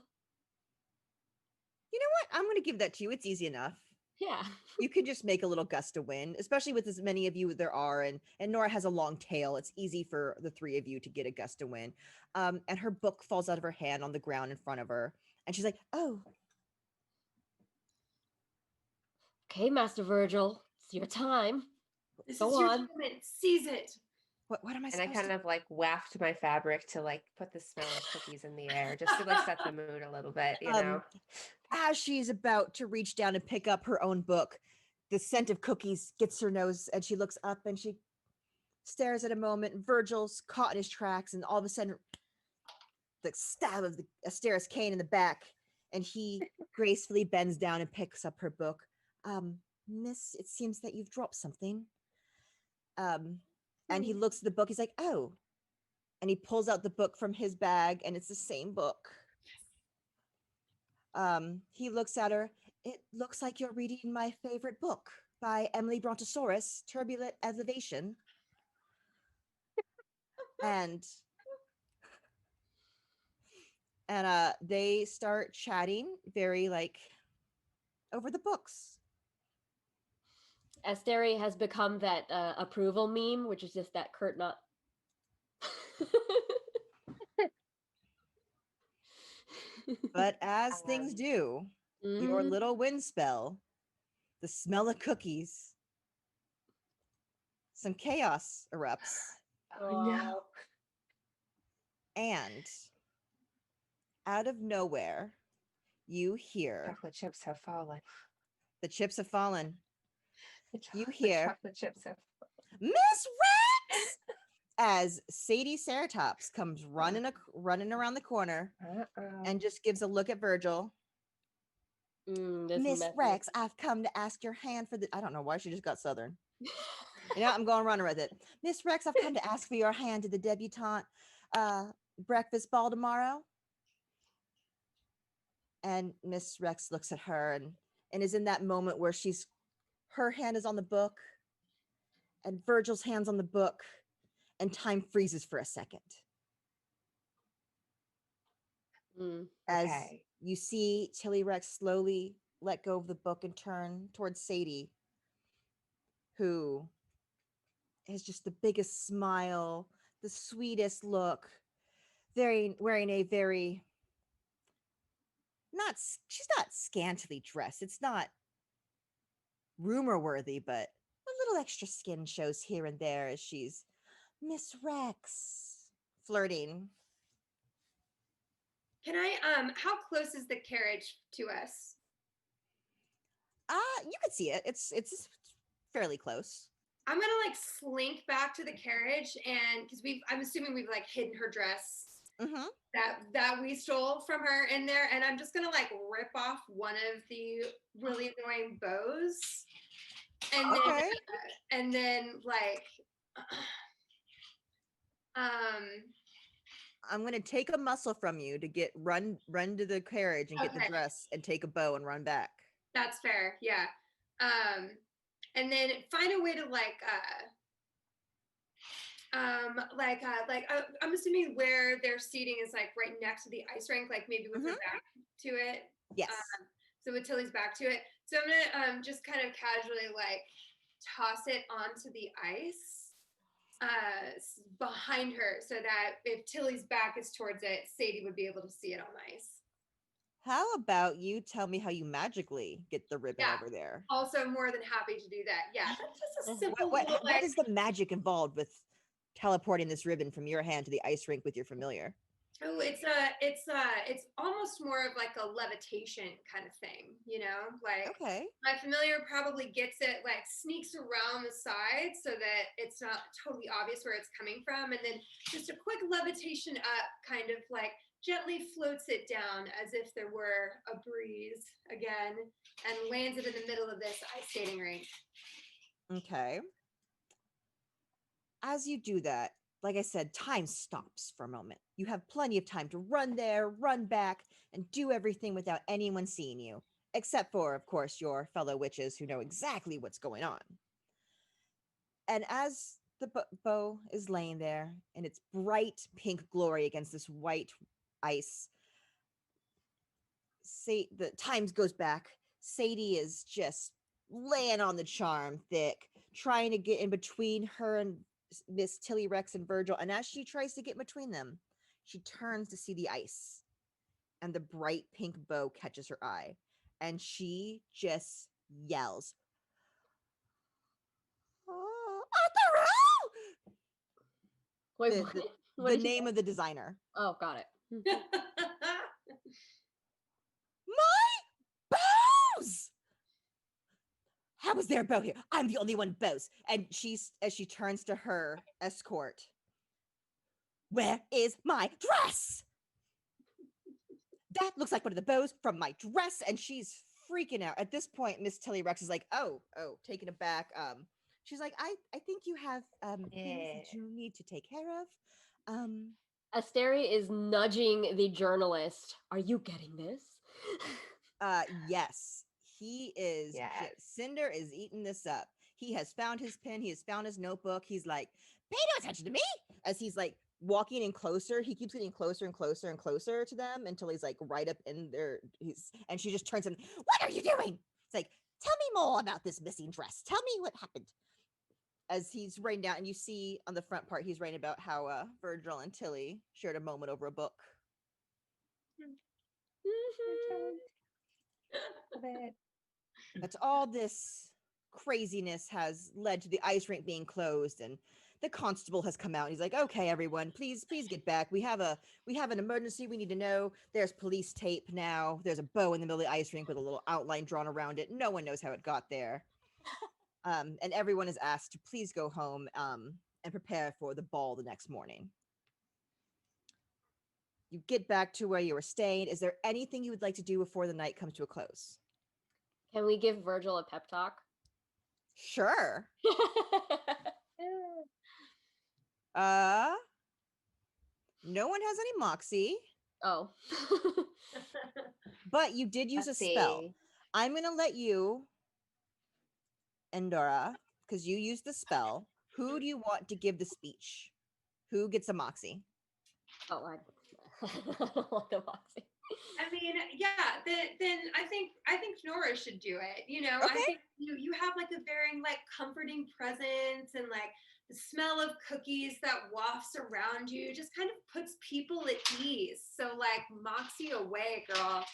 You know what? I'm going to give that to you. It's easy enough. Yeah. You can just make a little gust of wind, especially with as many of you there are, and Nora has a long tail. It's easy for the three of you to get a gust of wind. And her book falls out of her hand on the ground in front of her, and she's like, "Oh, Okay, Master Virgil, it's your time. This Go is your on. moment. Seize it. what am I And I supposed kind to?" of like waft my fabric to like put the smell of cookies in the air just to like set the mood a little bit, you know. As she's about to reach down and pick up her own book, the scent of cookies gets her nose, and she looks up and she stares at a moment. Virgil's caught in his tracks, and all of a sudden, the stab of the Asteris cane in the back, and he gracefully bends down and picks up her book. Miss, it seems that you've dropped something. And he looks at the book. He's like, "Oh," and he pulls out the book from his bag, and it's the same book. He looks at her. "It looks like you're reading my favorite book by Emily Brontosaurus, Turbulent Elevation." And they start chatting very like over the books. Asteri has become that approval meme, which is just that Kurt not. But as things do, your little wind spell, the smell of cookies, some chaos erupts. Oh no. And out of nowhere, you hear Chocolate chips have fallen. the chips have fallen. You The hear chocolate chips have Miss Rex as SlaydiesATL comes running around the corner and just gives a look at Virgil. "Miss Rex, I've come to ask your hand for the..." I don't know why she just got Southern. You know, I'm going running with it. "Miss Rex, I've come to ask for your hand to the debutante breakfast ball tomorrow." And Miss Rex looks at her and is in that moment where her hand is on the book and Virgil's hand's on the book, and time freezes for a second. As you see Tilly Rex slowly let go of the book and turn towards Sadie, who is just the biggest smile, the sweetest look, wearing a very she's not scantily dressed. It's not rumor worthy, but a little extra skin shows here and there as she's Miss Rex flirting. Can I how close is the carriage to us? You could see it. It's fairly close. I'm gonna like slink back to the carriage, and because I'm assuming we've like hidden her dress that we stole from her in there, and I'm just gonna like rip off one of the really annoying bows, and then like I'm gonna take a muscle from you to run to the carriage and get the dress and take a bow and run back. That's fair, yeah. And then find a way to I'm assuming where they're seating is like right next to the ice rink, like maybe with her back to it. Yes. So with Tilly's back to it. So I'm gonna just kind of casually like toss it onto the ice behind her, so that if Tilly's back is towards it, Sadie would be able to see it on ice. How about you tell me how you magically get the ribbon over there? Also more than happy to do that. Yeah, that's just a simple what is the magic involved with teleporting this ribbon from your hand to the ice rink with your familiar? Oh, it's almost more of like a levitation kind of thing, you know? Like my familiar probably gets it, like sneaks around the side so that it's not totally obvious where it's coming from, and then just a quick levitation up, kind of like gently floats it down as if there were a breeze again, and lands it in the middle of this ice skating rink. Okay. As you do that, like I said, time stops for a moment. You have plenty of time to run there, run back, and do everything without anyone seeing you, except for, of course, your fellow witches who know exactly what's going on. And as the bow is laying there in its bright pink glory against this white ice, the times goes back. Sadie is just laying on the charm thick, trying to get in between her and Miss Tilly Rex and Virgil. And as she tries to get between them, she turns to see the ice, and the bright pink bow catches her eye, and she just yells, "Oh, Wait, the name of the designer. Oh, got it. My bows! How is there a bow here? I'm the only one with bows. And as she turns to her escort, where is my dress? That looks like one of the bows from my dress. And she's freaking out. At this point, Miss Tilly Rex is like, oh, taken aback. She's like, I think you have things that you need to take care of. Asteri is nudging the journalist. Are you getting this? Yes. He is. Yes. Cinder is eating this up. He has found his pen. He has found his notebook. He's like, pay no attention to me. As he's like walking in closer, he keeps getting closer and closer and closer to them until he's like right up in there. And she just turns and, what are you doing? It's like, tell me more about this missing dress. Tell me what happened. As he's writing down, and you see on the front part, he's writing about how Virgil and Tilly shared a moment over a book. But all this craziness has led to the ice rink being closed, and the constable has come out. And he's like, okay, everyone, please get back. We have an emergency. We need to know. There's police tape now. There's a bow in the middle of the ice rink with a little outline drawn around it. No one knows how it got there. And everyone is asked to please go home and prepare for the ball the next morning. You get back to where you were staying. Is there anything you would like to do before the night comes to a close? Can we give Virgil a pep talk? Sure. No one has any moxie. Oh. But you did use a spell. I'm going to let you, Endora, because you used the spell. Who do you want to give the speech? Who gets a moxie? Oh, I don't want the moxie. I mean, yeah, then I think Nora should do it. You know, okay. I think you have like a very like comforting presence, and like the smell of cookies that wafts around you just kind of puts people at ease. So like, moxie away, girl.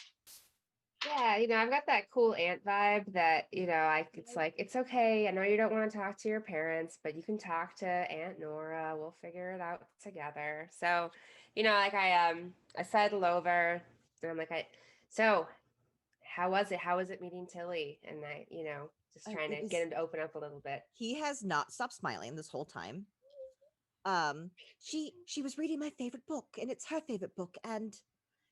Yeah, I've got that cool aunt vibe that, it's like, it's okay. I know you don't want to talk to your parents, but you can talk to Aunt Nora. We'll figure it out together. So, like I settled over, and I'm like, so how was it? How was it meeting Tilly? And I, just trying to get him to open up a little bit. He has not stopped smiling this whole time. She was reading my favorite book, and it's her favorite book, and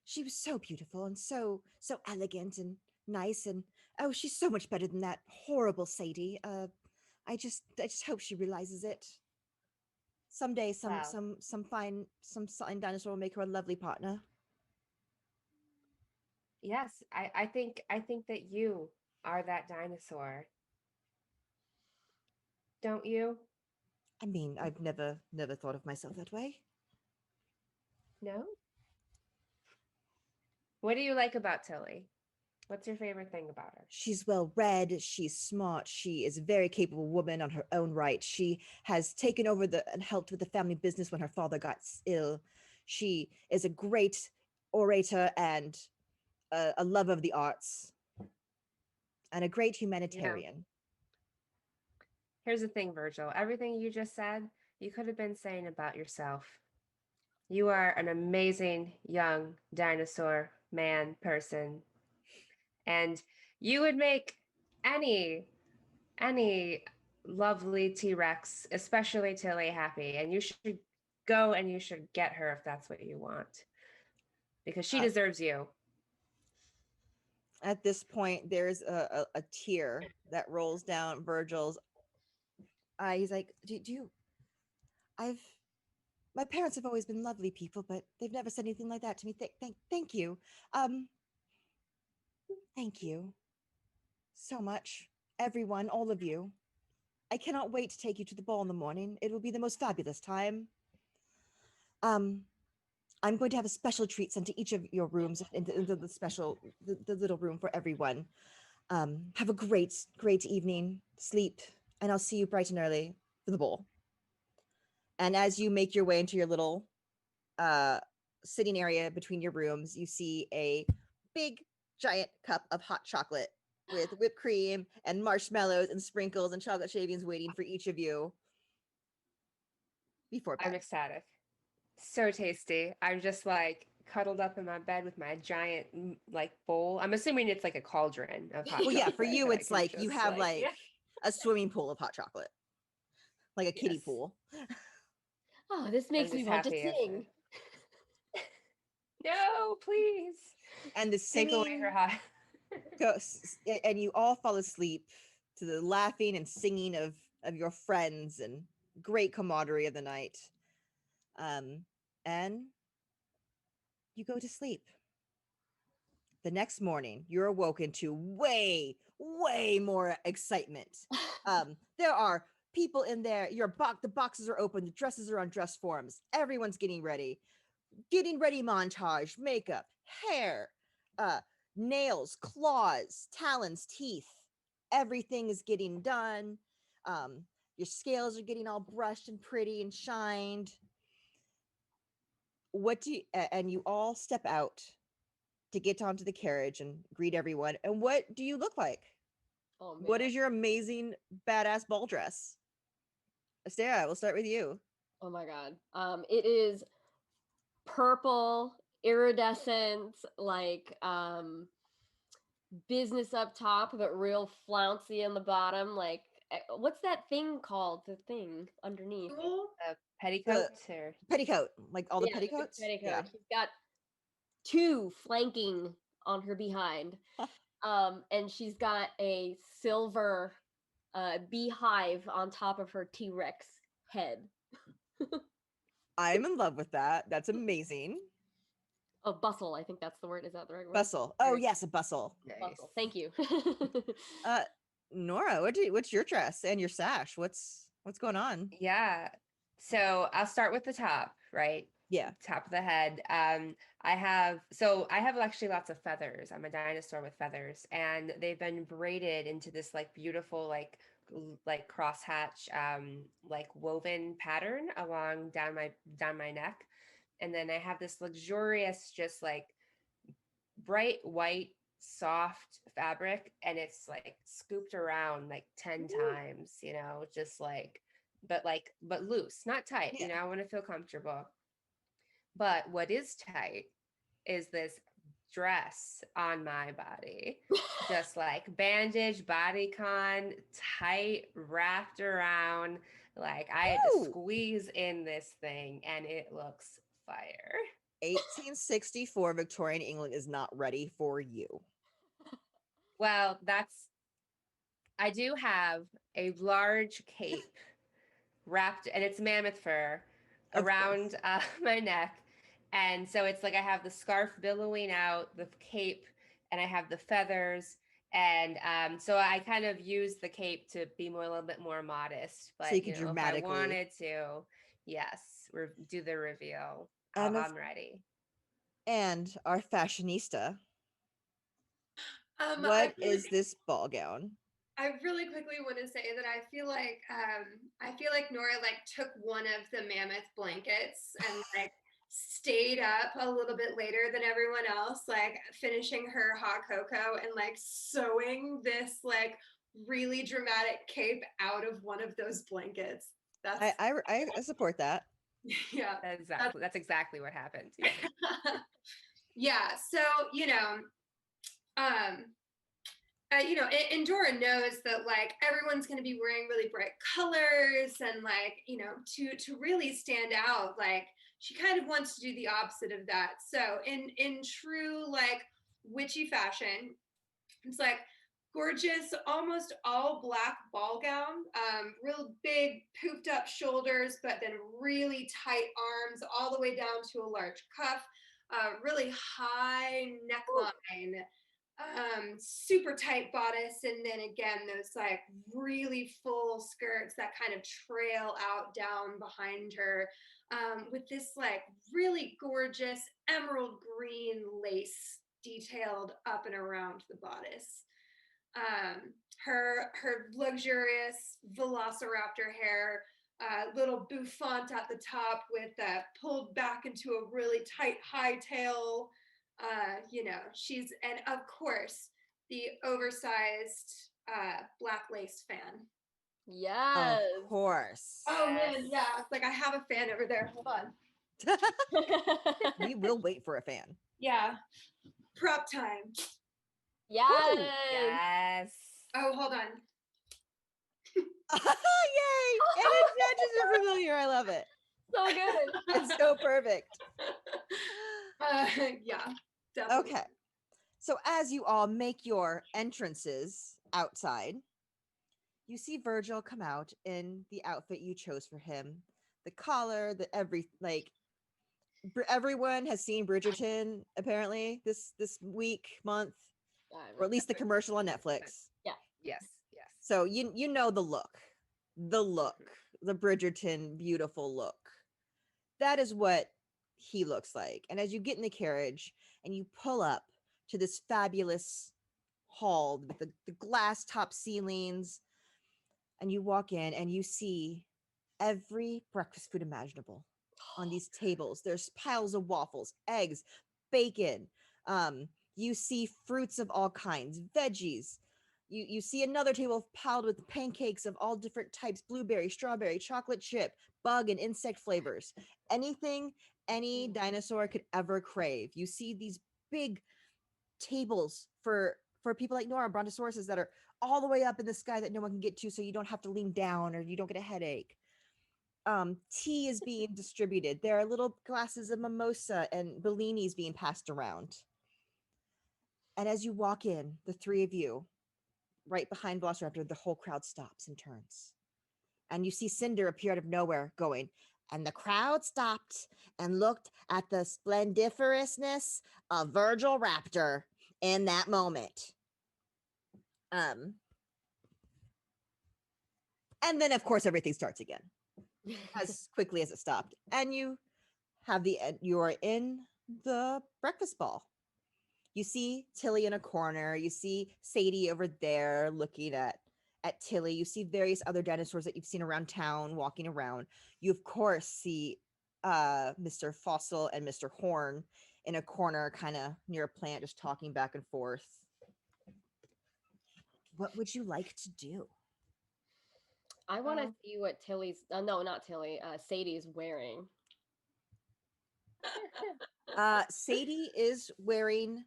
she was so beautiful and so elegant and nice, and oh, she's so much better than that horrible Sadie. I just hope she realizes it. Someday, some fine dinosaur will make her a lovely partner. Yes, I think that you are that dinosaur. Don't you? I mean, I've never thought of myself that way. No? What do you like about Tilly? What's your favorite thing about her? She's well-read, she's smart, she is a very capable woman on her own right. She has taken over and helped with the family business when her father got ill. She is a great orator and a lover of the arts and a great humanitarian. Yeah. Here's the thing, Virgil. Everything you just said, you could have been saying about yourself. You are an amazing young dinosaur person, and you would make any lovely T-Rex, especially Tilly, happy. And you should go and you should get her if that's what you want, because she deserves you. At this point, there's a tear that rolls down Virgil's eye. He's like, my parents have always been lovely people, but they've never said anything like that to me. Thank you. Thank you so much, everyone, all of you. I cannot wait to take you to the ball in the morning. It will be the most fabulous time. I'm going to have a special treat sent to each of your rooms into the special, the little room for everyone. Have a great evening, sleep, and I'll see you bright and early for the bowl. And as you make your way into your little sitting area between your rooms, you see a big, giant cup of hot chocolate with whipped cream and marshmallows and sprinkles and chocolate shavings waiting for each of you before bed. I'm ecstatic. So tasty. I'm just like cuddled up in my bed with my giant like bowl. I'm assuming it's like a cauldron of hot Well, yeah, for chocolate you, that I it's can like you just, have like yeah. a swimming pool of hot chocolate, like a kiddie Yes. pool. Oh, this makes I'm me just want to happy. sing. No, please. And the Take away her singing hot. goes, and you all fall asleep to the laughing and singing of your friends and great camaraderie of the night. And you go to sleep. The next morning, you're awoken to way more excitement. There are people in there. The boxes are open. The dresses are on dress forms. Everyone's getting ready montage, makeup, hair, uh, nails, claws, talons, teeth. Everything is getting done. Your scales are getting all brushed and pretty and shined. And you all step out to get onto the carriage and greet everyone. And what do you look like? Oh man. What is your amazing badass ball dress? Astera, we'll start with you. Oh my god. It is purple, iridescent, like business up top, but real flouncy on the bottom. Like, what's that thing called? The thing underneath. A petticoat or Petticoat, like all the Yeah, the big petticoats. petticoat. Yeah. She's got two flanking on her behind. And she's got a silver beehive on top of her T-Rex head. I'm in love with that. That's amazing. Oh, bustle. I think that's the word. Is that the right word? Bustle. Oh yes, a bustle. nice. Bustle. Thank you. Nora, what's your dress and your sash? What's going on? Yeah. So I'll start with the top, right? Yeah. Top of the head. I have actually lots of feathers. I'm a dinosaur with feathers, and they've been braided into this like beautiful like crosshatch like woven pattern along down my neck. And then I have this luxurious, just like bright white soft fabric, and it's like scooped around like 10 times, just like but loose, not tight. Yeah. I want to feel comfortable. But what is tight is this dress on my body, just like bandage, bodycon, tight, wrapped around. Like I had to squeeze in this thing, and it looks fire. 1864 Victorian England is not ready for you. Well, I do have a large cape wrapped, and it's mammoth fur around my neck. And so it's like I have the scarf billowing out, the cape, and I have the feathers. And so I kind of use the cape to be a little bit more modest. But so you can dramatically, if I wanted to, yes, do the reveal. I'm ready. And our fashionista. What is this ball gown? I really quickly want to say that I feel like Nora like took one of the mammoth blankets and like stayed up a little bit later than everyone else, like finishing her hot cocoa and like sewing this like really dramatic cape out of one of those blankets. That's I support that. Yeah, that's exactly what happened. Yeah. So and Dora knows that like everyone's going to be wearing really bright colors, and like to really stand out, like she kind of wants to do the opposite of that. So in true like witchy fashion, it's like gorgeous, almost all black ball gown, real big poofed up shoulders, but then really tight arms all the way down to a large cuff, really high neckline. super tight bodice, and then again those like really full skirts that kind of trail out down behind her, with this like really gorgeous emerald green lace detailed up and around the bodice. Her luxurious velociraptor hair, little bouffant at the top with pulled back into a really tight high tail. She's, and of course, the oversized black lace fan. Yes. Of course. Oh man, yeah. It's like I have a fan over there. Hold on. We will wait for a fan. Yeah. Prop time. Yes. Ooh, Yes. Oh, hold on. Yay! And its matches are familiar. I love it. So good. It's so perfect. Yeah, definitely. Okay. So as you all make your entrances outside, you see Virgil come out in the outfit you chose for him. The collar, everyone has seen Bridgerton apparently this week, month, or at least the commercial on Netflix. Yeah. Yes. So you know the look, the Bridgerton beautiful look. That is what he looks like. And as you get in the carriage and you pull up to this fabulous hall with the glass top ceilings, and you walk in and you see every breakfast food imaginable on these tables. There's piles of waffles, eggs, bacon. You see fruits of all kinds, veggies. You see another table piled with pancakes of all different types: blueberry, strawberry, chocolate chip, bug and insect flavors. Anything any dinosaur could ever crave. You see these big tables for people like Nora, brontosauruses, that are all the way up in the sky that no one can get to, so you don't have to lean down or you don't get a headache. Tea is being distributed. There are little glasses of mimosa and bellinis being passed around. And as you walk in, the three of you, right behind Velociraptor, the whole crowd stops and turns. And you see Cinder appear out of nowhere going, and the crowd stopped and looked at the splendiferousness of Virgil Raptor in that moment. And then, of course, everything starts again as quickly as it stopped. And you are in the breakfast ball. You see Tilly in a corner. You see Sadie over there looking at Tilly. You see various other dinosaurs that you've seen around town walking around. You, of course, see Mr. Fossil and Mr. Horn in a corner kind of near a plant, just talking back and forth. What would you like to do? I want to see what Tilly's, no, not Tilly, Sadie's wearing. Sadie is wearing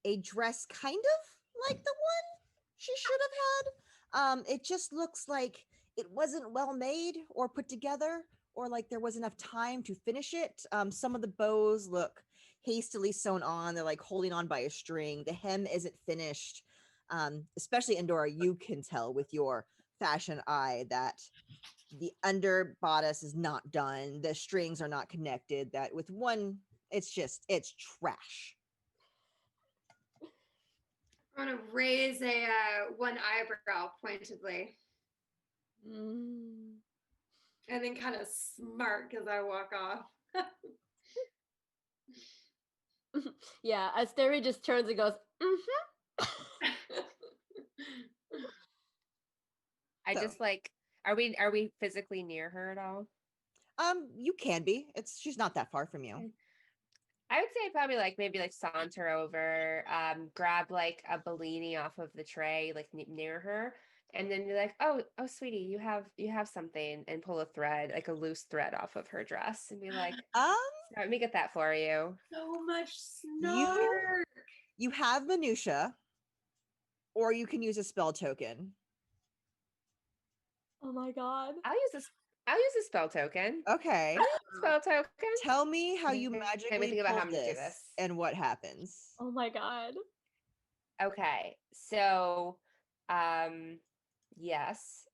a dress kind of like the one she should have had. It just looks like it wasn't well made or put together, or like there was enough time to finish it. Some of the bows look hastily sewn on. They're like holding on by a string. The hem isn't finished. Especially Endora, you can tell with your fashion eye that the under bodice is not done. The strings are not connected. That with one, it's trash. I'm gonna raise a one eyebrow pointedly, and then kind of smirk as I walk off. Yeah, Asteria just turns and goes, I just like, are we physically near her at all? You can be. She's not that far from you. I would say probably like maybe like saunter over, grab like a Bellini off of the tray like near her, and then be like, oh sweetie, you have something, and pull a thread, like a loose thread off of her dress, and be like, let me get that for you. So much snark. You have minutia, or you can use a spell token. oh my god. I'll use a spell token. Okay. Spell token. Tell me how you magically think about how pull I'm gonna do this this. and what happens. Oh my god. Okay. So, yes.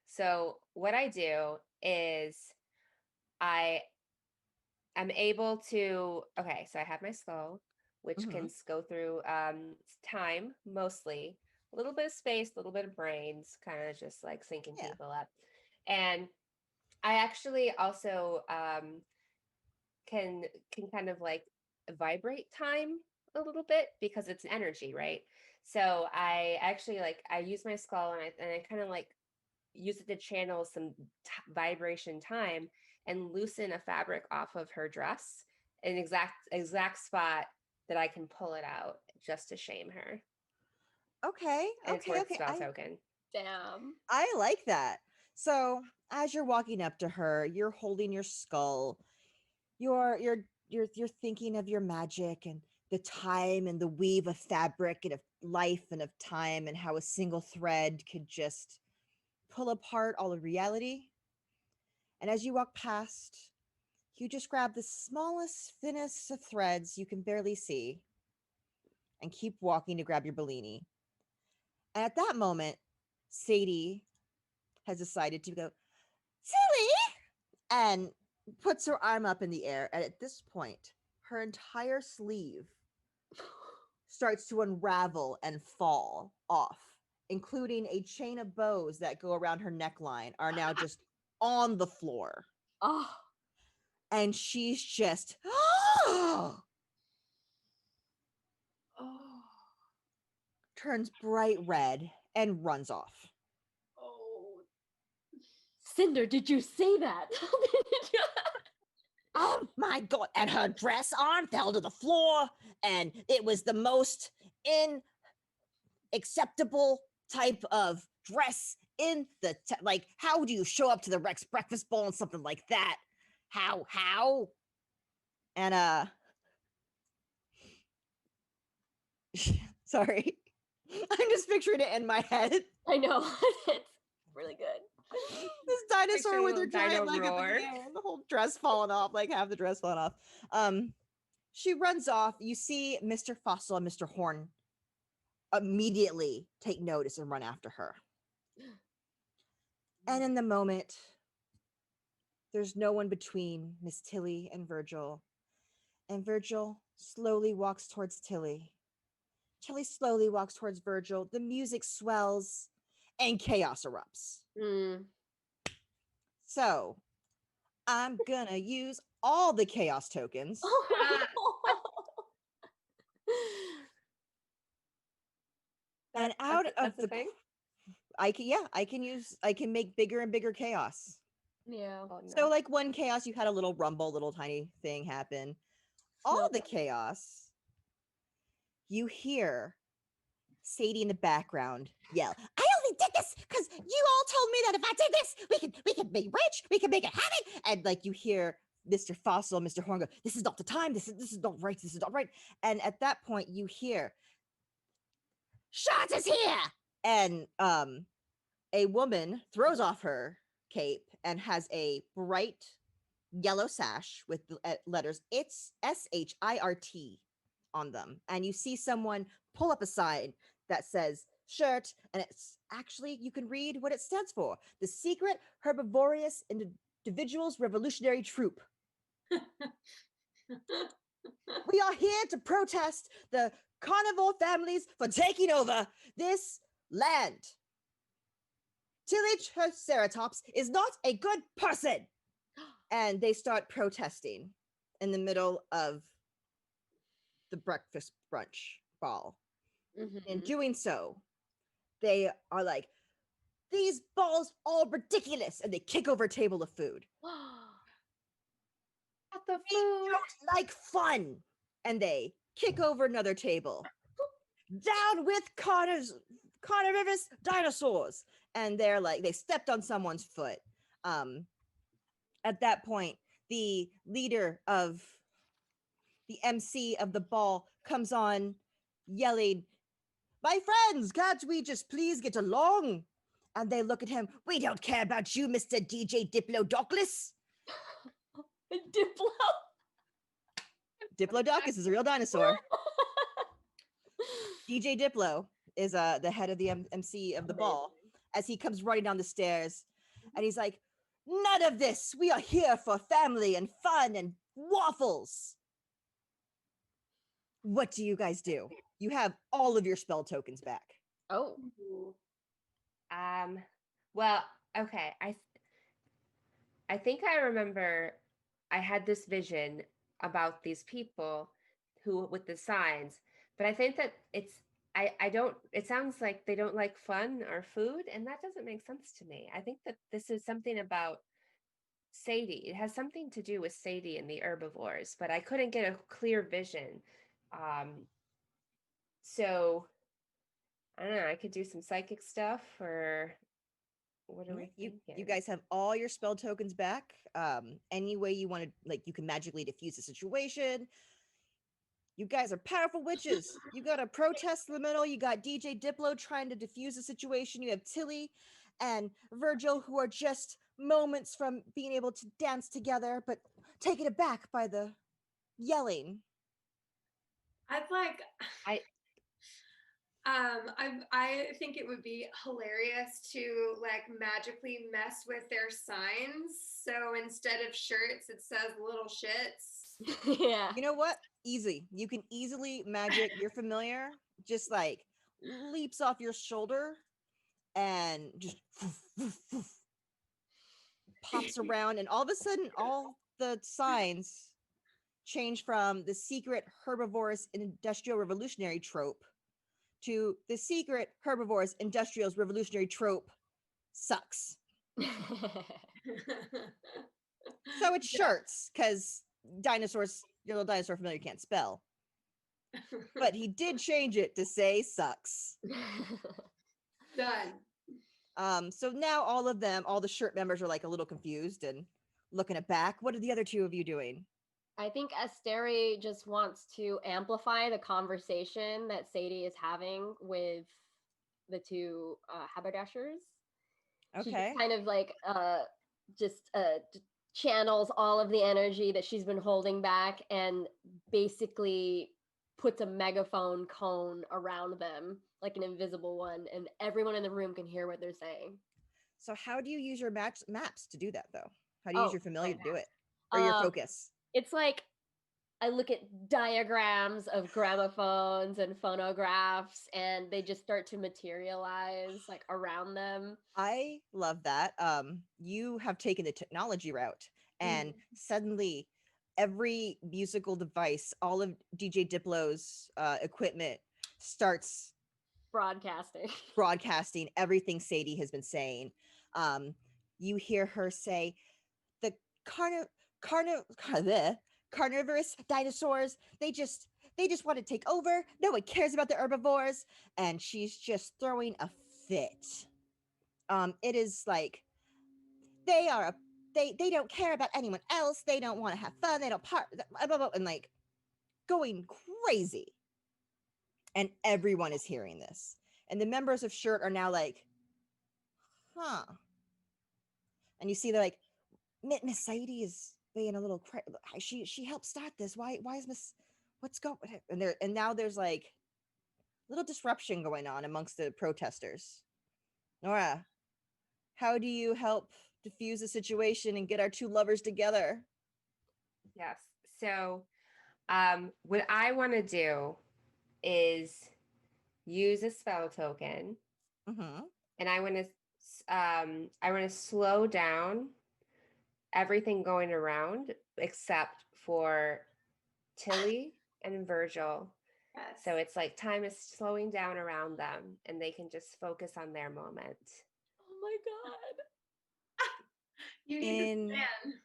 So what I do is I am able to, so I have my skull. which can go through time mostly, a little bit of space, a little bit of brains, kind of just like syncing people up. And I actually also can kind of like vibrate time a little bit because it's energy, right? So I actually I use my skull and I kind of like use it to channel some vibration time and loosen a fabric off of her dress, an exact spot that I can pull it out just to shame her. Okay. And it's worth spell token. Damn. I like that. So as you're walking up to her, you're holding your skull. You're thinking of your magic and the time and the weave of fabric and of life and of time and how a single thread could just pull apart all of reality. And as you walk past, you just grab the smallest, thinnest of threads you can barely see and keep walking to grab your Bellini. And at that moment, Sadie has decided to go, silly, and puts her arm up in the air. And at this point, her entire sleeve starts to unravel and fall off, including a chain of bows that go around her neckline are now just on the floor. Oh. And she's just turns bright red and runs off. Oh. Cinder, did you say that? Oh my God. And her dress arm fell to the floor, and it was the most unacceptable type of dress in the like, how do you show up to the Rex breakfast bowl and something like that? How? And sorry. I'm just picturing it in my head. I know. It's really good. This dinosaur with her giant leg up in the air, and the whole dress falling off, like half the dress falling off. She runs off. You see Mr. Fossil and Mr. Horn immediately take notice and run after her. And in the moment, there's no one between Miss Tilly and Virgil. And Virgil slowly walks towards Tilly. Tilly slowly walks towards Virgil. The music swells and chaos erupts. So I'm gonna use all the chaos tokens. And out of the thing? I can make bigger and bigger chaos. Yeah. Oh, no. So like one chaos, you had a little rumble, little tiny thing happen. All the chaos, you hear Sadie in the background yell, I only did this because you all told me that if I did this, we can be rich, we can make it happen. And like you hear Mr. Fossil, Mr. Horn go, this is not the time, this is not right, this is not right. And at that point you hear, Shot is here! And a woman throws off her cape and has a bright yellow sash with letters, it's SHIRT on them. And you see someone pull up a sign that says shirt, and it's actually, you can read what it stands for. The Secret Herbivorous Individuals Revolutionary Troop. We are here to protest the carnivore families for taking over this land. Tilly Triceratops is not a good person. And they start protesting in the middle of the breakfast brunch ball. In doing so, they are like, these balls are ridiculous, and they kick over a table of food. At the food. They don't like fun, and they kick over another table. Down with carnivorous dinosaurs, and they're like, they stepped on someone's foot. At that point, the leader of the MC of the ball comes on yelling, my friends, can't we just please get along? And they look at him, we don't care about you, Mr. DJ Diplodocus. Diplodocus is a real dinosaur. DJ Diplo is the head of the MC of the ball, as he comes running down the stairs, and he's like, none of this. We are here for family and fun and waffles. What do you guys do? You have all of your spell tokens back. Oh. Well, okay. I think I remember I had this vision about these people who with the signs, but I think that I don't it sounds like they don't like fun or food, and that doesn't make sense to me. I think that this is something about Sadie. It has something to do with Sadie and the herbivores, but I couldn't get a clear vision. So I don't know, I could do some psychic stuff, or what are we thinking? You guys have all your spell tokens back. Any way you want to, like, you can magically diffuse the situation. You guys are powerful witches. You got a protest in the middle. You got DJ Diplo trying to diffuse the situation. You have Tilly and Virgil, who are just moments from being able to dance together, but taken aback by the yelling. I think it would be hilarious to like magically mess with their signs. So instead of shirts, it says little shits. Yeah. You know what? Easy. You can easily magic your familiar, just like leaps off your shoulder and just pops around, and all of a sudden all the signs change from the secret herbivorous industrial revolutionary trope to the secret herbivorous industrial revolutionary trope sucks. So it's shirts, because dinosaurs, your little dinosaur familiar can't spell. But he did change it to say sucks. Done. So now all the shirt members are like a little confused and looking at back. What are the other two of you doing? I think Asteri just wants to amplify the conversation that Sadie is having with the two haberdashers. Okay. She kind of like channels all of the energy that she's been holding back and basically puts a megaphone cone around them, like an invisible one, and everyone in the room can hear what they're saying. So how do you use your maps to do that, though? How do you use your familiar to do it? Or your focus? It's like I look at diagrams of gramophones and phonographs, and they just start to materialize like around them. I love that. You have taken the technology route, and suddenly every musical device, all of DJ Diplo's equipment starts broadcasting everything Sadie has been saying. You hear her say, the carnivorous dinosaurs, they just want to take over. No one cares about the herbivores, and she's just throwing a fit. It is like they don't care about anyone else. They don't want to have fun. They don't and like going crazy. And everyone is hearing this. And the members of Shirt are now like, huh. And you see they're like, Miss Sadie is being a little she helped start this. Why is Miss what's going and now there's like little disruption going on amongst the protesters. Nora, how do you help diffuse the situation and get our two lovers together? Yes. So what I want to do is use a spell token, and I want to slow down everything going around except for Tilly and Virgil. Yes. So it's like time is slowing down around them, and they can just focus on their moment. Oh my god! You need to stand.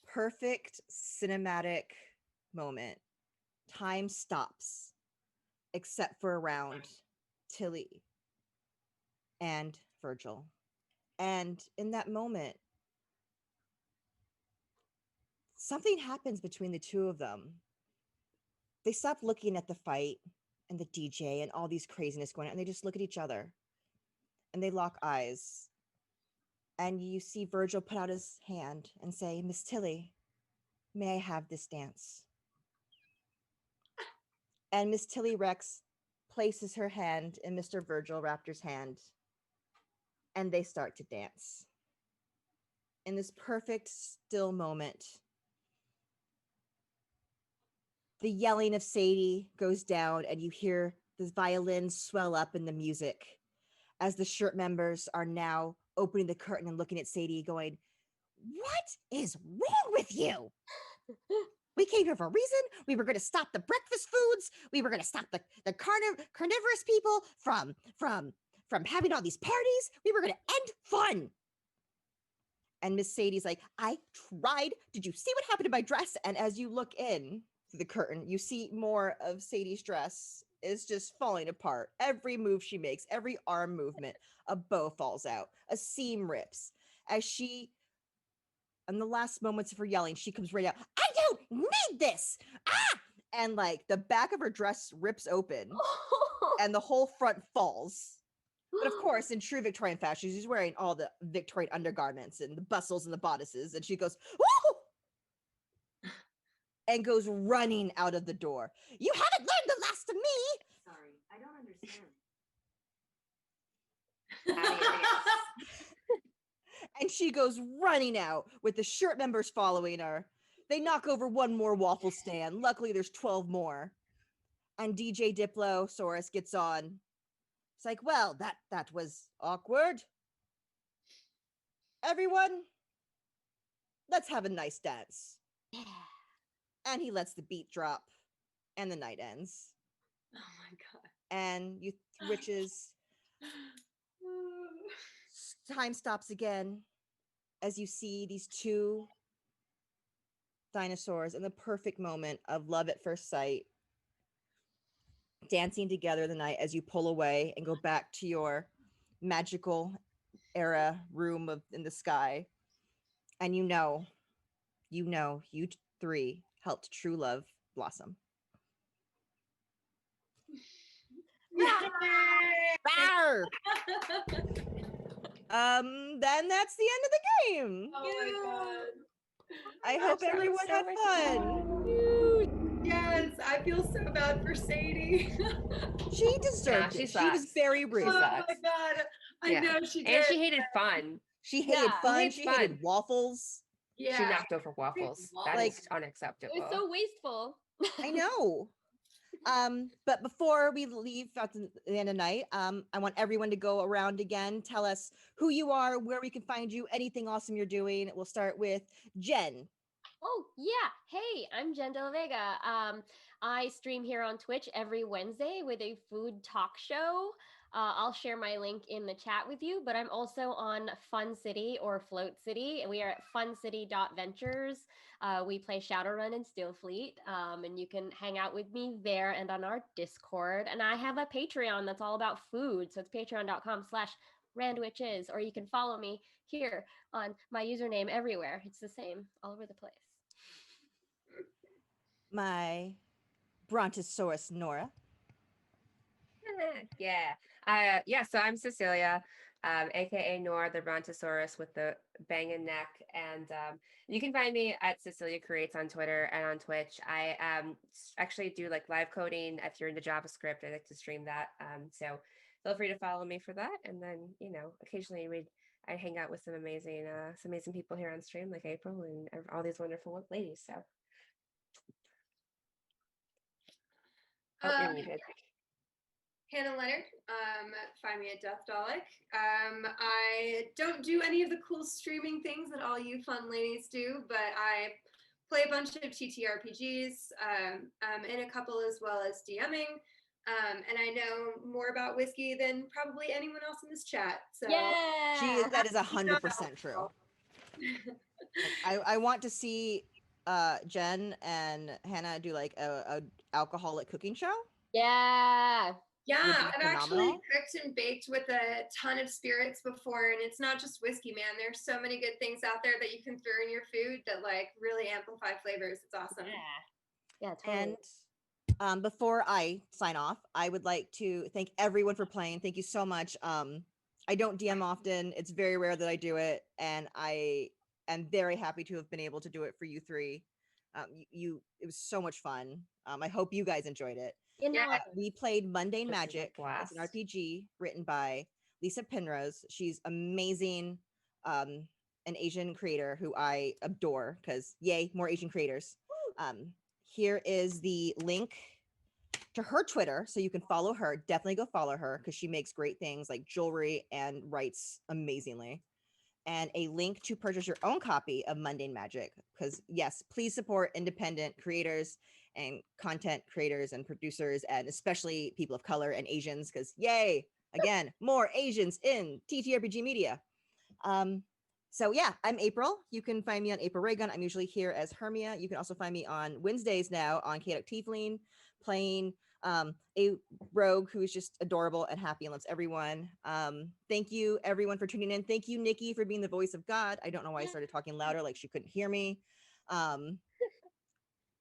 Perfect cinematic moment. Time stops, except for around Tilly and Virgil. And in that moment, something happens between the two of them. They stop looking at the fight and the DJ and all these craziness going on, and they just look at each other. And they lock eyes. And you see Virgil put out his hand and say, Miss Tilly, may I have this dance? And Miss Tilly Rex places her hand in Mr. Virgil Raptor's hand, and they start to dance. In this perfect still moment, The yelling of Sadie goes down, and you hear the violins swell up in the music as the shirt members are now opening the curtain and looking at Sadie, going, "What is wrong with you? We came here for a reason. We were going to stop the breakfast foods. We were going to stop the carnivorous people from having all these parties. We were going to end fun." And Miss Sadie's like, "I tried. Did you see what happened to my dress?" And as you look in through the curtain, you see more of Sadie's dress is just falling apart. Every move she makes, every arm movement, a bow falls out, a seam rips. As she, in the last moments of her yelling, she comes right out. "I don't need this! Ah!" And like the back of her dress rips open and the whole front falls. But of course, in true Victorian fashion, she's wearing all the Victorian undergarments and the bustles and the bodices. And she goes, "Woo!" and goes running out of the door. "You haven't learned the last of me!" Sorry, I don't understand. And she goes running out with the shirt members following her. They knock over one more waffle stand. Luckily, there's 12 more. And DJ Diplosaurus gets on. It's like, "Well, that was awkward. Everyone, let's have a nice dance." Yeah. And he lets the beat drop, and the night ends. Oh my god. And you witches, time stops again as you see these two dinosaurs in the perfect moment of love at first sight, dancing together the night as you pull away and go back to your magical era room in the sky. And you three helped true love blossom. Rawr! Then that's the end of the game. Oh my god. I hope everyone so had much fun. Yes, I feel so bad for Sadie. She deserved she it. She was sucks. very rude. Oh sucks. my god. I Yeah. know she did. And she hated fun. She hated Yeah. fun. hates She hated fun. waffles. Yeah. She knocked over waffles. That Like- is unacceptable. It was so wasteful. I know. But before we leave at the end of the night, I want everyone to go around again. Tell us who you are, where we can find you, anything awesome you're doing. We'll start with Jen. Oh, yeah. Hey, I'm Jen De La Vega. I stream here on Twitch every Wednesday with a food talk show. I'll share my link in the chat with you, but I'm also on Fun City or Float City. We are at funcity.ventures. We play Shadowrun and Stillfleet, and you can hang out with me there and on our Discord. And I have a Patreon that's all about food. So it's patreon.com/randwitches, or you can follow me here on my username everywhere. It's the same all over the place. My Brontosaurus Nora. Yeah. So I'm Cecilia, aka Nora, the Brontosaurus with the banging neck. And you can find me at Cecilia Creates on Twitter and on Twitch. I actually do like live coding. If you're into JavaScript, I like to stream that. So feel free to follow me for that. And then, occasionally I hang out with some amazing people here on stream, like April and all these wonderful ladies. So you're muted. Hannah Leonard. Find me at Deathdolic. I don't do any of the cool streaming things that all you fun ladies do, but I play a bunch of TTRPGs, and a couple as well as DMing. And I know more about whiskey than probably anyone else in this chat. So Yeah. That is 100% true. I want to see Jen and Hannah do like a alcoholic cooking show. Yeah. Yeah, Would be I've actually phenomenal. cooked and baked with a ton of spirits before, and it's not just whiskey, man. There's so many good things out there that you can throw in your food that like really amplify flavors. It's awesome. Yeah, totally. And before I sign off, I would like to thank everyone for playing. Thank you so much. I don't DM often. It's very rare that I do it, and I am very happy to have been able to do it for you three. It was so much fun. I hope you guys enjoyed it. We played Mundane Magic. It's an RPG written by Lisa Penrose. She's amazing, an Asian creator who I adore because yay, more Asian creators. here is the link to her Twitter, so you can follow her. Definitely go follow her because she makes great things like jewelry and writes amazingly. And a link to purchase your own copy of Mundane Magic, because yes, please support independent creators and content creators and producers, and especially people of color and Asians, because yay, again, more Asians in TTRPG media. So yeah, I'm April. You can find me on April Raygun. I'm usually here as Hermia. You can also find me on Wednesdays now on Chaotic Tiefling, playing a rogue who is just adorable and happy and loves everyone. Thank you everyone for tuning in. Thank you, Nikki, for being the voice of God. I don't know why I started talking louder, like she couldn't hear me. And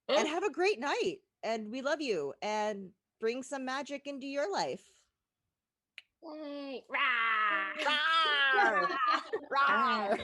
have a great night. And we love you. And bring some magic into your life. Yay. Rah! Rawr! Rawr!